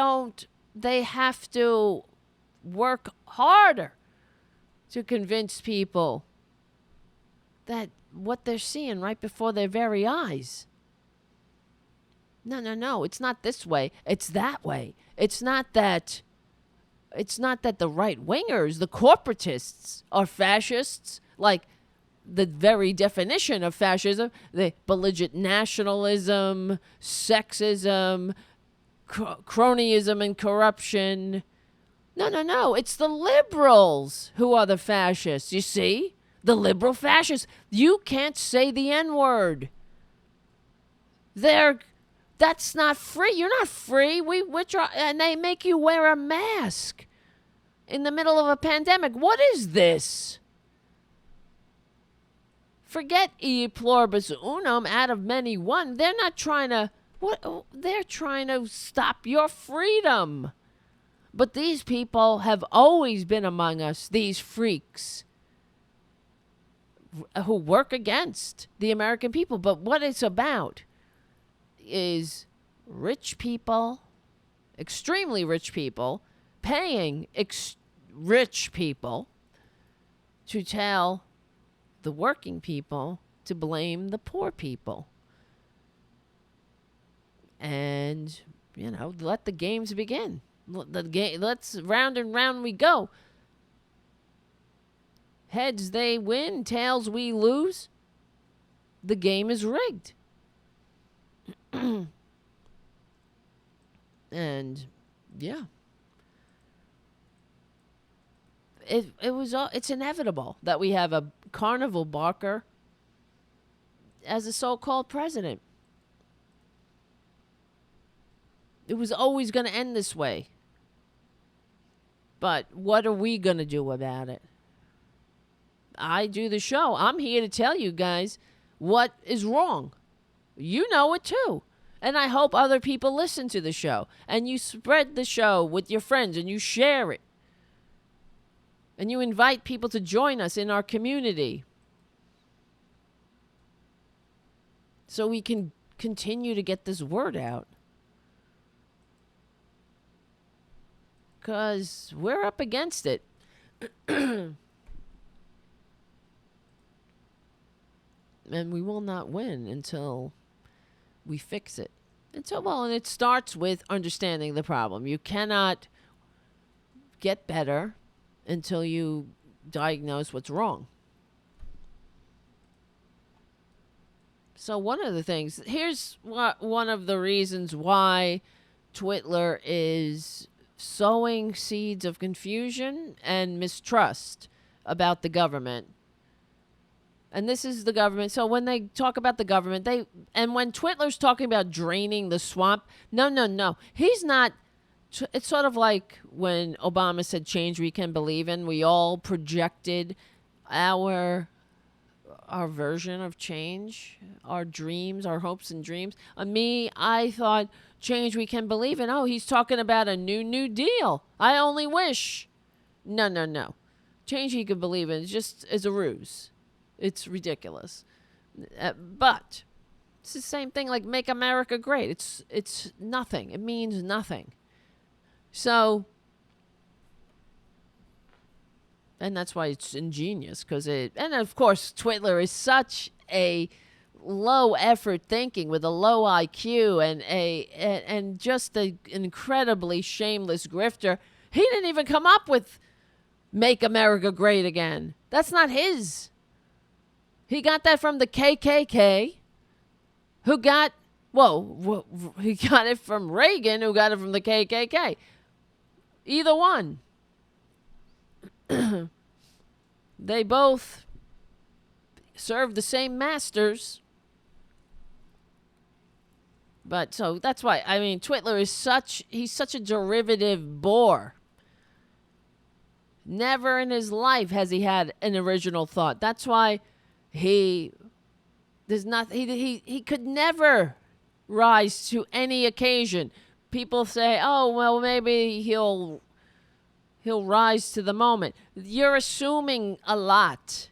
have to work harder to convince people that what they're seeing right before their very eyes. No, it's not this way. It's that way. It's not that the right-wingers, the corporatists, are fascists, like the very definition of fascism, the belligerent nationalism, sexism, cronyism and corruption. No, it's the liberals who are the fascists, you see? The liberal fascists. You can't say the N-word. That's not free. You're not free. And they make you wear a mask in the middle of a pandemic. What is this? Forget e pluribus unum, out of many one. They're not trying to, they're trying to stop your freedom. But these people have always been among us, these freaks who work against the American people. But what it's about is rich people, extremely rich people, paying rich people to tell the working people to blame the poor people. And, let the games begin. Let's round and round we go. Heads they win, tails we lose. The game is rigged. And yeah. It's inevitable that we have a carnival barker as a so-called president. It was always going to end this way. But what are we going to do about it? I do the show. I'm here to tell you guys what is wrong. You know it too. And I hope other people listen to the show. And you spread the show with your friends and you share it. And you invite people to join us in our community. So we can continue to get this word out. Because we're up against it. And we will not win until we fix it. And it starts with understanding the problem. You cannot get better until you diagnose what's wrong. So one of the things, here's one of the reasons why Twitler is sowing seeds of confusion and mistrust about the government. And this is the government. So when they talk about the government, and when Twitler's talking about draining the swamp, no. He's not. It's sort of like when Obama said change we can believe in. We all projected our version of change, our dreams, our hopes and dreams. I thought change we can believe in. Oh, he's talking about a new deal. I only wish. No. Change he could believe in is a ruse. It's ridiculous. But it's the same thing like make America great. It's nothing. It means nothing. So, and that's why it's ingenious and of course Twitler is such a low effort thinking with a low IQ and just an incredibly shameless grifter. He didn't even come up with make America great again. That's not his. He got that from the KKK, he got it from Reagan, who got it from the KKK. Either one. They both serve the same masters. But so that's why, Twitler is he's such a derivative bore. Never in his life has he had an original thought. That's why he could never rise to any occasion. People say, oh, well, maybe he'll rise to the moment. You're assuming a lot.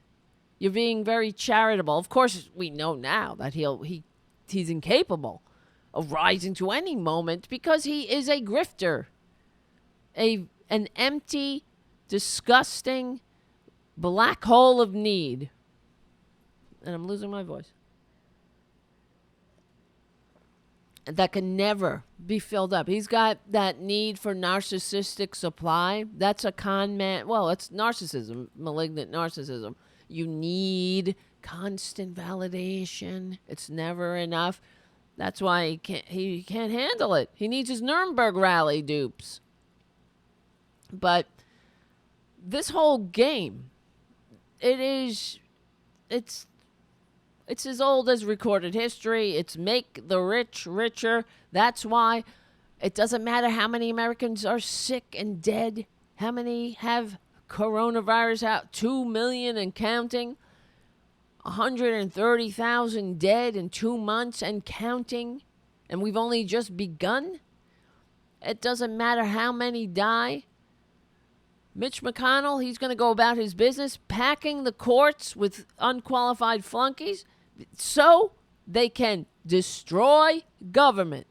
You're being very charitable. Of course, we know now that he's incapable of rising to any moment because he is a grifter. An empty, disgusting black hole of need. And I'm losing my voice. That can never be filled up. He's got that need for narcissistic supply. That's a con man. Well, it's narcissism, malignant narcissism. You need constant validation. It's never enough. That's why he can't handle it. He needs his Nuremberg rally dupes. But this whole game, it's as old as recorded history. It's make the rich richer. That's why it doesn't matter how many Americans are sick and dead, how many have coronavirus out, 2 million and counting, 130,000 dead in 2 months and counting, and we've only just begun. It doesn't matter how many die. Mitch McConnell, he's going to go about his business packing the courts with unqualified flunkies so they can destroy government,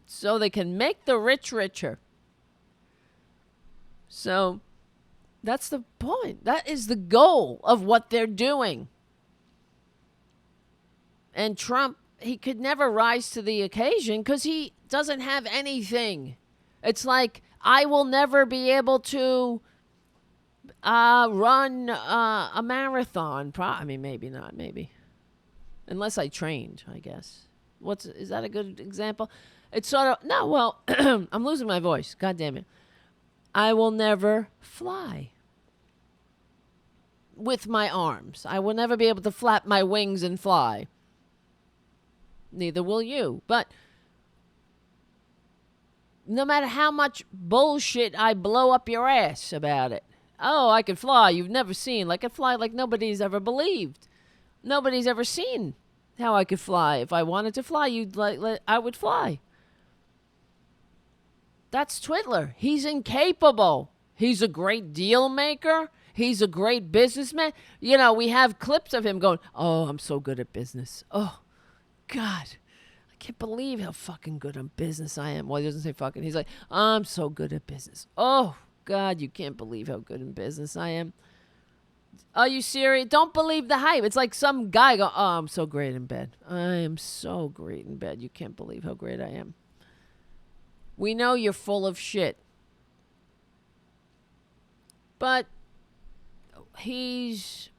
so they can make the rich richer. So that's the point. That is the goal of what they're doing. And Trump, he could never rise to the occasion because he doesn't have anything. It's like, I will never be able to run a marathon. I mean, maybe not. Maybe. Unless I trained, I guess. Is that a good example? It's sort of, no, well, I'm losing my voice. God damn it. I will never fly with my arms. I will never be able to flap my wings and fly. Neither will you. But no matter how much bullshit I blow up your ass about it. Oh, I can fly. You've never seen. I can fly like nobody's ever believed. Nobody's ever seen how I could fly. If I wanted to fly, I would fly. That's Twitler. He's incapable. He's a great deal maker. He's a great businessman. You know, we have clips of him going, oh, I'm so good at business. Oh, God. I can't believe how fucking good at business I am. Well, he doesn't say fucking. He's like, I'm so good at business. Oh, God, you can't believe how good in business I am. Are you serious? Don't believe the hype. It's like some guy go, oh, I'm so great in bed. I am so great in bed. You can't believe how great I am. We know you're full of shit. But he's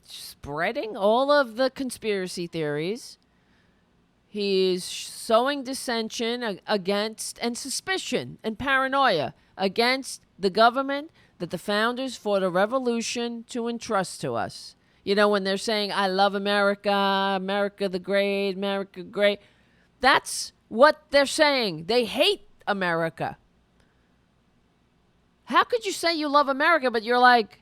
spreading all of the conspiracy theories. He's sowing dissension against and suspicion and paranoia against the government that the founders fought a revolution to entrust to us. You know, when they're saying, I love America, America the great, America great. That's what they're saying. They hate America. How could you say you love America, but you're like,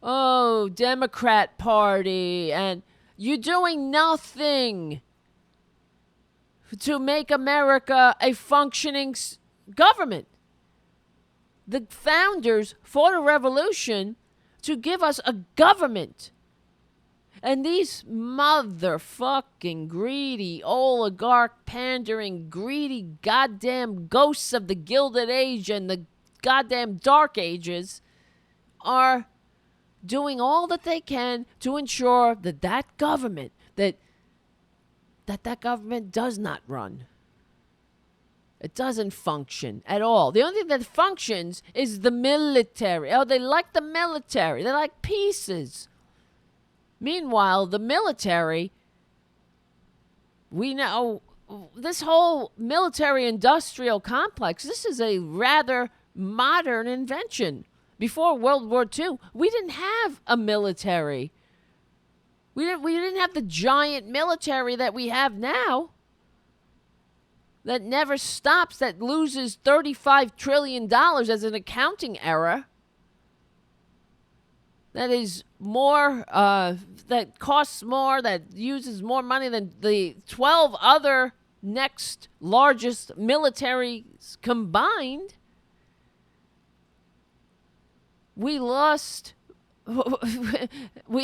oh, Democrat Party, and you're doing nothing to make America a functioning government. The founders fought a revolution to give us a government. And these motherfucking greedy, oligarch, pandering, greedy goddamn ghosts of the Gilded Age and the goddamn Dark Ages are doing all that they can to ensure that that government, that government does not run. It doesn't function at all. The only thing that functions is the military. Oh, they like the military. They like pieces. Meanwhile, the military, we know this whole military-industrial complex, this is a rather modern invention. Before World War II, we didn't have a military. We didn't have the giant military that we have now. That never stops, that loses $35 trillion as an accounting error. That is more, that costs more, that uses more money than the 12 other next largest militaries combined. We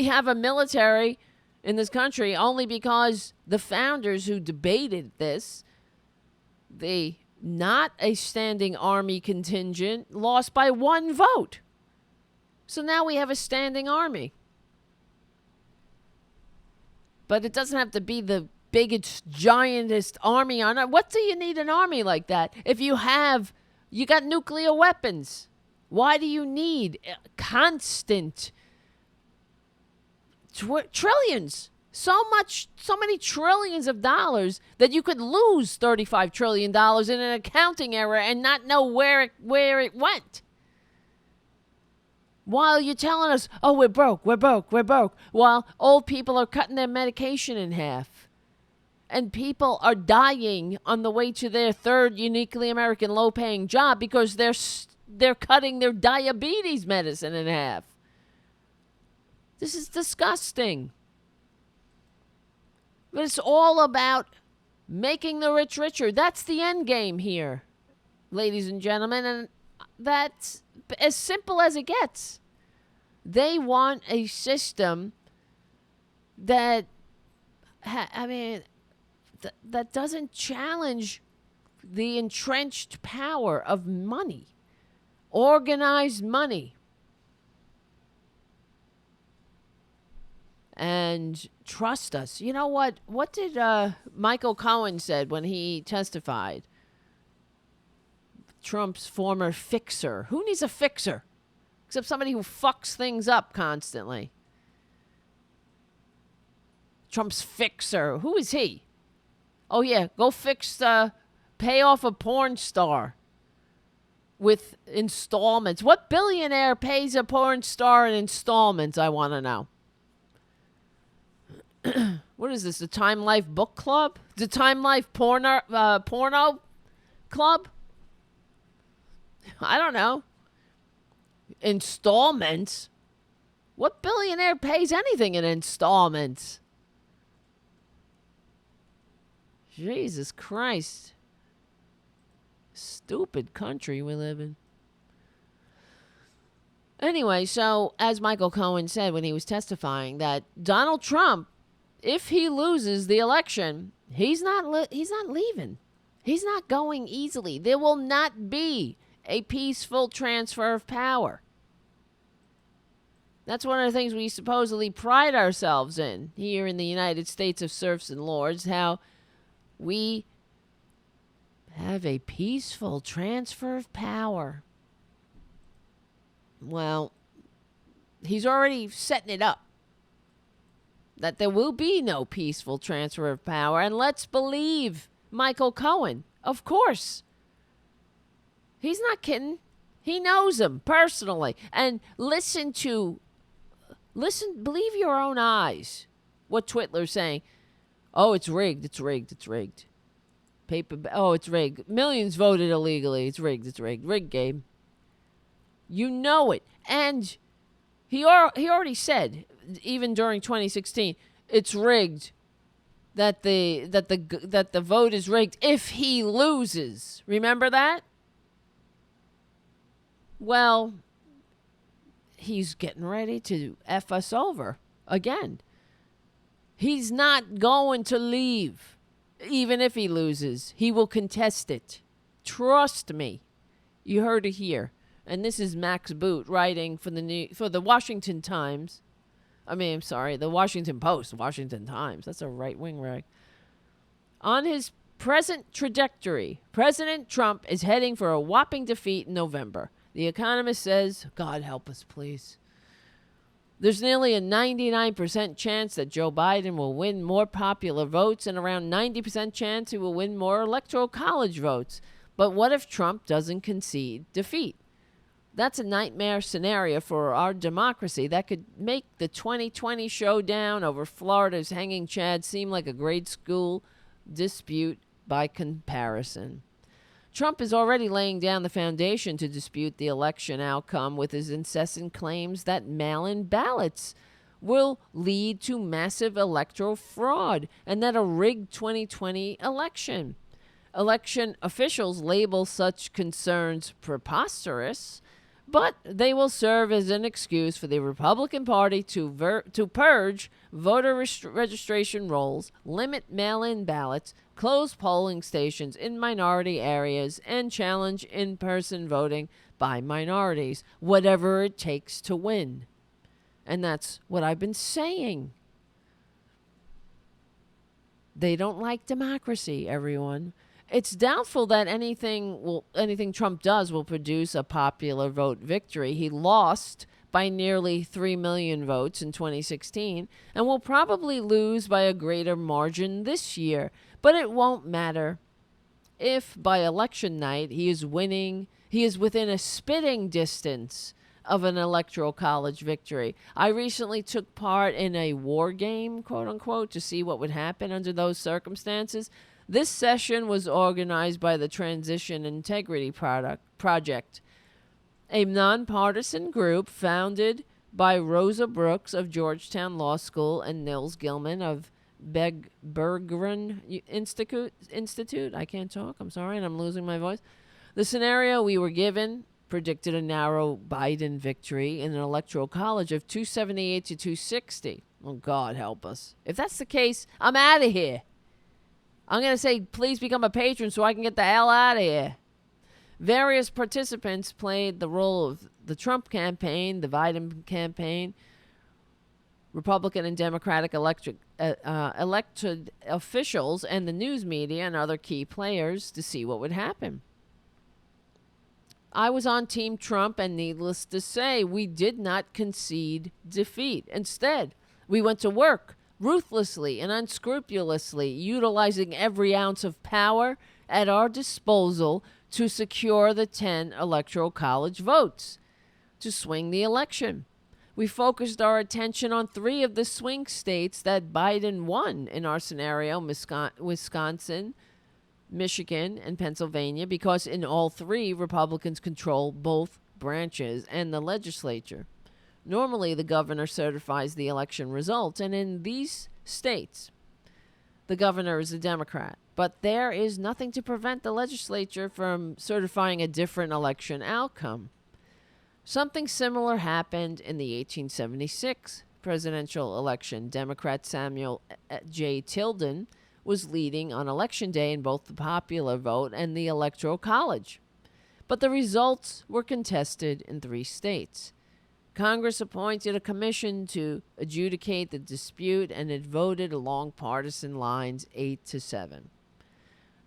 have a military in this country only because the founders who debated this, not a standing army contingent, lost by 1 vote. So now we have a standing army. But it doesn't have to be the biggest, giantest army on it. What do you need an army like that? If you got nuclear weapons. Why do you need constant trillions? So many trillions of dollars that you could lose $35 trillion in an accounting error and not know where it went. While you're telling us, oh, we're broke. While old people are cutting their medication in half. And people are dying on the way to their third uniquely American low-paying job because they're cutting their diabetes medicine in half. This is disgusting. But it's all about making the rich richer. That's the end game here, ladies and gentlemen. And that's as simple as it gets. They want a system that, that doesn't challenge the entrenched power of money, organized money. And trust us. You know what? What did Michael Cohen said when he testified? Trump's former fixer. Who needs a fixer? Except somebody who fucks things up constantly. Trump's fixer. Who is he? Oh, yeah. Go pay off a porn star with installments. What billionaire pays a porn star in installments? I want to know. What is this? The Time Life Book Club? The Time Life porno club? I don't know. Installments? What billionaire pays anything in installments? Jesus Christ. Stupid country we live in. Anyway, so as Michael Cohen said when he was testifying, that Donald Trump, if he loses the election, he's not leaving. He's not going easily. There will not be a peaceful transfer of power. That's one of the things we supposedly pride ourselves in here in the United States of serfs and lords, how we have a peaceful transfer of power. Well, he's already setting it up that there will be no peaceful transfer of power. And let's believe Michael Cohen. Of course. He's not kidding. He knows him personally. And believe your own eyes. What Twitler's saying. Oh, it's rigged. It's rigged. It's rigged. It's rigged. Millions voted illegally. It's rigged. It's rigged. Rigged game. You know it. And he already said, even during 2016, it's rigged. That the vote is rigged if he loses. Remember that? Well, he's getting ready to F us over again. He's not going to leave. Even if he loses, he will contest it. Trust me. You heard it here. And this is Max Boot writing for the Washington Times. The Washington Post, Washington Times. That's a right-wing rag. On his present trajectory, President Trump is heading for a whopping defeat in November. The Economist says, God help us, please. There's nearly a 99% chance that Joe Biden will win more popular votes and around 90% chance he will win more electoral college votes. But what if Trump doesn't concede defeat? That's a nightmare scenario for our democracy that could make the 2020 showdown over Florida's hanging Chad seem like a grade school dispute by comparison. Trump is already laying down the foundation to dispute the election outcome with his incessant claims that mail-in ballots will lead to massive electoral fraud and that a rigged 2020 election. Election officials label such concerns preposterous, but they will serve as an excuse for the Republican Party to purge voter registration rolls, limit mail-in ballots, close polling stations in minority areas, and challenge in-person voting by minorities, whatever it takes to win. And that's what I've been saying. They don't like democracy, everyone. It's doubtful that anything Trump does will produce a popular vote victory. He lost by nearly 3 million votes in 2016 and will probably lose by a greater margin this year. But it won't matter. If by election night he is within a spitting distance of an electoral college victory. I recently took part in a war game, quote unquote, to see what would happen under those circumstances. This session was organized by the Transition Integrity Project, a nonpartisan group founded by Rosa Brooks of Georgetown Law School and Nils Gilman of Berggruen Institute. I can't talk. I'm sorry, and I'm losing my voice. The scenario we were given predicted a narrow Biden victory in an electoral college of 278 to 260. Oh, God help us. If that's the case, I'm out of here. I'm going to say, please become a patron so I can get the hell out of here. Various participants played the role of the Trump campaign, the Biden campaign, Republican and Democratic elected officials, and the news media and other key players to see what would happen. I was on Team Trump, and needless to say, we did not concede defeat. Instead, we went to work ruthlessly and unscrupulously, utilizing every ounce of power at our disposal to secure the 10 electoral college votes to swing the election. We focused our attention on 3 of the swing states that Biden won in our scenario, Wisconsin, Michigan, and Pennsylvania, because in all 3, Republicans control both branches and the legislature. Normally, the governor certifies the election results, and in these states, the governor is a Democrat. But there is nothing to prevent the legislature from certifying a different election outcome. Something similar happened in the 1876 presidential election. Democrat Samuel J. Tilden was leading on Election Day in both the popular vote and the Electoral College. But the results were contested in 3 states. Congress appointed a commission to adjudicate the dispute, and it voted along partisan lines 8-7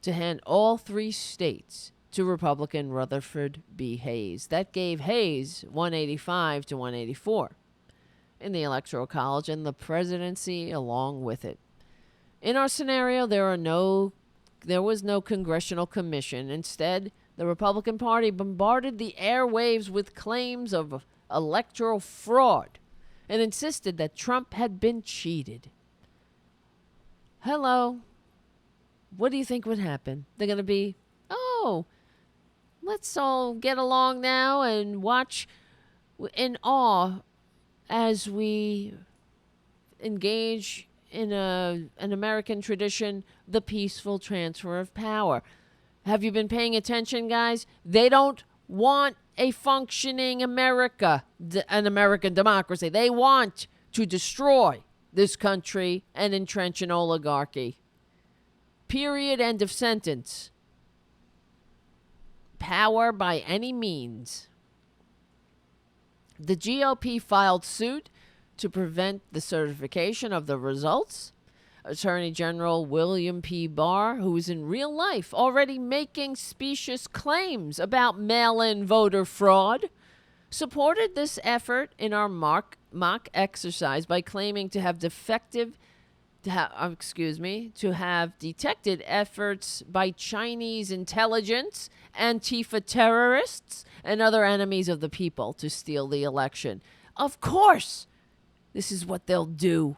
to hand all 3 states to Republican Rutherford B. Hayes. That gave Hayes 185 to 184 in the Electoral College, and the presidency along with it. In our scenario, there was no congressional commission. Instead, the Republican Party bombarded the airwaves with claims of electoral fraud and insisted that Trump had been cheated. Hello. What do you think would happen? They're going to be, oh, let's all get along now and watch in awe as we engage in an American tradition, the peaceful transfer of power. Have you been paying attention, guys? They don't want a functioning America, an American democracy. They want to destroy this country and entrench an oligarchy. Period. End of sentence. Power by any means. The GOP filed suit to prevent the certification of the results. Attorney General William P. Barr, who is in real life already making specious claims about mail-in voter fraud, supported this effort in our mock exercise by claiming to have detected efforts by Chinese intelligence, Antifa terrorists, and other enemies of the people to steal the election. Of course, this is what they'll do.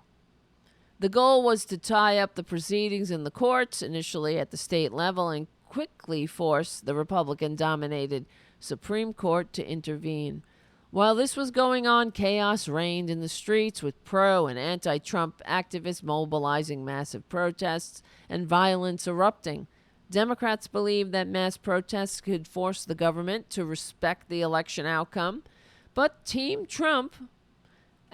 The goal was to tie up the proceedings in the courts, initially at the state level, and quickly force the Republican-dominated Supreme Court to intervene. While this was going on, chaos reigned in the streets, with pro- and anti-Trump activists mobilizing massive protests and violence erupting. Democrats believed that mass protests could force the government to respect the election outcome, but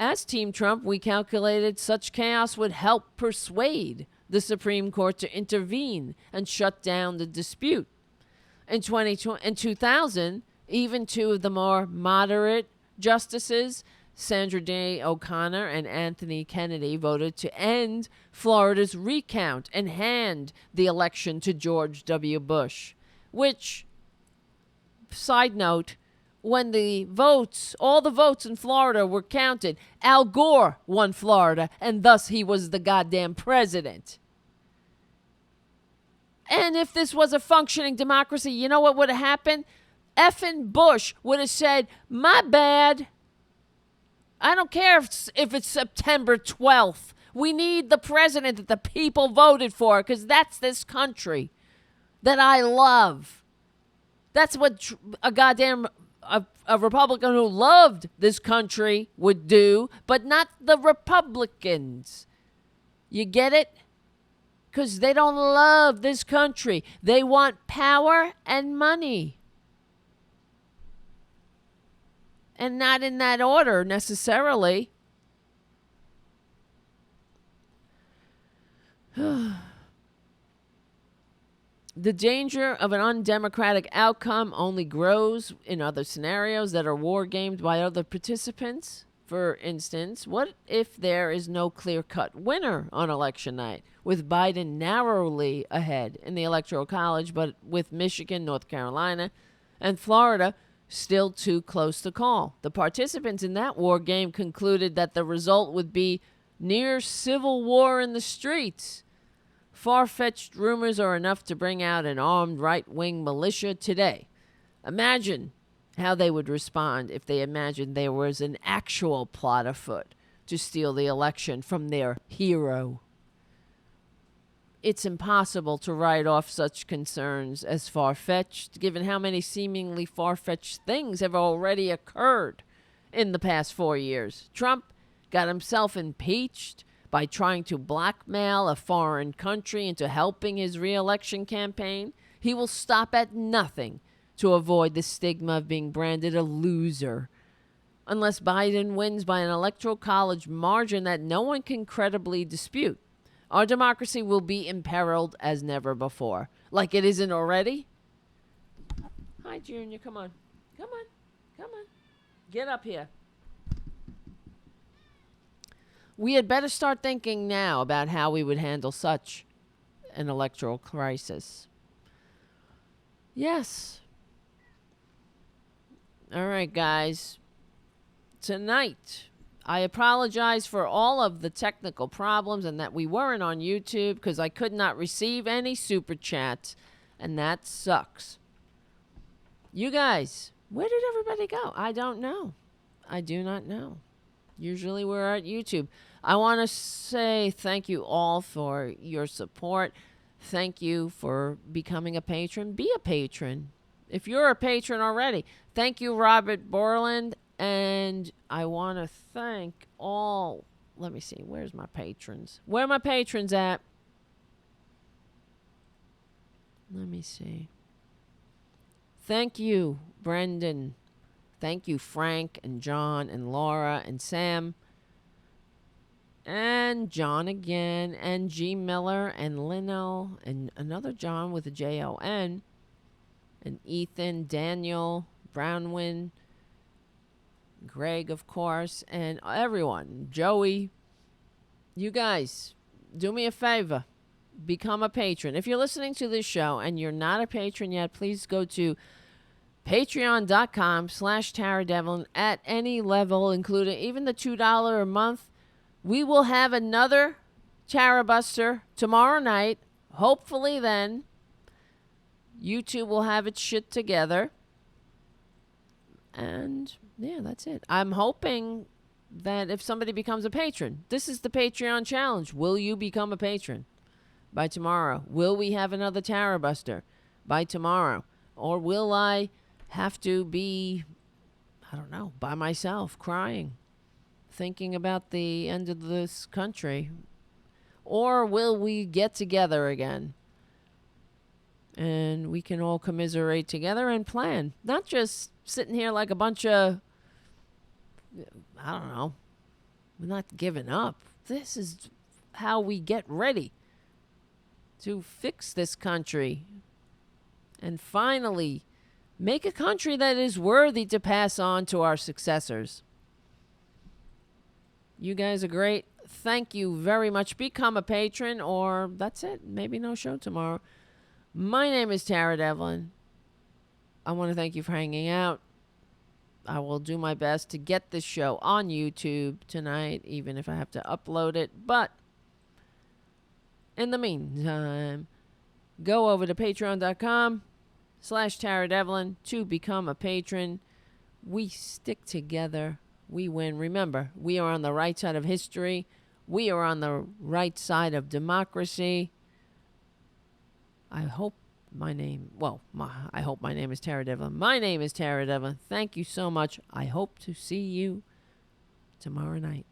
as Team Trump, we calculated such chaos would help persuade the Supreme Court to intervene and shut down the dispute. In 2000, even 2 of the more moderate justices, Sandra Day O'Connor and Anthony Kennedy, voted to end Florida's recount and hand the election to George W. Bush, which, side note, when all the votes in Florida were counted, Al Gore won Florida, and thus he was the goddamn president. And if this was a functioning democracy, you know what would have happened? Effing Bush would have said, my bad. I don't care if it's September 12th. We need the president that the people voted for, because that's this country that I love. That's what a Republican who loved this country would do, but not the Republicans. You get it? Because they don't love this country. They want power and money. And not in that order necessarily. The danger of an undemocratic outcome only grows in other scenarios that are war-gamed by other participants. For instance, what if there is no clear-cut winner on election night, with Biden narrowly ahead in the Electoral College, but with Michigan, North Carolina, and Florida still too close to call. The participants in that war game concluded that the result would be near civil war in the streets. Far-fetched rumors are enough to bring out an armed right-wing militia today. Imagine how they would respond if they imagined there was an actual plot afoot to steal the election from their hero. It's impossible to write off such concerns as far-fetched, given how many seemingly far-fetched things have already occurred in the past 4 years. Trump got himself impeached by trying to blackmail a foreign country into helping his re-election campaign. He will stop at nothing to avoid the stigma of being branded a loser. Unless Biden wins by an electoral college margin that no one can credibly dispute, our democracy will be imperiled as never before. Like it isn't already? Hi, Junior. Come on. Come on. Come on. Get up here. We had better start thinking now about how we would handle such an electoral crisis. Yes. All right, guys. Tonight, I apologize for all of the technical problems and that we weren't on YouTube because I could not receive any super chats, and that sucks. You guys, where did everybody go? I don't know. I do not know. Usually we're at YouTube. I want to say thank you all for your support. Thank you for becoming a patron. Be a patron. If you're a patron already, thank you, Robert Borland. And I want to thank all, let me see, where's my patrons? Where are my patrons at? Let me see. Thank you, Brendan. Thank you, Frank and John and Laura and Sam. And John again. And G. Miller and Lino. And another John with a Jon. And Ethan, Daniel, Brownwin, Greg, of course, and everyone. Joey. You guys, do me a favor. Become a patron. If you're listening to this show and you're not a patron yet, please go to patreon.com/Tara at any level, including even the $2 a month. We will have another Tarabuster tomorrow night. Hopefully then, YouTube will have its shit together. And yeah, that's it. I'm hoping that if somebody becomes a patron, this is the Patreon challenge. Will you become a patron by tomorrow? Will we have another Tarabuster by tomorrow? Or will I have to be, I don't know, by myself, crying, thinking about the end of this country? Or will we get together again? And we can all commiserate together and plan. Not just sitting here like a bunch of, I don't know, we're not giving up. This is how we get ready to fix this country and finally make a country that is worthy to pass on to our successors. You guys are great. Thank you very much. Become a patron, or that's it. Maybe no show tomorrow. My name is Tara Devlin. I want to thank you for hanging out. I will do my best to get this show on YouTube tonight, even if I have to upload it. But in the meantime, go over to patreon.com/Tara Devlin to become a patron. We stick together. We win. Remember, we are on the right side of history. We are on the right side of democracy. I hope my name, I hope my name is Tara Devlin. My name is Tara Devlin. Thank you so much. I hope to see you tomorrow night.